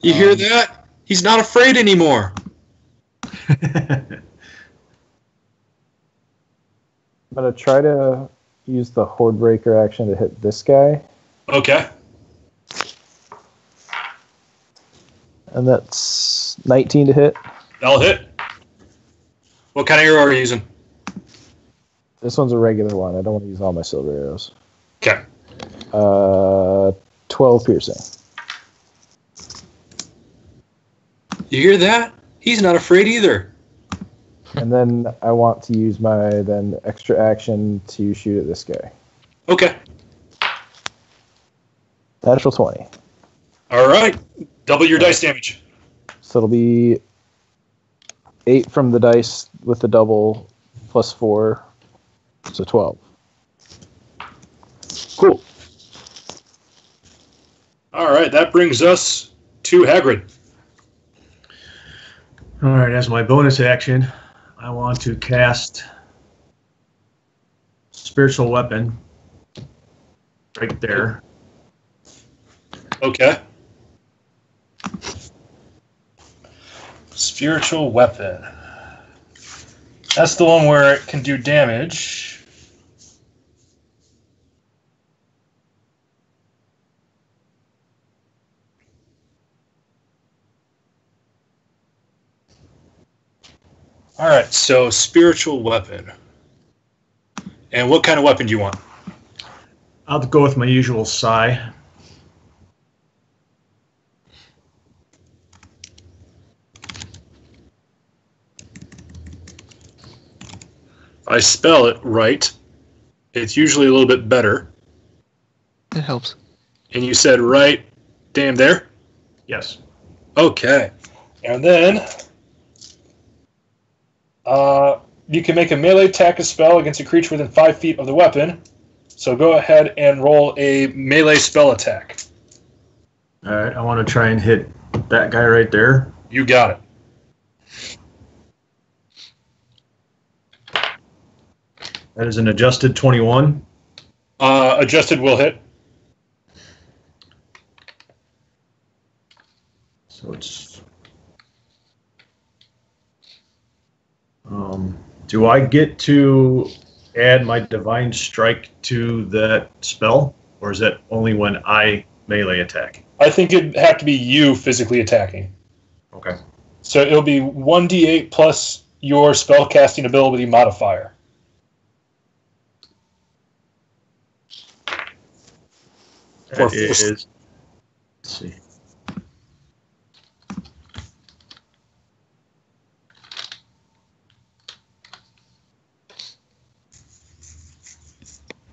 You hear that? He's not afraid anymore. I'm going to try to use the Horde Breaker action to hit this guy. Okay. And that's 19 to hit. That'll hit. What kind of arrow are you using? This one's a regular one. I don't want to use all my silver arrows. Okay. 12 piercing. You hear that? He's not afraid either. And then I want to use my extra action to shoot at this guy. Okay. Natural 20. All right. Double your dice damage. So it'll be 8 from the dice with the double plus 4. So 12. Cool. All right. That brings us to Hagrid. All right, as my bonus action, I want to cast Spiritual Weapon right there. Okay. Spiritual Weapon. That's the one where it can do damage. All right, so Spiritual Weapon. And what kind of weapon do you want? I'll go with my usual Psi. If I spell it right, it's usually a little bit better. It helps. And you said right, damn there? Yes. Okay. And then you can make a melee attack spell against a creature within 5 feet of the weapon. So go ahead and roll a melee spell attack. All right, I want to try and hit that guy right there. You got it. That is an adjusted 21. Adjusted will hit. So it's... do I get to add my Divine Strike to that spell? Or is that only when I melee attack? I think it'd have to be you physically attacking. Okay. So it'll be 1d8 plus your spellcasting ability modifier. That is... Let's see.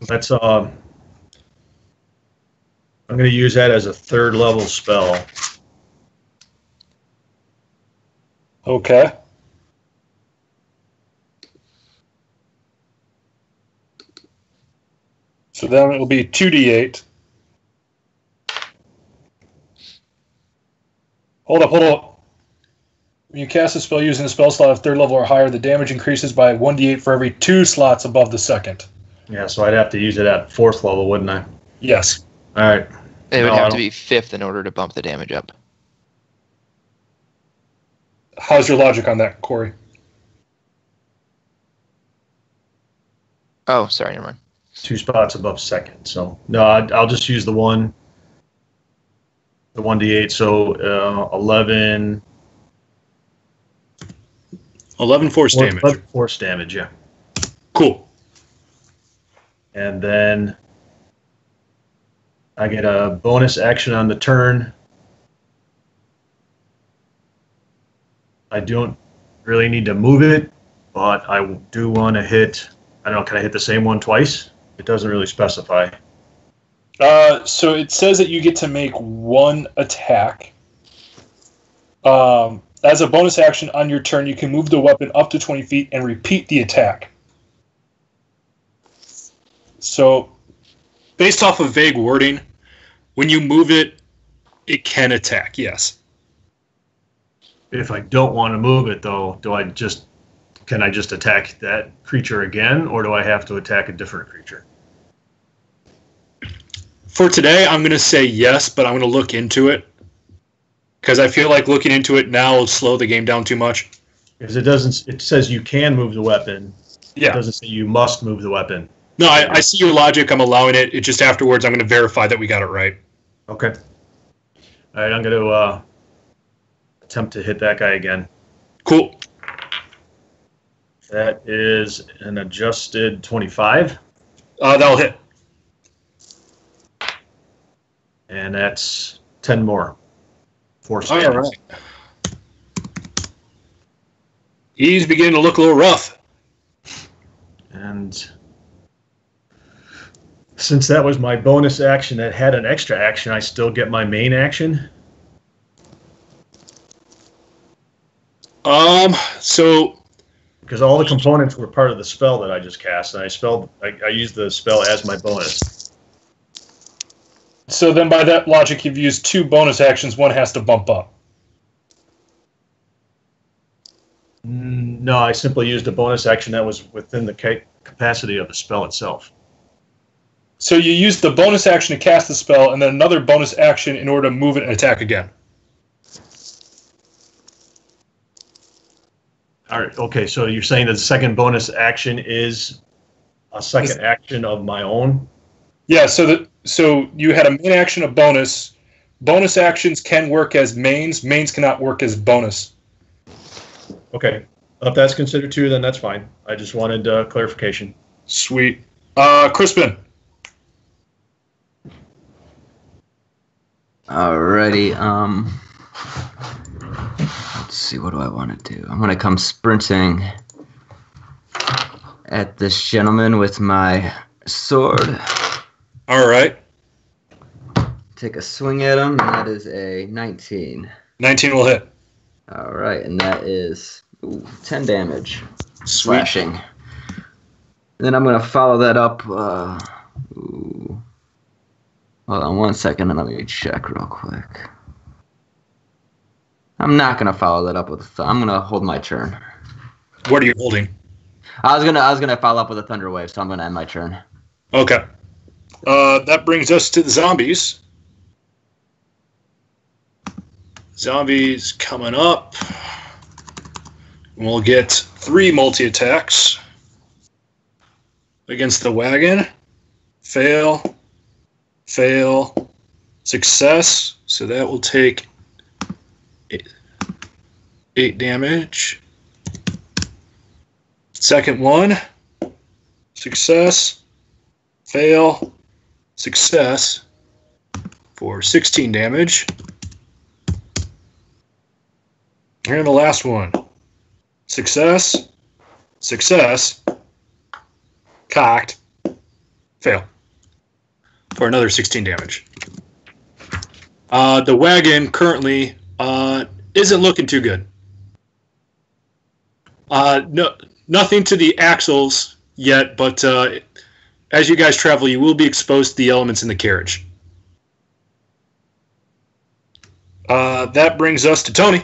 That's I'm going to use that as a 3rd level spell. Okay. So then it'll be 2d8. Hold up. When you cast a spell using a spell slot of 3rd level or higher, the damage increases by 1d8 for every 2 slots above the 2nd. Yeah, so I'd have to use it at 4th level, wouldn't I? Yes. All right. It would have to be 5th in order to bump the damage up. How's your logic on that, Corey? Oh, sorry, never mind. 2 spots above 2nd. So, no, I'll just use the 1d8. So, 11... 11 force damage. 11 force damage, yeah. Cool. And then I get a bonus action on the turn I don't really need to move it, but I do want to hit. I don't know. Can I hit the same one twice? It doesn't really specify. So it says that you get to make one attack. As a bonus action on your turn, you can move the weapon up to 20 feet and repeat the attack. So, based off of vague wording, when you move it, it can attack, yes. If I don't want to move it, though, can I just attack that creature again, or do I have to attack a different creature? For today, I'm going to say yes, but I'm going to look into it. Because I feel like looking into it now will slow the game down too much. Because it says you can move the weapon. Yeah. It doesn't say you must move the weapon. No, I see your logic. I'm allowing it. It just afterwards, I'm going to verify that we got it right. Okay. All right, I'm going to attempt to hit that guy again. Cool. That is an adjusted 25. That'll hit. And that's 10 more. Force All damage. right. He's beginning to look a little rough. And since that was my bonus action that had an extra action, I still get my main action. So because all the components were part of the spell that I just cast, and I used the spell as my bonus. So then by that logic, you've used 2 bonus actions. One has to bump up. No, I simply used a bonus action that was within the capacity of the spell itself. So you used the bonus action to cast the spell, and then another bonus action in order to move it and attack again. All right. Okay. So you're saying that the second bonus action is a second action of my own? Yeah. So you had a main action, a bonus. Bonus actions can work as mains. Mains cannot work as bonus. Okay. If that's considered 2, then that's fine. I just wanted clarification. Sweet. Crispin. Alrighty. Let's see. What do I want to do? I'm gonna come sprinting at this gentleman with my sword. All right. Take a swing at him, and that is a 19. 19 will hit. All right, and that is 10 damage. Sweet. Slashing. And then I'm going to follow that up. Hold on 1 second, and let me check real quick. I'm not going to follow that up with I'm going to hold my turn. What are you holding? I was gonna follow up with a thunder wave, so I'm going to end my turn. Okay. That brings us to the zombies. Zombies coming up. We'll get 3 multi-attacks against the wagon. Fail. Fail. Success. So that will take 8 damage. Second one. Success. Fail. Success. For 16 damage. And the last one. Success. Success. Cocked. Fail. For another 16 damage. The wagon currently isn't looking too good. Nothing to the axles yet, but as you guys travel, you will be exposed to the elements in the carriage. That brings us to Toni.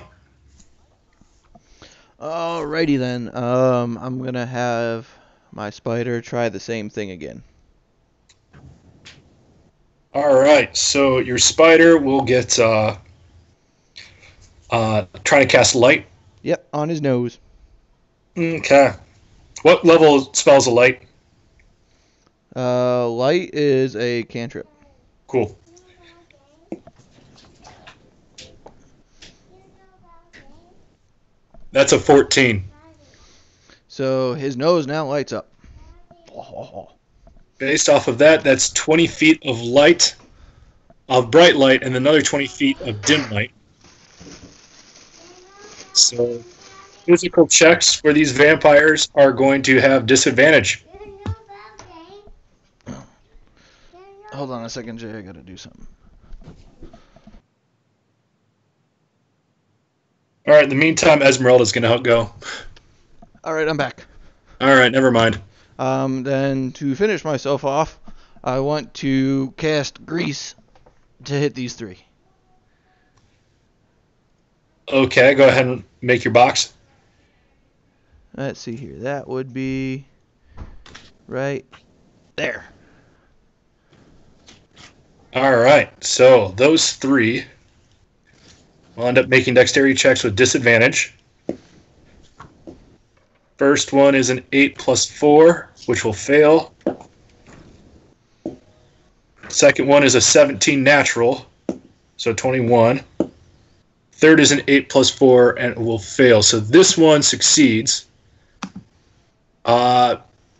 Alrighty then. I'm gonna have my spider try the same thing again. All right, so your spider will get trying to cast light. Yep, on his nose. Okay. What level spells a light? Light is a cantrip. Cool. That's a 14. So his nose now lights up. Based off of that, that's 20 feet of light, of bright light, and another 20 feet of dim light. So physical checks for these vampires are going to have disadvantage. Hold on a second, Jay. I gotta do something. All right, in the meantime, Esmeralda's going to go. All right, I'm back. All right, never mind. Then to finish myself off, I want to cast Grease to hit these three. Okay, go ahead and make your box. Let's see here. That would be right there. All right, so those three will end up making dexterity checks with disadvantage. First one is an 8 plus 4, which will fail. Second one is a 17 natural, so 21. Third is an 8 plus 4 and it will fail. So this one succeeds.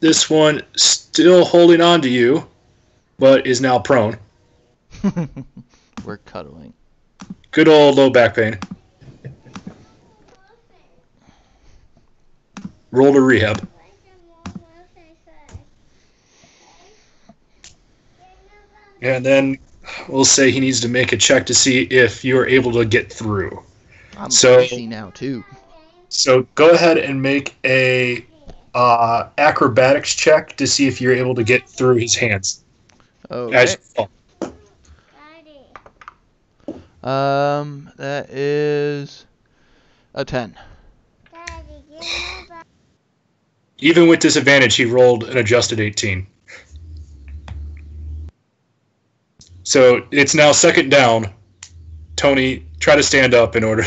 This one still holding on to you, but is now prone. We're cuddling. Good old low back pain. Roll to rehab. And then we'll say he needs to make a check to see if you're able to get through. I'm So- crazy now too. So go ahead and make a acrobatics check to see if you're able to get through his hands. Okay. As you fall. That is a 10. Even with disadvantage, he rolled an adjusted 18. So it's now second down. Tony, try to stand up in order.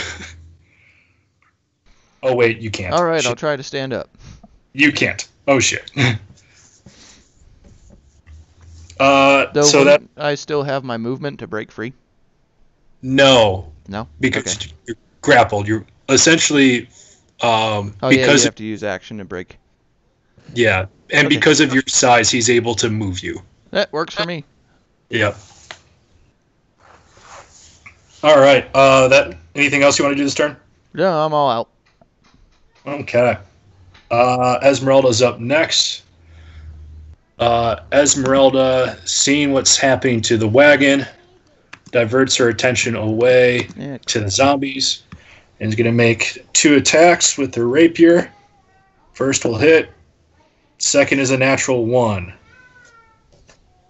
Oh, wait, you can't. All right, Shit. I'll try to stand up. You can't. Oh, shit. Though So that... I still have my movement to break free. No. No? Because Okay. you're grappled. You're essentially... Oh yeah, because you have to use action to break. Yeah, and Okay. because of your size, he's able to move you. That works for me. Yep. All right. That. Anything else you want to do this turn? No, I'm all out. Okay. Esmeralda's up next. Esmeralda, seeing what's happening to the wagon, diverts her attention away Yeah. to the zombies, and is going to make 2 attacks with her rapier. First will hit. Second is a natural 1.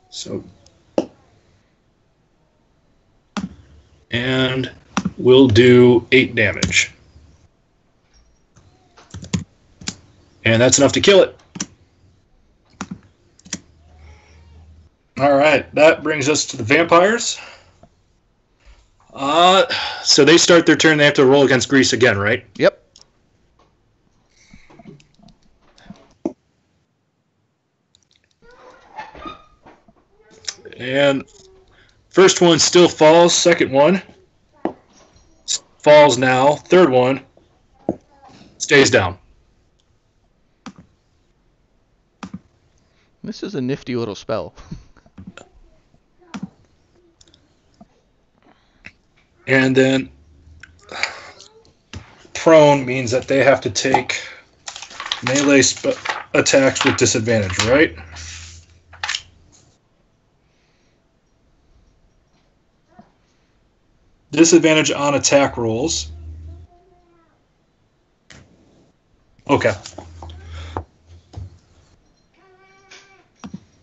So, and we'll do 8 damage. And that's enough to kill it. All right, that brings us to the vampires. So they start their turn. They have to roll against Grease again, right? Yep. And first one still falls. Second one falls now. Third one stays down. This is a nifty little spell. And then prone means that they have to take melee attacks with disadvantage, right? Disadvantage on attack rolls. Okay.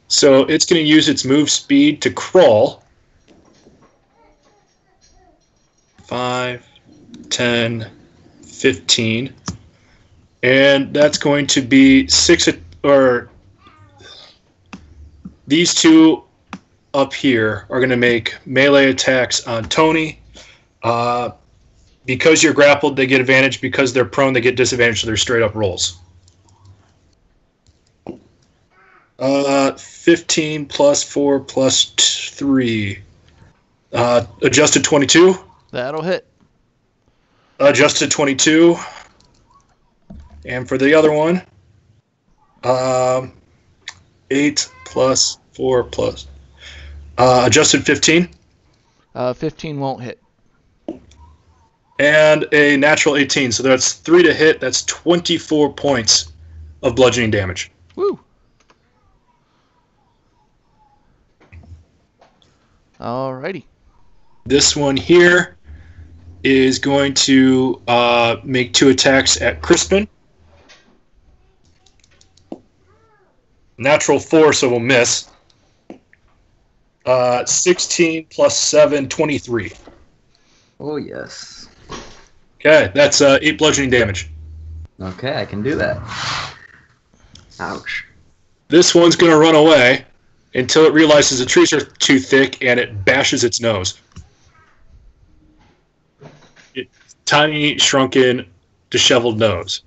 So it's going to use its move speed to crawl. 5, 10, 15. And that's going to be 6, or these two up here are going to make melee attacks on Toni. Because you're grappled, they get advantage. Because they're prone, they get disadvantage, so they're straight up rolls. 15 plus 4 plus 3. Adjusted 22. That'll hit. Adjusted 22. And for the other one, 8 plus 4 plus. Adjusted 15. 15 won't hit. and a natural 18. So that's 3 to hit. That's 24 points of bludgeoning damage. Woo. Alrighty. This one here is going to make 2 attacks at Crispin. Natural 4, so we'll miss. 16 plus 7, 23. Oh, yes. Okay, that's 8 bludgeoning damage. Okay, I can do that. Ouch. This one's going to run away until it realizes the trees are too thick and it bashes its nose. Tiny, shrunken, disheveled nose.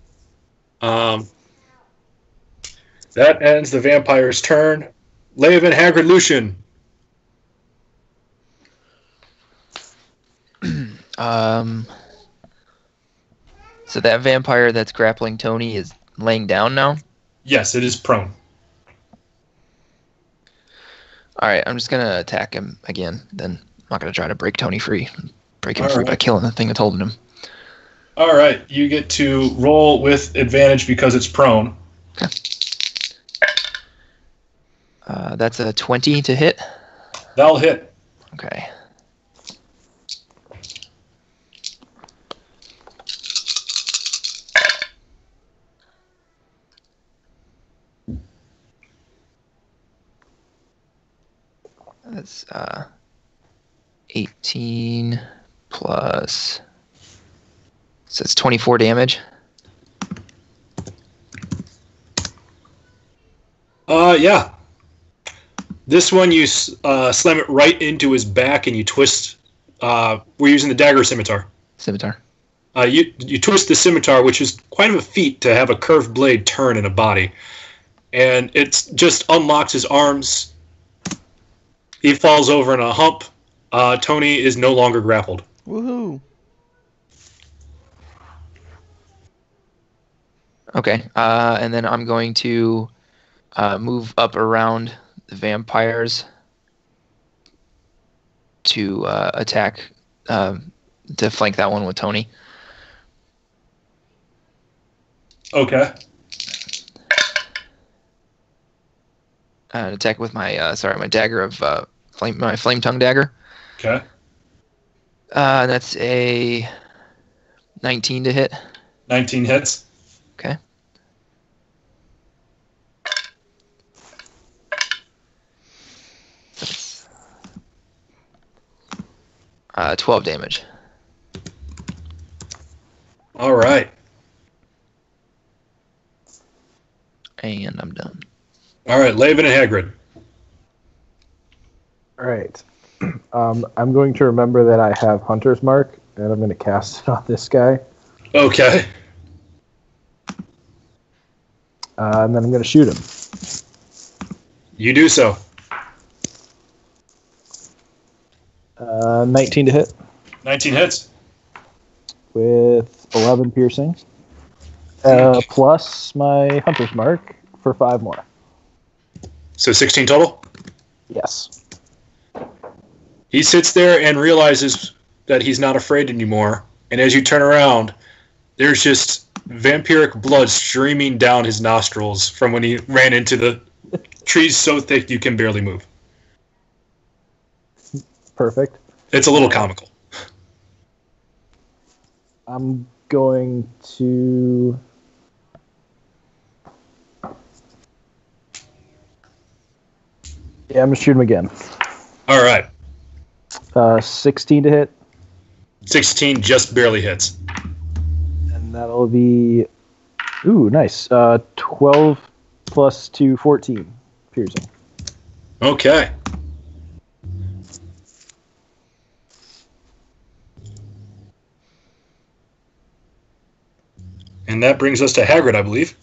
That ends the vampire's turn. Leovan, Hagrid, Lucian. So that vampire that's grappling Toni is laying down now? Yes, it is prone. Alright, I'm just going to attack him again. Then I'm not going to try to break Toni free. Break him All free right. by killing the thing that's holding him. All right, you get to roll with advantage because it's prone. Okay. That's a 20 to hit. That'll hit. Okay. That's 18 plus. So it's 24 damage. Yeah. This one you slam it right into his back and you twist. We're using the dagger scimitar. Scimitar. You twist the scimitar, which is quite of a feat to have a curved blade turn in a body, and it just unlocks his arms. He falls over in a hump. Toni is no longer grappled. Woohoo. Okay. And then I'm going to move up around the vampires to attack, to flank that one with Toni. Okay. Attack with my my dagger of my flame tongue dagger. Okay. That's a 19 to hit. 19 hits. Okay. That's 12 damage. All right. And I'm done. All right, Laven and Hagrid. All right. I'm going to remember that I have Hunter's Mark, and I'm going to cast it on this guy. Okay. And then I'm going to shoot him. You do so. 19 to hit 19 hits. with 11 piercing. Plus my Hunter's Mark for 5 more. So 16 total? Yes. He sits there and realizes that he's not afraid anymore. And as you turn around, there's just vampiric blood streaming down his nostrils from when he ran into the trees so thick you can barely move. Perfect. It's a little comical. I'm going to... Yeah, I'm going to shoot him again. All right. 16 to hit, 16 just barely hits. and that'll be... Ooh, nice. 12 plus 2, 14 piercing. Okay. And that brings us to Hagrid, I believe.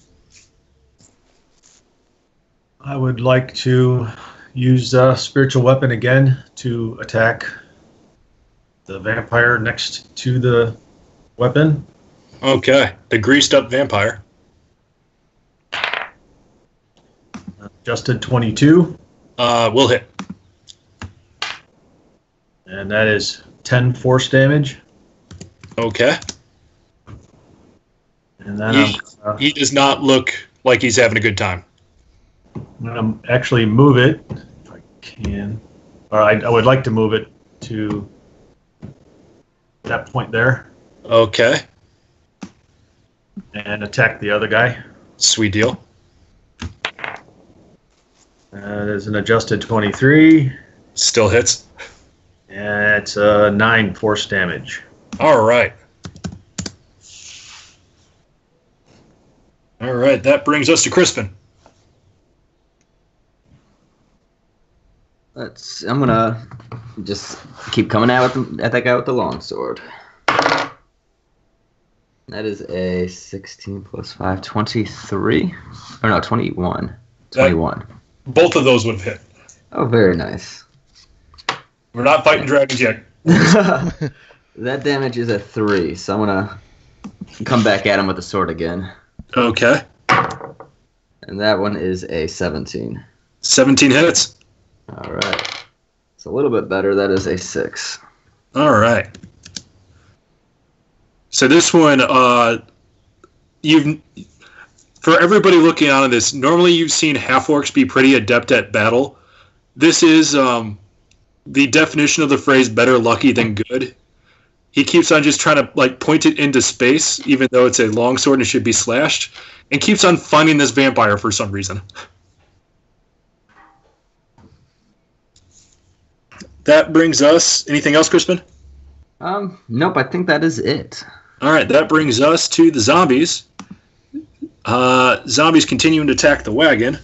I would like to use spiritual weapon again to attack the vampire next to the weapon. Okay. The greased up vampire. Adjusted 22, Will hit. and that is 10 force damage. Okay. And then He does not look like he's having a good time. I'm going to actually move it, if I can. Or I would like to move it to that point there. Okay. And attack the other guy. Sweet deal. There's an adjusted 23. Still hits. And it's 9 force damage. All right. All right, that brings us to Crispin. I'm gonna just keep coming at that guy with the longsword. That is a 16 plus 5, 23. Or no, 21. 21. Both of those would have hit. Oh, very nice. We're not fighting dragons yet. That damage is a 3, so I'm gonna come back at him with the sword again. Okay. And that one is a 17. 17 hits. All right. It's a little bit better. That is a 6. All right. So this one, for everybody looking on this, normally you've seen half-orcs be pretty adept at battle. This is the definition of the phrase better lucky than good. He keeps on just trying to point it into space, even though it's a longsword and it should be slashed, and keeps on finding this vampire for some reason. That brings us... Anything else, Crispin? Nope, I think that is it. All right, that brings us to the zombies. Zombies continuing to attack the wagon.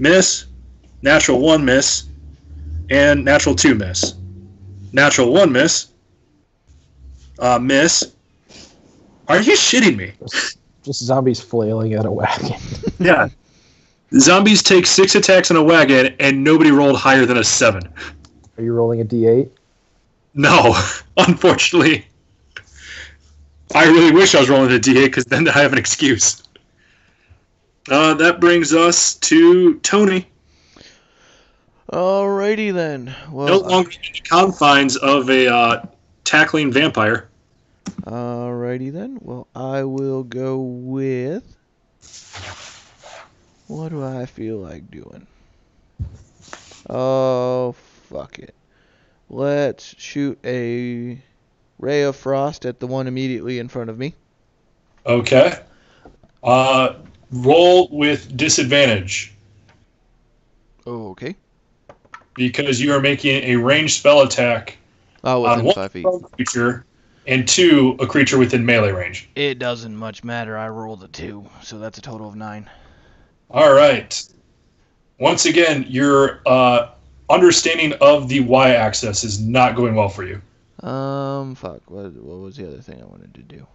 Miss. Natural 1 miss. And natural 2 miss. Natural 1 miss. Miss. Are you shitting me? Just zombies flailing at a wagon. Yeah. Zombies take 6 attacks on a wagon, and nobody rolled higher than a 7. Are you rolling a d8? No, unfortunately. I really wish I was rolling a d8, because then I have an excuse. That brings us to Toni. Alrighty then. Well, No longer in the confines of a tackling vampire. Alrighty then. Well, I will go with... What do I feel like doing? Oh, fuck it. Let's shoot a ray of frost at the one immediately in front of me. Okay. Roll with disadvantage. Oh, okay. Because you are making a ranged spell attack Oh, on within one 5 feet. creature and 2, a creature within melee range. It doesn't much matter. I rolled a 2, so that's a total of 9. All right. Once again, your understanding of the y-axis is not going well for you. Fuck. What was the other thing I wanted to do?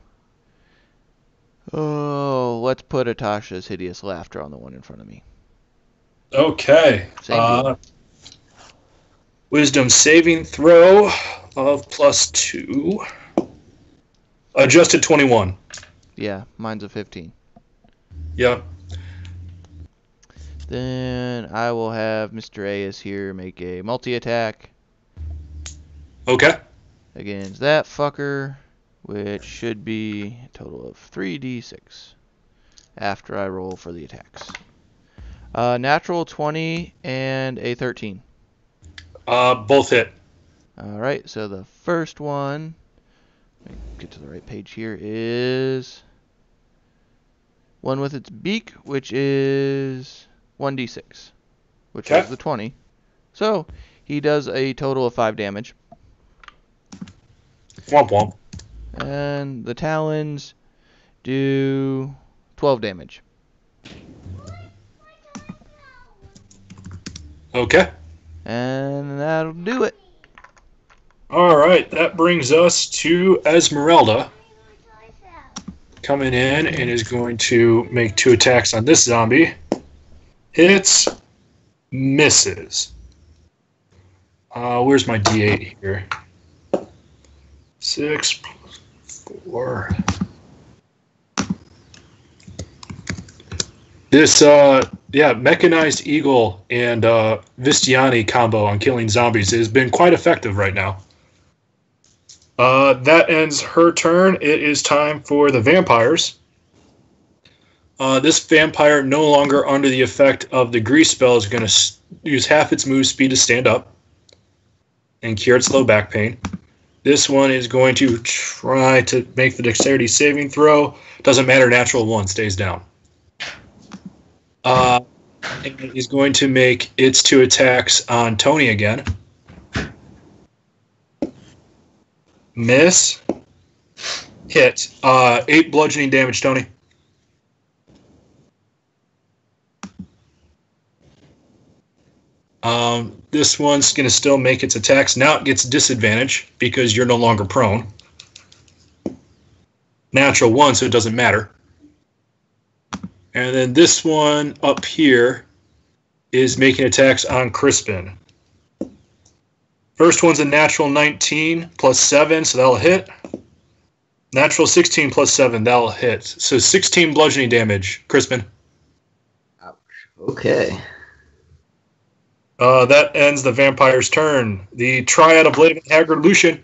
Oh, let's put Atasha's hideous laughter on the one in front of me. Okay. Same deal. Wisdom saving throw of +2. Adjusted 21. Yeah, mine's a 15. Yep. Then I will have Mr. Ayas here make a multi-attack Okay. against that fucker, which should be a total of 3d6 after I roll for the attacks. Natural 20 and a 13. Both hit. Alright, so the first one, let me get to the right page here, is one with its beak, which is 1d6, which Okay. is the 20. So, he does a total of 5 damage. Womp womp. And the talons do 12 damage. Okay. And that'll do it. All right. That brings us to Esmeralda. Coming in and is going to make 2 attacks on this zombie. Hits. Misses. Where's my D8 here? 6 plus 4. This, Mechanized Eagle and Vistiani combo on killing zombies has been quite effective right now. That ends her turn. It is time for the vampires. This vampire, no longer under the effect of the grease spell, is going to use half its move speed to stand up and cure its low back pain. This one is going to try to make the dexterity saving throw. Doesn't matter, natural 1 stays down. And it is going to make its 2 attacks on Toni again. Miss. Hit. 8 bludgeoning damage, Toni. This one's going to still make its attacks. Now it gets disadvantage because you're no longer prone. Natural 1, so it doesn't matter. And then this one up here is making attacks on Crispin. First one's a natural 19 plus 7, so that'll hit. Natural 16 plus 7, that'll hit. So 16 bludgeoning damage, Crispin. Ouch. Okay. That ends the vampire's turn. The triad of Blade and Haggard, Lucian.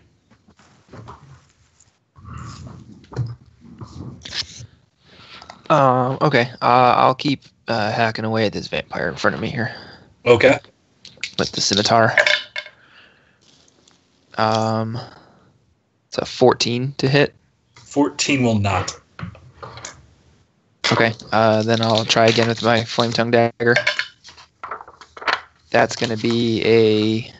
Okay. I'll keep hacking away at this vampire in front of me here. Okay. With the scimitar. It's a 14 to hit. 14 will not. Okay. Then I'll try again with my flame tongue dagger. That's going to be a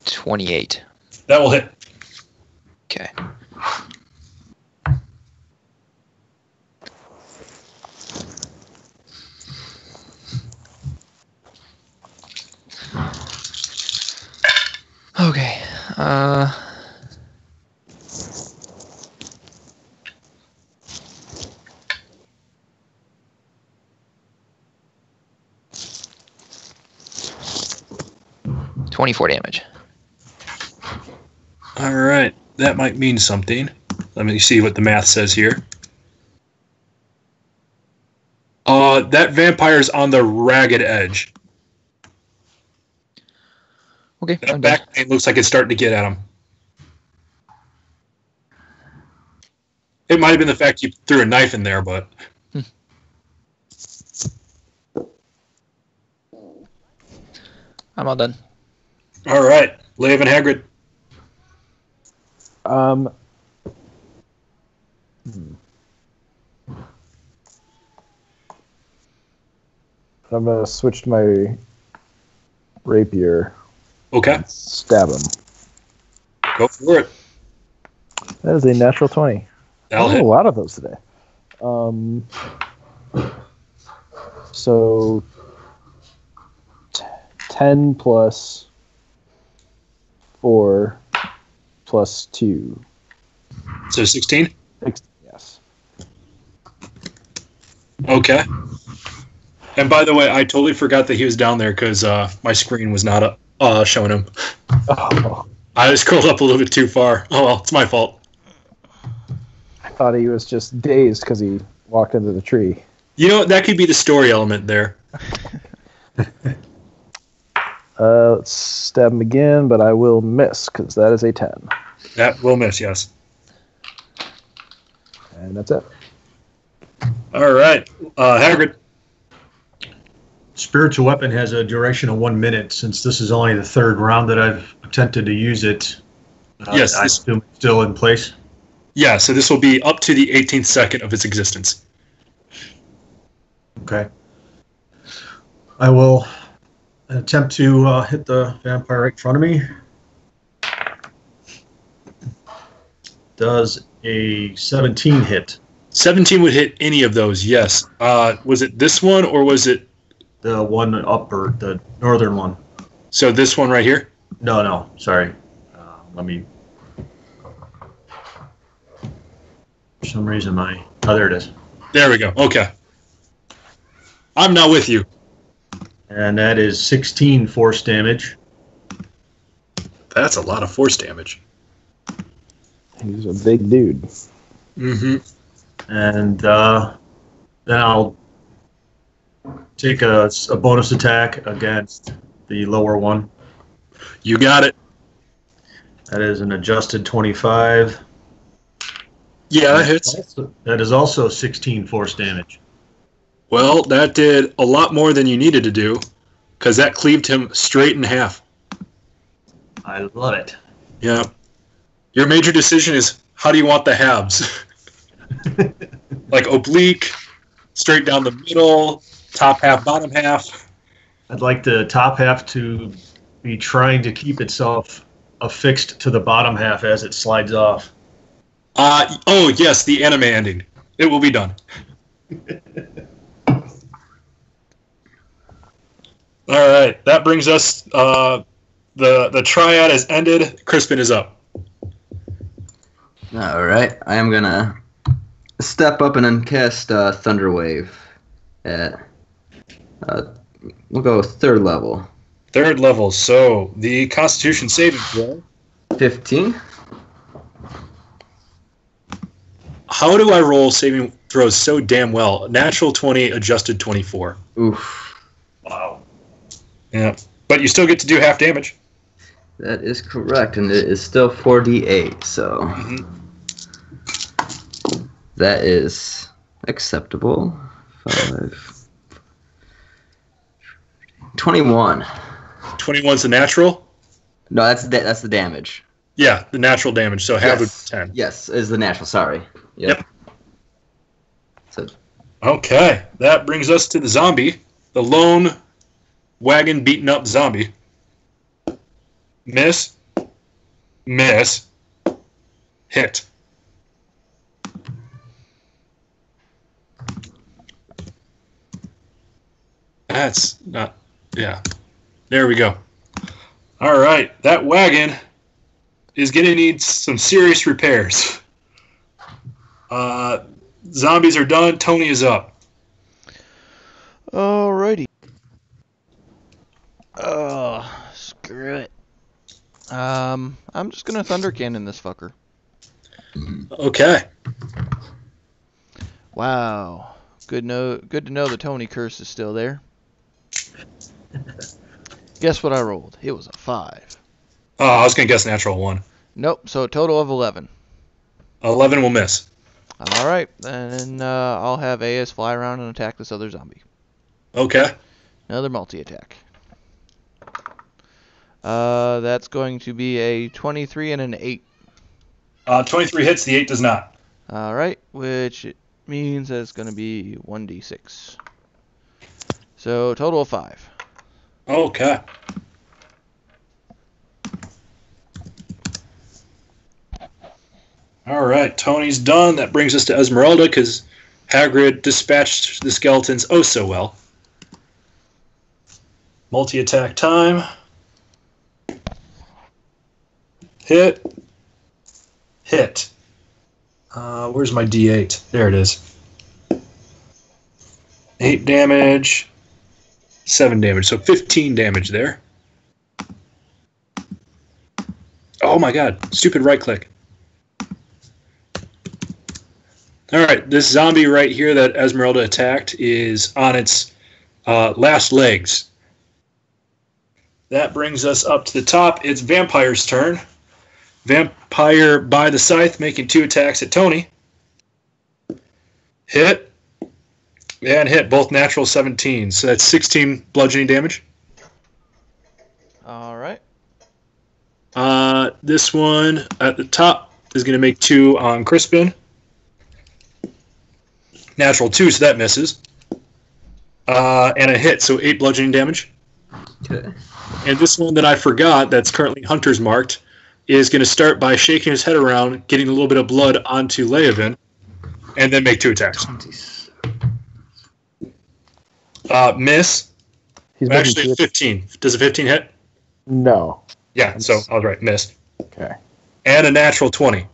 28. That will hit. Okay. Okay. 24 damage. All right. That might mean something. Let me see what the math says here. That vampire's on the ragged edge. Okay. That back pain looks like it's starting to get at him. It might have been the fact you threw a knife in there, but... I'm all done. All right. Lev and Hagrid. I'm going to switch to my rapier. Okay. Stab him. Go for it. That is a natural 20. That'll hit. A lot of those today. So 10 plus 4 plus 2. So 16? Yes. Okay. And by the way, I totally forgot that he was down there because my screen was not showing him. Oh, I scrolled up a little bit too far. Oh, well, it's my fault. I thought he was just dazed because he walked into the tree. You know, that could be the story element there. Let's stab him again, but I will miss because that is a 10. That will miss, yes. And that's it. All right. Hagrid. Spiritual weapon has a duration of 1 minute. Since this is only the third round that I've attempted to use it, Yes, I assume it's still in place. Yeah, so this will be up to the 18th second of its existence. Okay. I will attempt to hit the vampire right in front of me. Does a 17 hit? 17 would hit any of those, yes. Was it this one or was it... The one upper, the northern one. So this one right here? No, sorry. Let me... For some reason my... Oh, there it is. There we go. Okay. I'm not with you. And that is 16 force damage. That's a lot of force damage. He's a big dude. Mm-hmm. And then I'll take a bonus attack against the lower one. You got it. That is an adjusted 25. Yeah, that hits. That is also 16 force damage. Well, that did a lot more than you needed to do, because that cleaved him straight in half. I love it. Yeah. Your major decision is, how do you want the halves? Like oblique, straight down the middle, top half, bottom half. I'd like the top half to be trying to keep itself affixed to the bottom half as it slides off. Oh, yes, the anime ending. It will be done. All right, that brings us, the triad has ended. Crispin is up. All right, I am gonna step up and then cast Thunder Wave at we'll go 3rd level. 3rd level, so the Constitution saving throw. 15. How do I roll saving throws so damn well? Natural 20, adjusted 24. Oof. Wow. Yeah, but you still get to do half damage. That is correct, and it is still 4d8, so that is acceptable. 5. 21. 21's the natural? No, that's the damage. Yeah, the natural damage, so half would be 10. Yes, is the natural, sorry. Yep. So, Okay, that brings us to the zombie. The lone wagon beaten up zombie. Miss. Miss. Hit. That's not... Yeah. There we go. All right, that wagon is going to need some serious repairs. Zombies are done. Toni is up. Alrighty. Screw it. I'm just gonna thunder cannon this fucker. Okay. Wow. Good to know the Toni curse is still there. Guess what I rolled? It was a 5. Oh, I was going to guess natural 1. Nope, so a total of 11. 11 will miss. Alright, then I'll have AS fly around and attack this other zombie. Okay. Another multi-attack. That's going to be a 23 and an 8. 23 hits, the 8 does not. Alright, which means that it's going to be 1d6. So, total of 5. Okay. All right, Tony's done. That brings us to Esmeralda because Hagrid dispatched the skeletons oh so well. Multi-attack time. Hit. Hit. Where's my D8? There it is. 8 damage. 7 damage, so 15 damage there. Oh my god, stupid right click. Alright, this zombie right here that Esmeralda attacked is on its last legs. That brings us up to the top. It's Vampire's turn. Vampire by the scythe making 2 attacks at Toni. Hit. And hit, both natural 17. So that's 16 bludgeoning damage. Alright. This one at the top is going to make 2 on Crispin. Natural 2, so that misses. And a hit, so 8 bludgeoning damage. okay. And this one that I forgot, that's currently Hunter's marked, is going to start by shaking his head around, getting a little bit of blood onto Leovan, and then make 2 attacks. Miss. He's Actually, 15. Does a 15 hit? No. Yeah, so I was right. Missed. Okay. And a natural 20,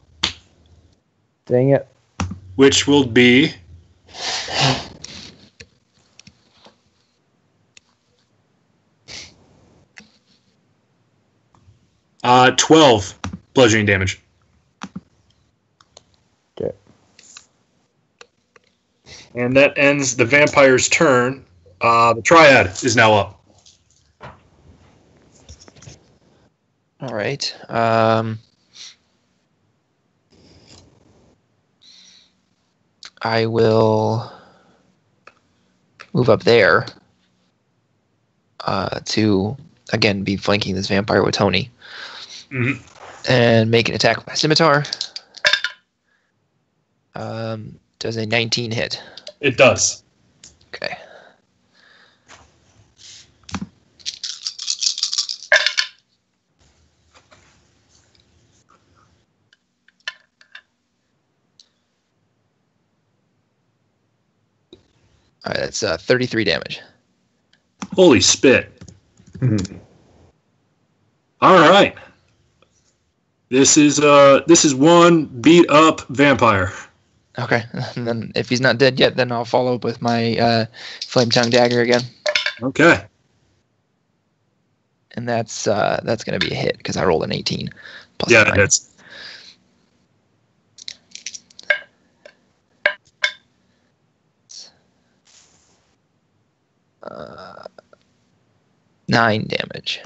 Dang it. which will be 12 bludgeoning damage. Okay. And that ends the vampire's turn. The triad is now up. All right. I will move up there to, again, be flanking this vampire with Toni. Mm-hmm. And make an attack with my scimitar. Does a 19 hit? It does. Okay. All right, that's 33 damage. Holy spit. All right. This is one beat up vampire. Okay, and then if he's not dead yet, then I'll follow up with my flame tongue dagger again. Okay. And that's going to be a hit because I rolled an 18. Plus Yeah, 9. that's 9 damage.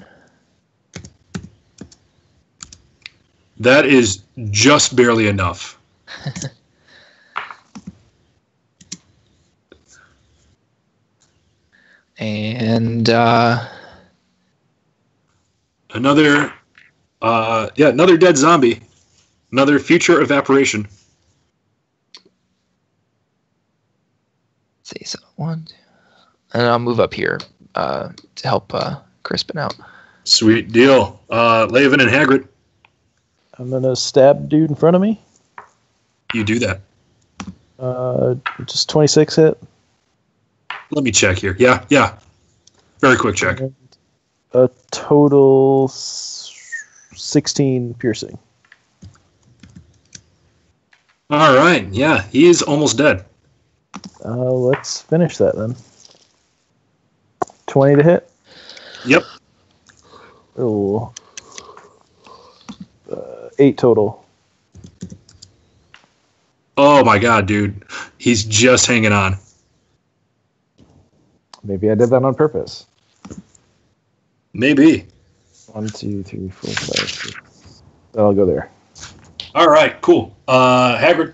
that is just barely enough. And Another dead zombie. Another future evaporation. let's see, so 1, 2, and I'll move up here to help Crispin out. Sweet deal. Laven and Hagrid, I'm gonna stab dude in front of me. you do that. Just 26 hit. Let me check here. Yeah. Very quick check. And a total 16 piercing. All right. Yeah, he is almost dead. Let's finish that then. 20 to hit. Yep. Oh. 8 total. Oh my god, dude. He's just hanging on. Maybe I did that on purpose. Maybe. 1, 2, 3, 4, 5, 6. I'll go there. All right, cool. Hagrid.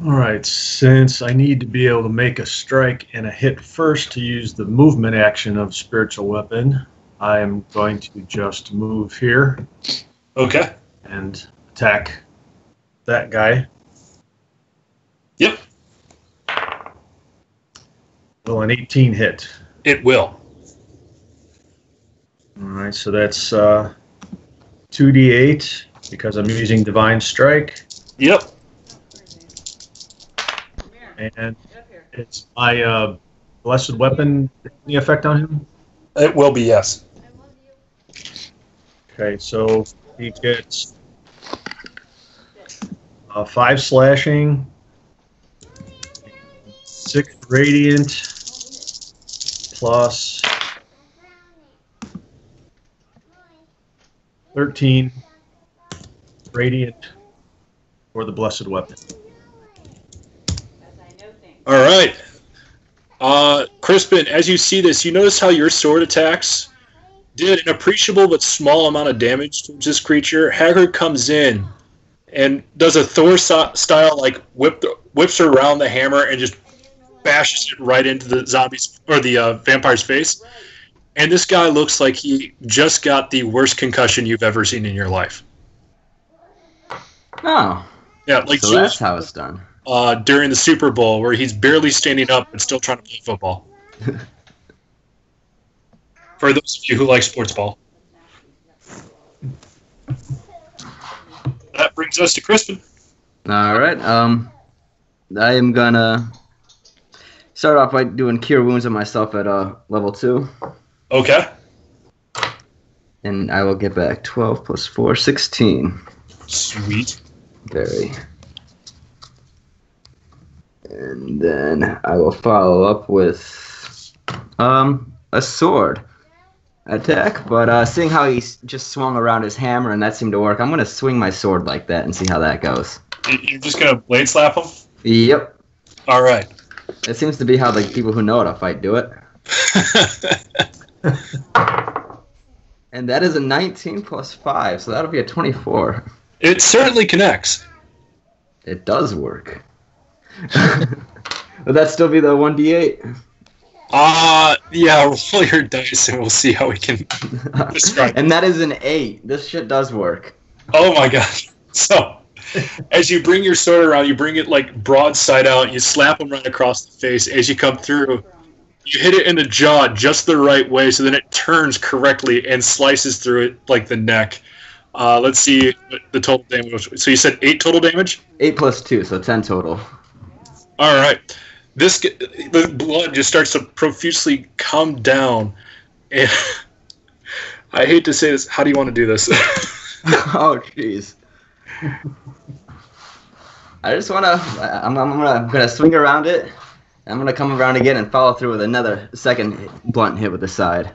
All right, since I need to be able to make a strike and a hit first to use the movement action of Spiritual Weapon, I am going to just move here Okay. and attack that guy. Yep. Will an 18 hit? It will. All right, so that's 2d8 because I'm using Divine Strike, Yep. and it's my Blessed Weapon. Any effect on him? It will be, yes. Okay, so he gets 5 slashing, 6 radiant, plus 13 radiant for the Blessed Weapon. All right. Crispin, as you see this, you notice how your sword attacks did an appreciable but small amount of damage to this creature. Hagrid comes in and does a Thor style, like whips around the hammer and just bashes it right into the zombie's or the vampire's face. And this guy looks like he just got the worst concussion you've ever seen in your life. Oh, Yeah, like so that's how it's done. during the Super Bowl where he's barely standing up and still trying to play football. For those of you who like sports ball. That brings us to Crispin. All right. I am gonna start off by doing Cure Wounds on myself at level 2, Okay. and I will get back 12 plus 4, 16. Sweet. Very. And then I will follow up with a sword attack, but seeing how he just swung around his hammer and that seemed to work, I'm going to swing my sword like that and see how that goes. You're just going to blade slap him? Yep. All right. It seems to be how the people who know how to fight do it. And that is a 19 plus 5, so that'll be a 24. It certainly connects. It does work. Would that still be the 1d8? Yeah, roll your dice and we'll see how we can describe it. And that is an 8. This shit does work. Oh my god. So, as you bring your sword around, you bring it like broadside out, you slap him right across the face. As you come through, you hit it in the jaw just the right way so then it turns correctly and slices through it like the neck. Let's see what the total damage was. So you said 8 total damage? 8 plus 2, so 10 total. All right. The blood just starts to profusely come down. And I hate to say this. How do you want to do this? Oh, jeez. I just want to... I'm gonna swing around it. I'm going to come around again and follow through with another second blunt hit with the side.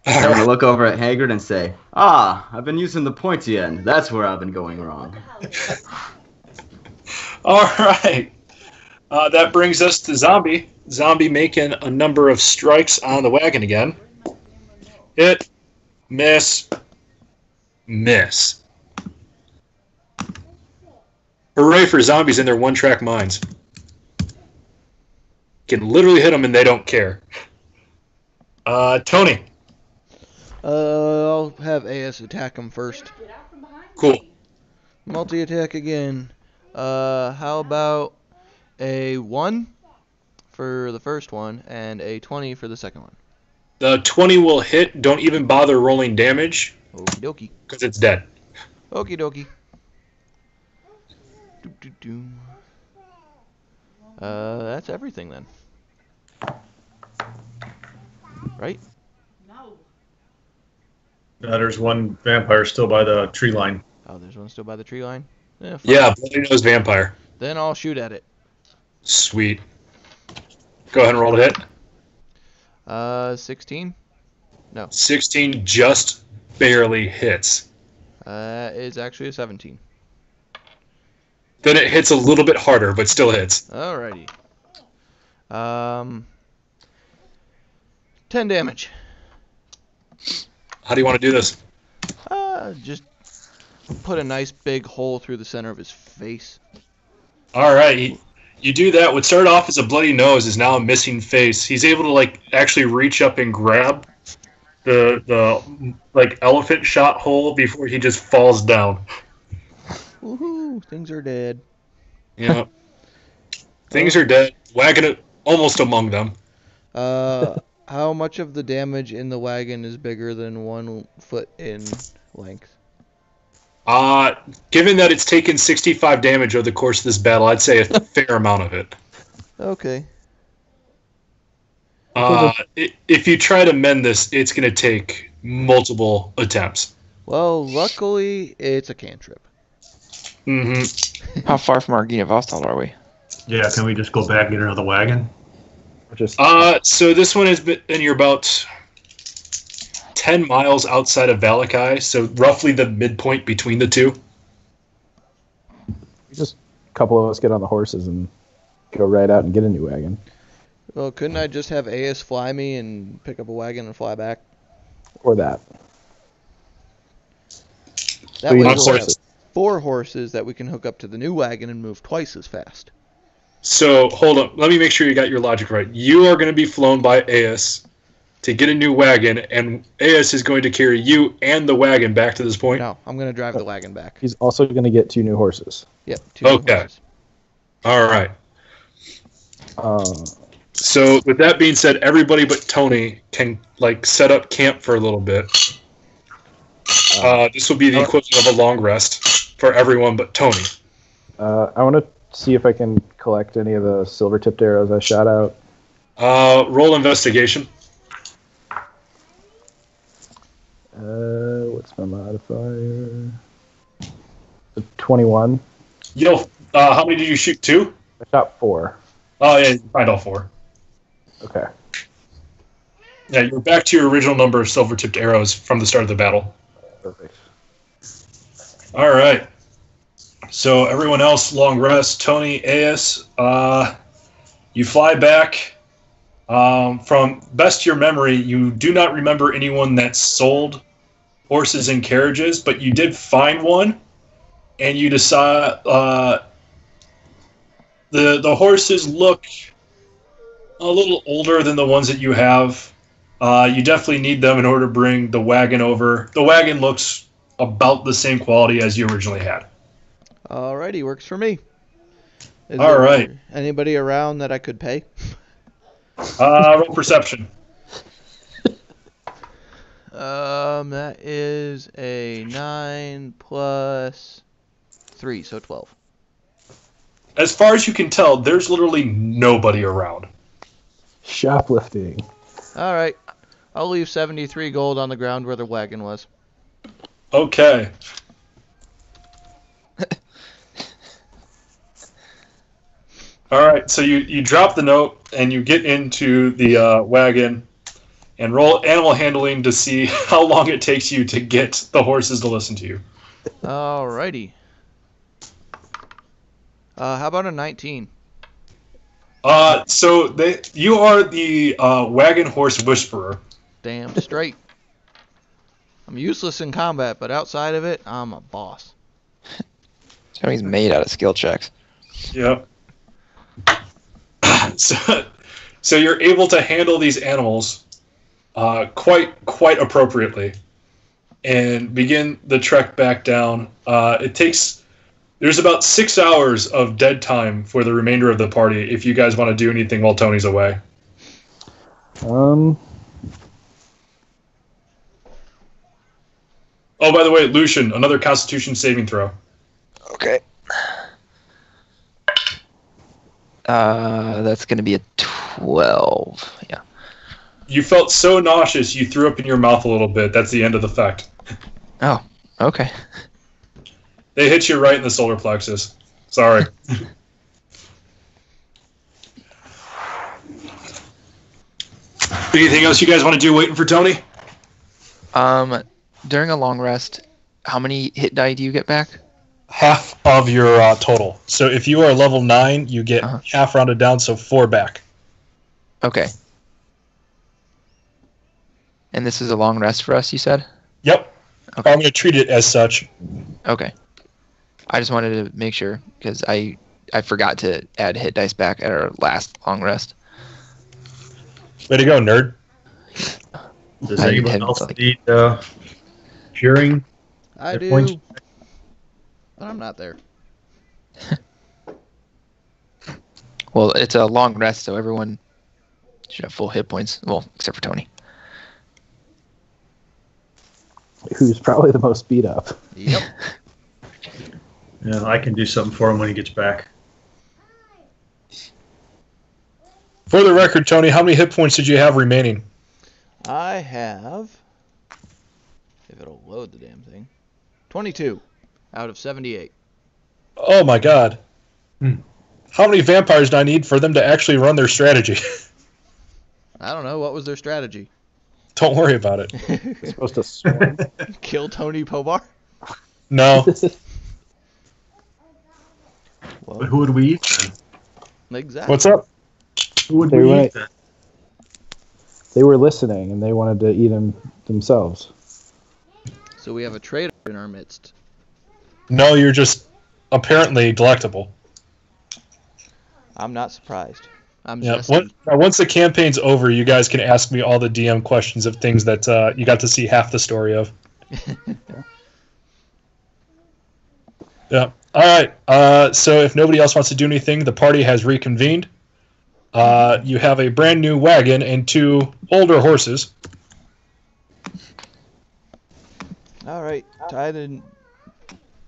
I'm going to look over at Haggard and say, I've been using the pointy end. That's where I've been going wrong. All right. That brings us to Zombie. Zombie making a number of strikes on the wagon again. Hit. Miss. Miss. Hooray for zombies in their one-track minds. Can literally hit them and they don't care. Toni. I'll have AS attack him first. Cool. Multi-attack again. How about a 1 for the first one and a 20 for the second one? The 20 will hit. Don't even bother rolling damage. Okie dokie. Because it's dead. Okie dokie. That's everything then. Right? No. There's one vampire still by the tree line. Oh, there's one still by the tree line? Fine. Yeah, Bloody Nose Vampire. Then I'll shoot at it. Sweet. Go ahead and roll to hit. 16? No. 16 just barely hits. It's actually a 17. Then it hits a little bit harder, but still hits. Alrighty. 10 damage. How do you want to do this? Just put a nice big hole through the center of his face. All right. You do that. What started off as a bloody nose is now a missing face. He's able to actually reach up and grab the elephant shot hole before he just falls down. Woohoo! Things are dead. Yeah. Things are dead. Wagging it almost among them. How much of the damage in the wagon is bigger than 1 foot in length? Given that it's taken 65 damage over the course of this battle, I'd say a fair amount of it. Okay. If you try to mend this, it's going to take multiple attempts. Well, luckily, it's a cantrip. Mm-hmm. How far from Agynovostholt are we? Yeah, can we just go back and get another wagon? So this one has been, and you're about 10 miles outside of Valakai, so roughly the midpoint between the two. Just a couple of us get on the horses and go right out and get a new wagon. Well, couldn't I just have AS fly me and pick up a wagon and fly back? Or that. That way you we'll have have 4 horses that we can hook up to the new wagon and move twice as fast. So, hold on. Let me make sure you got your logic right. You are going to be flown by AS to get a new wagon, and AS is going to carry you and the wagon back to this point? No, I'm going to drive the wagon back. He's also going to get 2 new horses. Yep, 2 new horses. All right. So, with that being said, everybody but Toni can set up camp for a little bit. This will be the equivalent of a long rest for everyone but Toni. I want to see if I can collect any of the silver-tipped arrows I shot out. Roll investigation. What's my modifier? 21. How many did you shoot? 2? I shot 4. Oh, yeah, you find all 4. Okay. Yeah, you're back to your original number of silver-tipped arrows from the start of the battle. Perfect. All right. So everyone else, long rest. Toni, AS, you fly back. From best to your memory, you do not remember anyone that sold horses and carriages, but you did find one, and you decide the horses look a little older than the ones that you have. You definitely need them in order to bring the wagon over. The wagon looks about the same quality as you originally had. Alrighty, works for me. Is All there right. Anybody around that I could pay? Roll perception. That is a 9 plus 3, so 12. As far as you can tell, there's literally nobody around. Shoplifting. Alright, I'll leave 73 gold on the ground where the wagon was. Okay. All right, so you drop the note and you get into the wagon and roll animal handling to see how long it takes you to get the horses to listen to you. Alrighty. How about a 19? So you are the wagon horse whisperer. Damn straight. I'm useless in combat, but outside of it, I'm a boss. So he's made out of skill checks. Yep. So you're able to handle these animals quite appropriately and begin the trek back down. There's about 6 hours of dead time for the remainder of the party if you guys want to do anything while Tony's away. Um, Oh, by the way, Lucian, another Constitution saving throw. Okay. That's going to be a 12. Yeah. You felt so nauseous you threw up in your mouth a little bit. That's the end of the effect. Oh, okay. They hit you right in the solar plexus. Sorry. Anything else you guys want to do waiting for Tony? During a long rest, how many hit die do you get back? Half of your total. So if you are level 9, you get half rounded down, so 4 back. Okay. And this is a long rest for us, you said? Yep. Okay. I'm going to treat it as such. Okay. I just wanted to make sure, because I forgot to add hit dice back at our last long rest. Way to go, nerd. Does I anyone intend else to, like- need curing? I Hit do, points? but I'm not there. Well, it's a long rest, so everyone should have full hit points. Well, except for Tony. who's probably the most beat up. Yep. Yeah, I can do something for him when he gets back. For the record, Tony, how many hit points did you have remaining? I have, if it'll load the damn thing, 22 out of 78. Oh my god. How many vampires do I need for them to actually run their strategy? I don't know. What was their strategy? Don't worry about it. You're supposed to swarm. Kill Tony Pobar? No. But who would we eat then? Exactly. What's up? Who would They we might- eat then? They were listening and they wanted to eat him themselves. So we have a traitor in our midst. No, you're just apparently delectable. I'm not surprised. I'm Yeah. just. Once the campaign's over, you guys can ask me all the DM questions of things that you got to see half the story of. Yeah. All right. So if nobody else wants to do anything, the party has reconvened. You have a brand new wagon and 2 older horses. All right. Tie the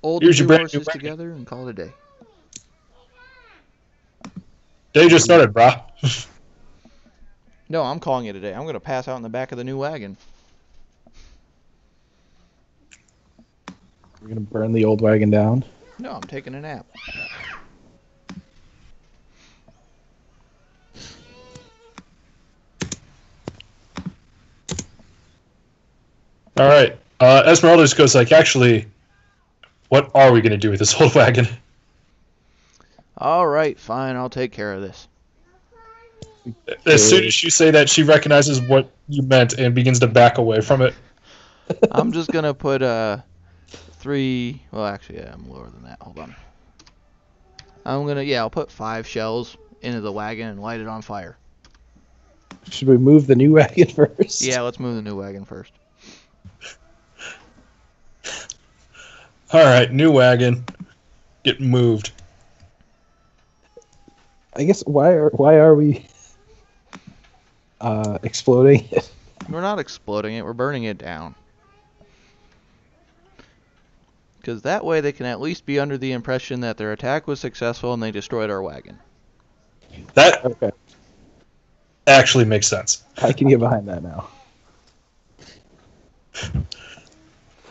old Here's and your new brand new horses wagon. together and call it a day. Day just started, brah. No, I'm calling it a day. I'm going to pass out in the back of the new wagon. We're going to burn the old wagon down. No, I'm taking a nap. All right. Esmeralda just goes like, actually, what are we going to do with this old wagon? All right, fine. I'll take care of this. As soon as you say that, she recognizes what you meant and begins to back away from it. I'm just gonna put 3. Well, actually, yeah, I'm lower than that. Hold on. I'll put 5 shells into the wagon and light it on fire. Should we move the new wagon first? Yeah, let's move the new wagon first. All right, new wagon. Get moved. I guess why are we exploding it? We're not exploding it. We're burning it down. Because that way they can at least be under the impression that their attack was successful and they destroyed our wagon. That Okay, actually makes sense. I can get behind that now.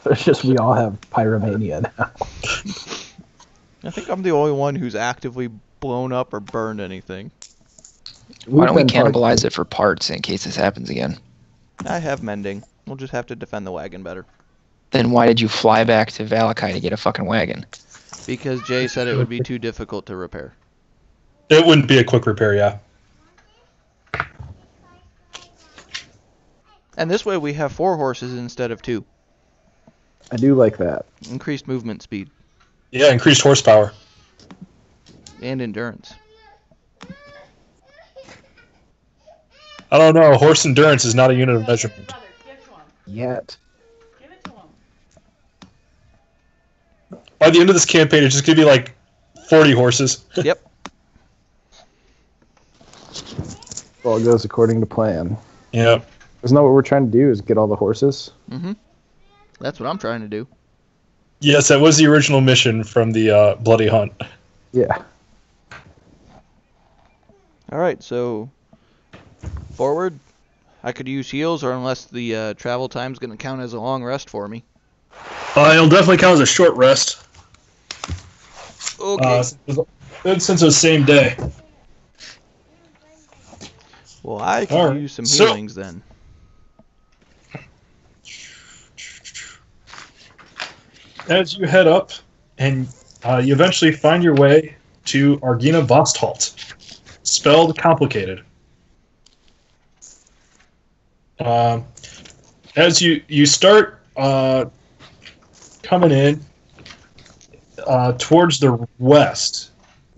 It's just we all have pyromania now. I think I'm the only one who's actively blown up or burned anything. Why don't we We've been cannibalize it for parts in case this happens again? I have mending. We'll just have to defend the wagon better. Then why did you fly back to Valakai to get a fucking wagon? Because Jay said it would be too difficult to repair. It wouldn't be a quick repair, yeah. And this way we have 4 horses instead of 2. I do like that. Increased movement speed Yeah, increased horsepower. and endurance. I don't know. Horse endurance is not a unit of measurement. Brother, give it to him. Yet. Give it to him. By the end of this campaign, it's just going to be like 40 horses. Yep. All goes according to plan. Yeah. Isn't that what we're trying to do? Is get all the horses? Mm-hmm. That's what I'm trying to do. Yes, that was the original mission from the Bloody Hunt. Yeah. All right, so forward. I could use heals, or unless the travel time's going to count as a long rest for me. It'll definitely count as a short rest. Okay. Since it was same day. Well, I could Alright, use some so- healings then. As you head up, and you eventually find your way to Agynovostholt, spelled complicated. As you start coming in towards the west,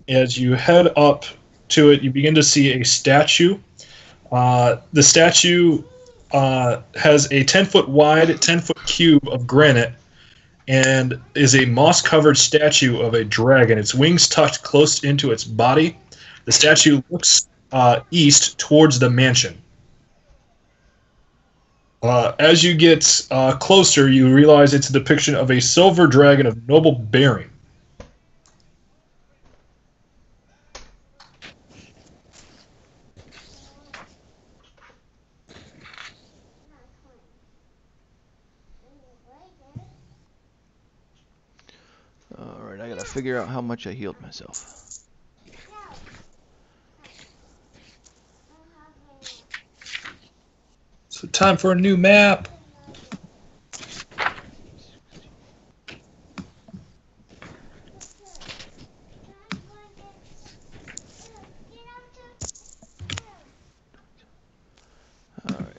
as you head up to it, you begin to see a statue. The statue has a 10-foot wide, 10-foot cube of granite, and is a moss-covered statue of a dragon. Its wings tucked close into its body. The statue looks east towards the mansion. As you get closer, you realize it's a depiction of a silver dragon of noble bearing. Alright, I gotta figure out how much I healed myself. So time for a new map. Alright.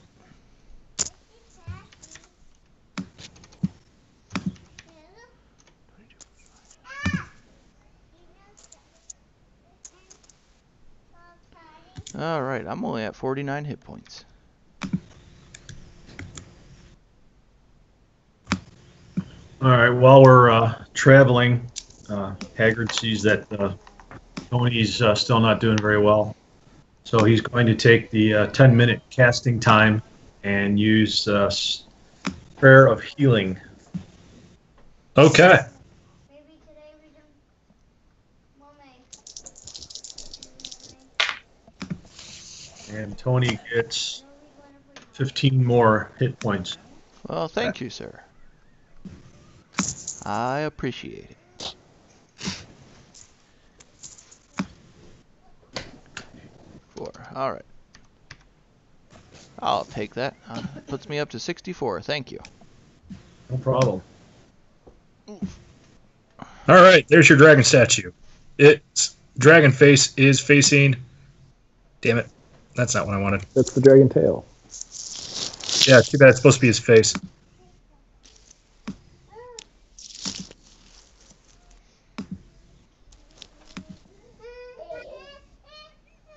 Alright, I'm only at 49 hit points. All right. While we're traveling, Haggard sees that Tony's still not doing very well, so he's going to take the 10-minute casting time and use Prayer of Healing. Okay. Maybe today we can. Well, And Tony gets 15 more hit points. Well, thank you, sir. I appreciate it. Four. Alright. I'll take that. Puts me up to 64. Thank you. No problem. All right, there's your dragon statue. Its dragon face is facing. Damn it, that's not what I wanted. That's the dragon tail. Yeah, too bad. It's supposed to be his face.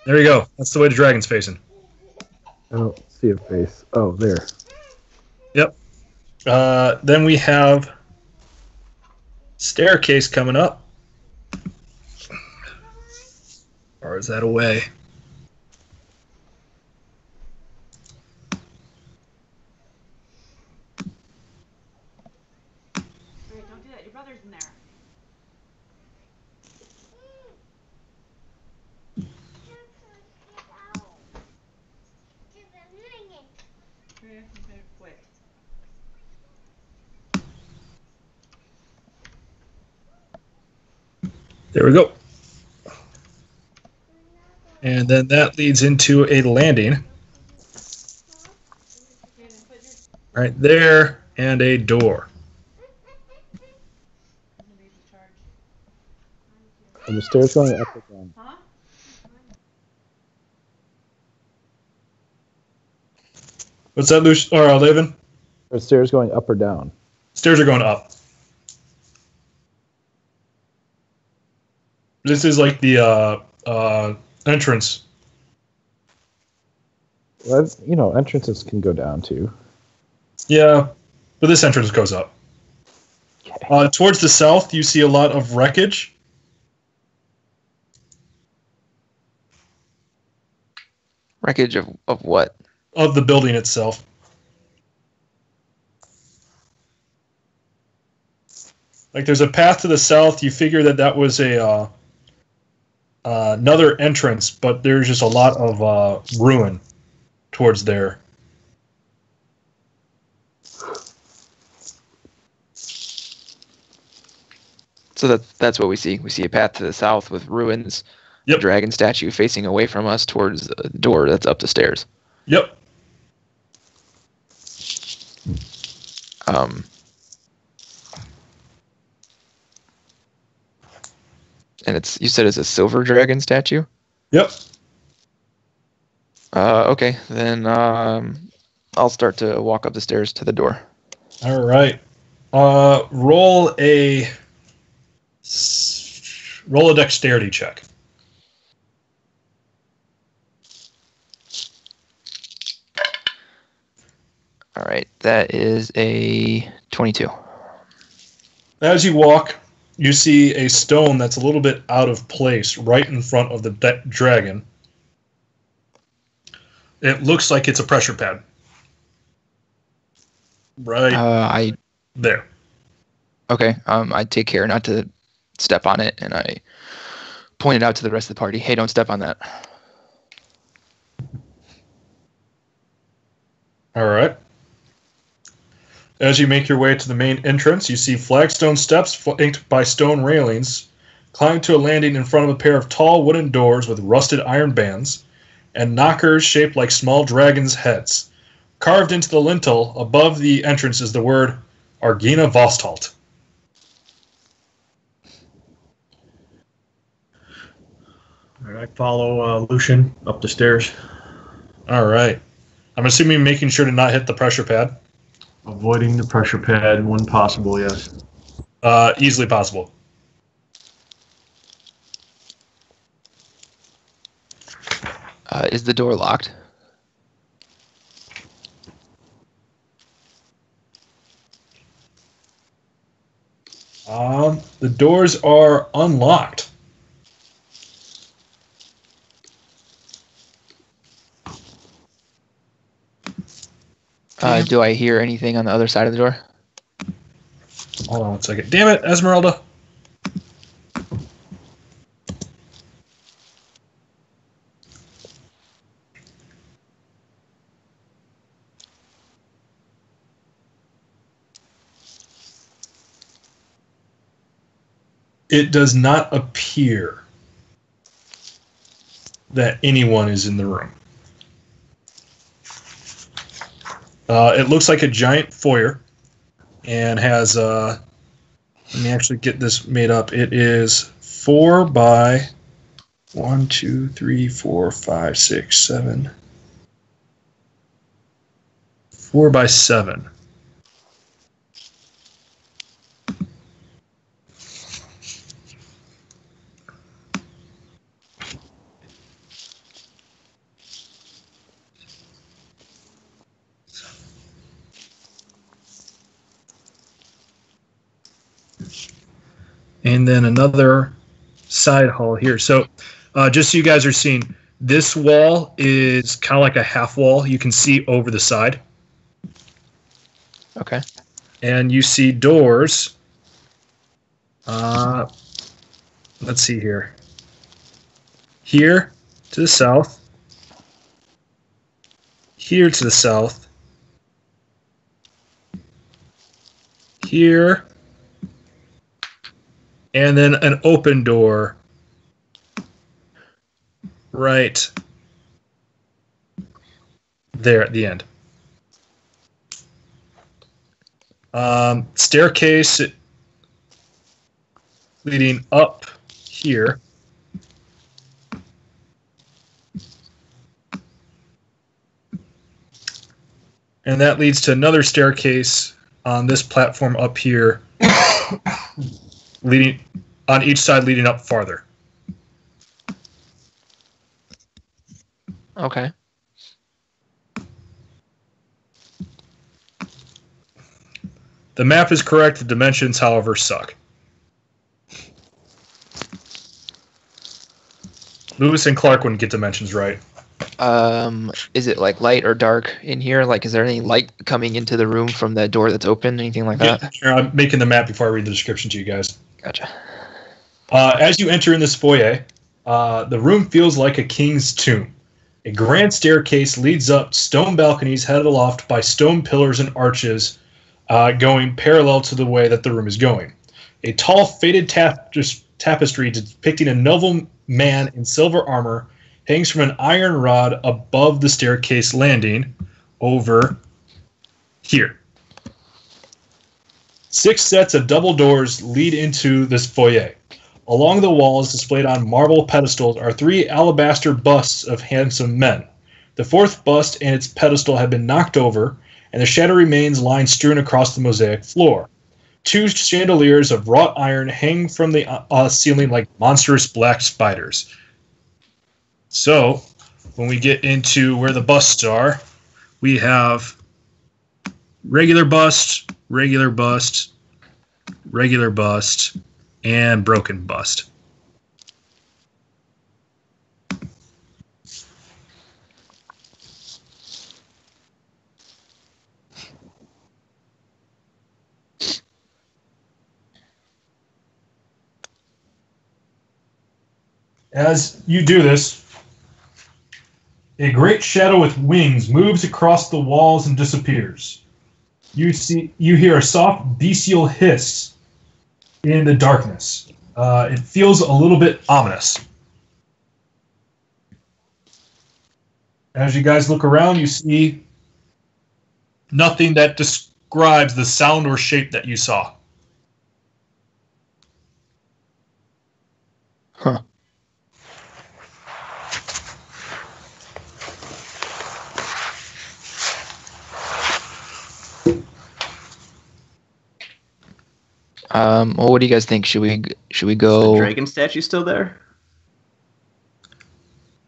There you go. That's the way the dragon's facing. I don't see a face. Oh, there. Yep. Then we have staircase coming up. Or is that away? Alright, don't do that. Your brother's in there. Hurry up and finish quick. There we go. And then that leads into a landing. Okay, then put your Right there, and a door. baby charge. Are the stairs going up or down? Huh? What's that, Lucian? Or Laven? Are the stairs going up or down? Stairs are going up. This is like the entrance. Well, you know, entrances can go down too. Yeah, but this entrance goes up. Okay. Towards the south, you see a lot of wreckage. Wreckage of what? Of the building itself. Like there's a path to the south. You figure that was a another entrance, but there's just a lot of ruin towards there. So that's what we see. We see a path to the south with ruins. Yep. A dragon statue facing away from us towards the door that's up the stairs. Yep. And you said it's a silver dragon statue? Yep. Okay, then I'll start to walk up the stairs to the door. All right. Roll a dexterity check. All right, that is a 22. As you walk, you see a stone that's a little bit out of place right in front of the dragon. It looks like it's a pressure pad. Right there. Okay, I take care not to step on it, and I point it out to the rest of the party. Hey, don't step on that. All right. As you make your way to the main entrance, you see flagstone steps flanked by stone railings. Climb to a landing in front of a pair of tall wooden doors with rusted iron bands and knockers shaped like small dragons' heads. Carved into the lintel above the entrance is the word Agynovostholt. All right, I follow Lucian up the stairs, All right. I'm assuming making sure to not hit the pressure pad. avoiding the pressure pad when possible, yes. Easily possible. Is the door locked? The doors are unlocked. Do I hear anything on the other side of the door? Hold on one second. Damn it, Esmeralda. It does not appear that anyone is in the room. It looks like a giant foyer and has, let me actually get this made up. It is 4 by 1, 2, 3, 4, 5, 6, 7. 4 by 7. and then another side hall here. So just so you guys are seeing, this wall is kind of like a half wall. You can see over the side. Okay. And you see doors. Let's see here. Here to the south. Here to the south. Here. And then an open door right there at the end. Staircase leading up here. And that leads to another staircase on this platform up here, leading on each side, leading up farther. Okay. The map is correct. The dimensions, however, suck. Lewis and Clark wouldn't get dimensions right. Is it like light or dark in here? Like, is there any light coming into the room from the door that's open? Anything like that? Here, I'm making the map before I read the description to you guys. Gotcha. As you enter in this foyer, the room feels like a king's tomb. A grand staircase leads up stone balconies headed aloft by stone pillars and arches going parallel to the way that the room is going. A tall, faded tapestry depicting a noble man in silver armor hangs from an iron rod above the staircase landing over here. 6 sets of double doors lead into this foyer. Along the walls, displayed on marble pedestals, are 3 alabaster busts of handsome men. The 4th bust and its pedestal have been knocked over, and the shadow remains lying strewn across the mosaic floor. 2 chandeliers of wrought iron hang from the ceiling like monstrous black spiders. So, when we get into where the busts are, we have regular bust, regular bust, regular bust, and broken bust. As you do this, a great shadow with wings moves across the walls and disappears. You hear a soft bestial hiss in the darkness. It feels a little bit ominous. As you guys look around, you see nothing that describes the sound or shape that you saw. Huh. Well, what do you guys think? Should we go? Is the dragon statue still there?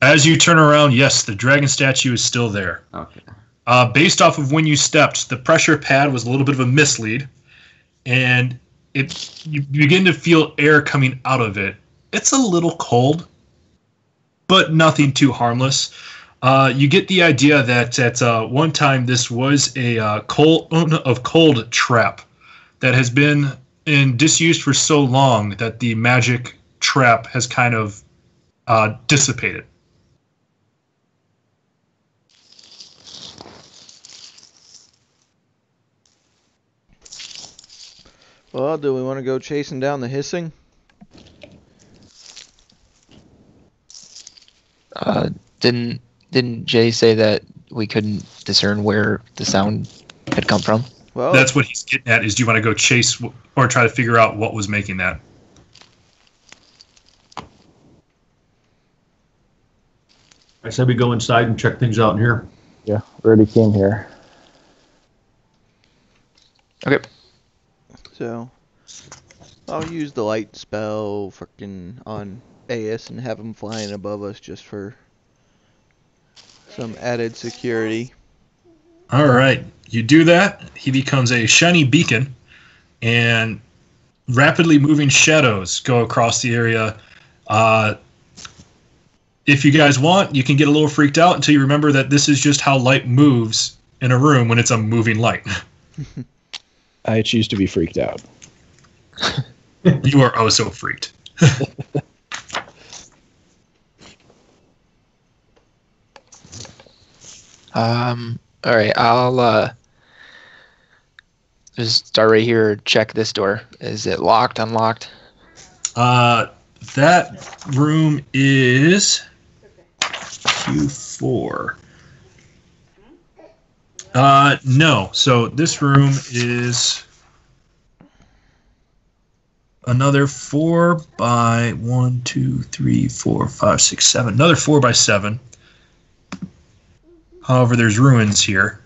As you turn around, yes, the dragon statue is still there. Okay. Based off of when you stepped, the pressure pad was a little bit of a mislead, and you begin to feel air coming out of it. It's a little cold, but nothing too harmless. You get the idea that at one time this was a cold trap that has been in disuse for so long that the magic trap has kind of dissipated. Well, do we want to go chasing down the hissing? Didn't Jay say that we couldn't discern where the sound had come from? Well, That's what he's getting at, is do you want to go chase or try to figure out what was making that? I said we go inside and check things out in here. Yeah, already came here. Okay. So, I'll use the light spell frickin' on AS and have him flying above us just for some added security. All right, you do that. He becomes a shiny beacon, and rapidly moving shadows go across the area. If you guys want, you can get a little freaked out until you remember that this is just how light moves in a room when it's a moving light. I choose to be freaked out. You are oh so freaked. All right, I'll just start right here. Check this door. Is it locked, unlocked? That room is Q4. No. So this room is another 4 by 1, 2, 3, 4, 5, 6, 7. Another 4 by 7. However, there's ruins here.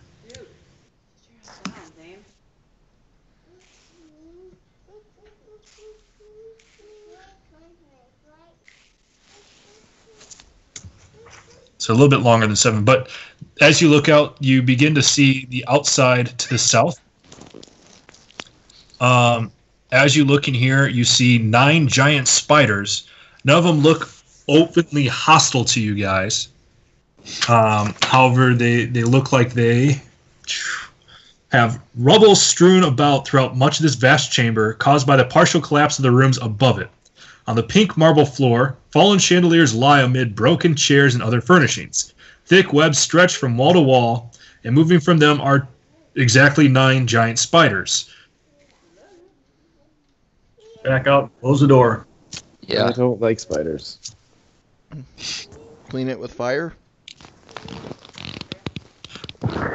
So a little bit longer than 7. But as you look out, you begin to see the outside to the south. As you look in here, you see 9 giant spiders. None of them look openly hostile to you guys. However, they look like they have rubble strewn about throughout much of this vast chamber, caused by the partial collapse of the rooms above it. On the pink marble floor, fallen chandeliers lie amid broken chairs and other furnishings. Thick webs stretch from wall to wall, and moving from them are exactly 9 giant spiders. Back out. Close the door. Yeah. I don't like spiders. Clean it with fire.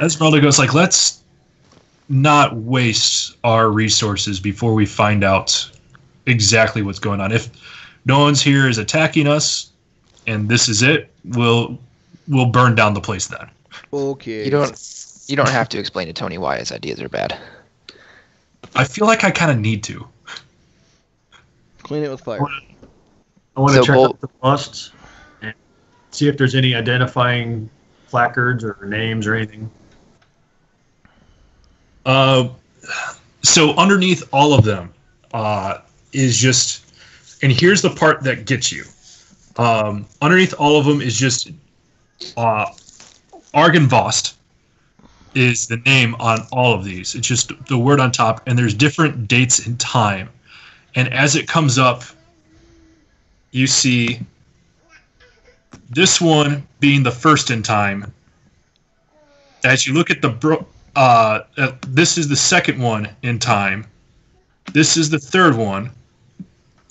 Esmeralda goes like, let's not waste our resources before we find out exactly what's going on. If no one's here is attacking us, and this is it, we'll burn down the place then. Okay. You don't have to explain to Tony why his ideas are bad. I feel like I kind of need to. Clean it with fire. I want to So check Bolt- out the busts and see if there's any identifying placards or names or anything. So underneath all of them is just, and here's the part that gets you. Underneath all of them is just Agynovostholt is the name on all of these. It's just the word on top, and there's different dates and time. And as it comes up, you see this one being the first in time. As you look at this is the second one in time. This is the third one.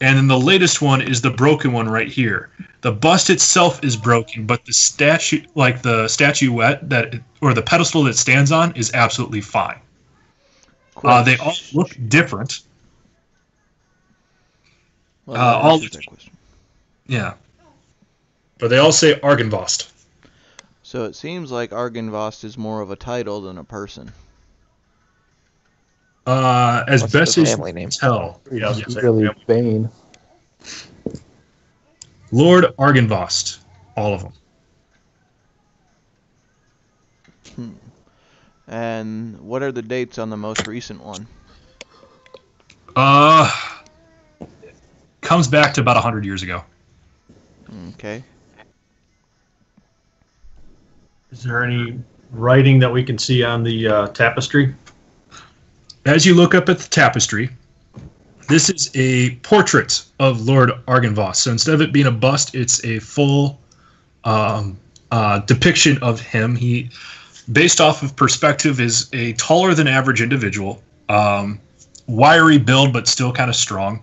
And then the latest one is the broken one right here. The bust itself is broken, but the statue, like the statuette or the pedestal that it stands on, is absolutely fine. They all look different. Well, all answers that question. Yeah. But they all say Agynovostholt. So it seems like Agynovostholt is more of a title than a person. As What's best the as family you name? can tell. Yeah, It's really Bane. Lord Agynovostholt. All of them. And what are the dates on the most recent one? Comes back to about 100 years ago. Okay. Is there any writing that we can see on the tapestry? As you look up at the tapestry, this is a portrait of Lord Agynovostholt. So instead of it being a bust, it's a full depiction of him. He, based off of perspective, is a taller than average individual, wiry build, but still kind of strong.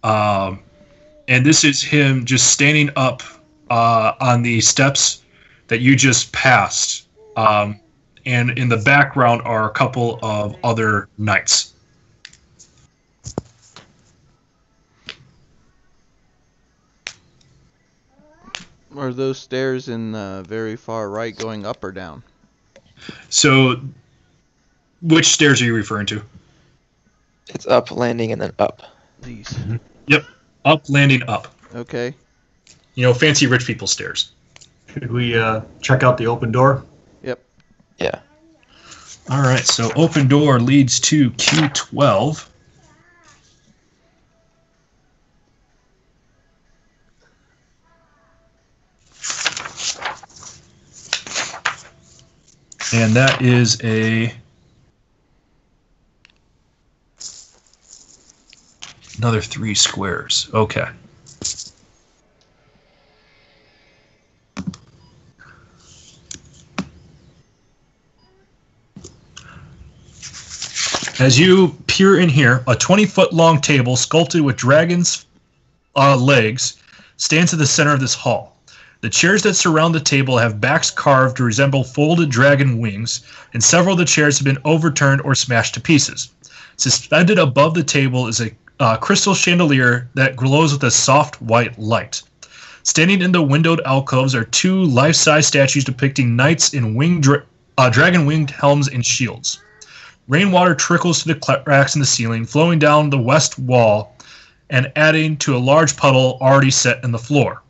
And this is him just standing up on the steps that you just passed. And in the background are a couple of other knights. Are those stairs in the very far right going up or down? So, which stairs are you referring to? It's up, landing, and then up. These. Yep, up, landing, up. Okay. You know, fancy rich people stairs. Should we check out the open door? Yep. Yeah. All right, so open door leads to Q12. And that is another 3 squares. Okay. As you peer in here, a 20-foot-long table sculpted with dragon's legs stands at the center of this hall. The chairs that surround the table have backs carved to resemble folded dragon wings, and several of the chairs have been overturned or smashed to pieces. Suspended above the table is a crystal chandelier that glows with a soft white light. Standing in the windowed alcoves are 2 life-size statues depicting knights in dragon-winged helms and shields. Rainwater trickles through the cracks in the ceiling, flowing down the west wall and adding to a large puddle already set in the floor.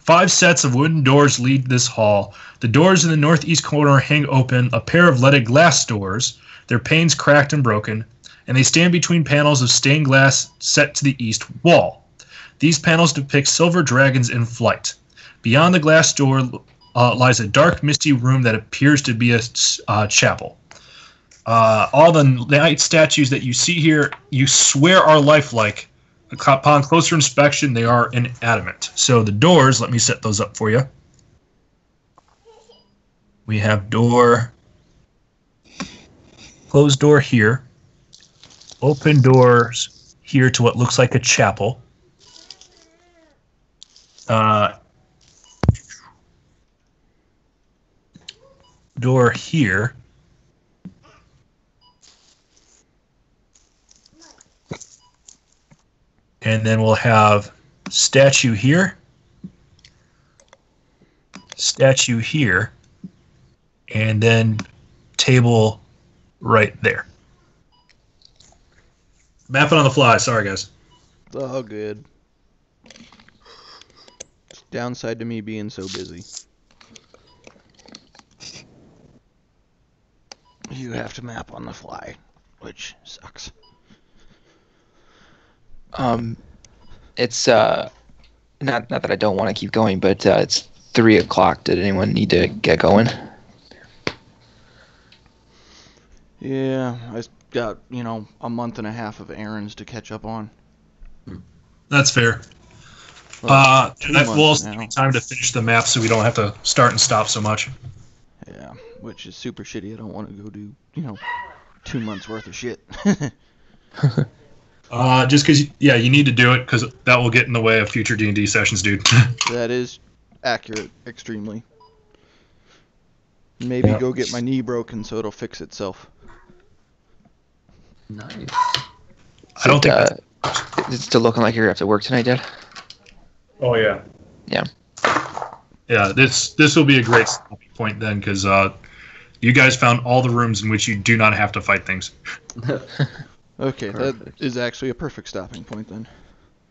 5 sets of wooden doors lead this hall. The doors in the northeast corner hang open, a pair of leaded glass doors, their panes cracked and broken, and they stand between panels of stained glass set to the east wall. These panels depict silver dragons in flight. Beyond the glass door lies a dark, misty room that appears to be a chapel. All the knight statues that you see here, you swear are lifelike. Upon closer inspection, they are inanimate. So the doors, let me set those up for you. We have closed door here, open doors here to what looks like a chapel. Door here. And then we'll have statue here, and then table right there. Mapping on the fly. Sorry, guys. It's all good. It's downside to me being so busy. You have to map on the fly, which sucks. It's not that I don't want to keep going, but it's 3 o'clock. Did anyone need to get going? Yeah, I got, a month and a half of errands to catch up on. That's fair. Well, That will also give me time to finish the map so we don't have to start and stop so much. Yeah, which is super shitty. I don't want to go do, 2 months worth of shit. Just because, you need to do it because that will get in the way of future D&D sessions, dude. That is accurate, extremely. Maybe go get my knee broken so it'll fix itself. Nice. I don't think it's still looking like you're gonna have to work tonight, Dad. Oh, yeah. Yeah. Yeah, this will be a great stopping point then because you guys found all the rooms in which you do not have to fight things. Okay, Perfect. that is actually a perfect stopping point then.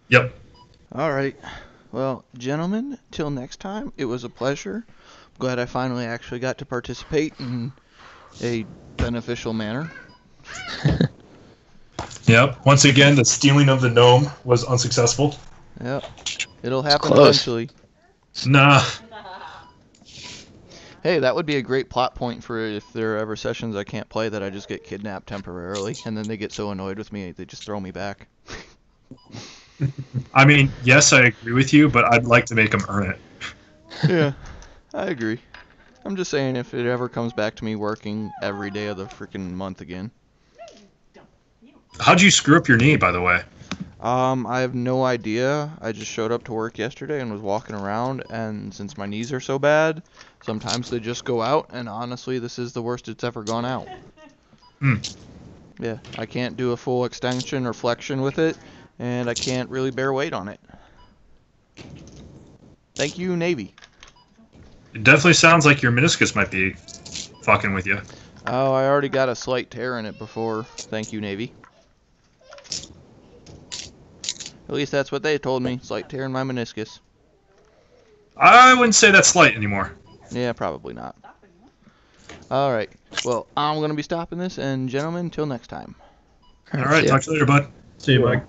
Yep. All right. Well, gentlemen, till next time, it was a pleasure. Glad I finally actually got to participate in a beneficial manner. Yep. Once again, the stealing of the gnome was unsuccessful. Yep. It'll happen close. eventually. Nah. Hey, that would be a great plot point for if there are ever sessions I can't play that I just get kidnapped temporarily, and then they get so annoyed with me they just throw me back. I mean, yes, I agree with you, but I'd like to make them earn it. Yeah, I agree. I'm just saying if it ever comes back to me working every day of the freaking month again. How'd you screw up your knee, by the way? I have no idea. I just showed up to work yesterday and was walking around, and since my knees are so bad, sometimes they just go out, and honestly, this is the worst it's ever gone out. Yeah, I can't do a full extension or flexion with it, and I can't really bear weight on it. Thank you, Navy. It definitely sounds like your meniscus might be fucking with you. Oh, I already got a slight tear in it before. Thank you, Navy. At least that's what they told me. Slight tear in my meniscus. I wouldn't say that's slight anymore. Yeah, probably not. Alright. Well, I'm going to be stopping this, and gentlemen, till next time. All right, talk to you later, bud. See you, Mike.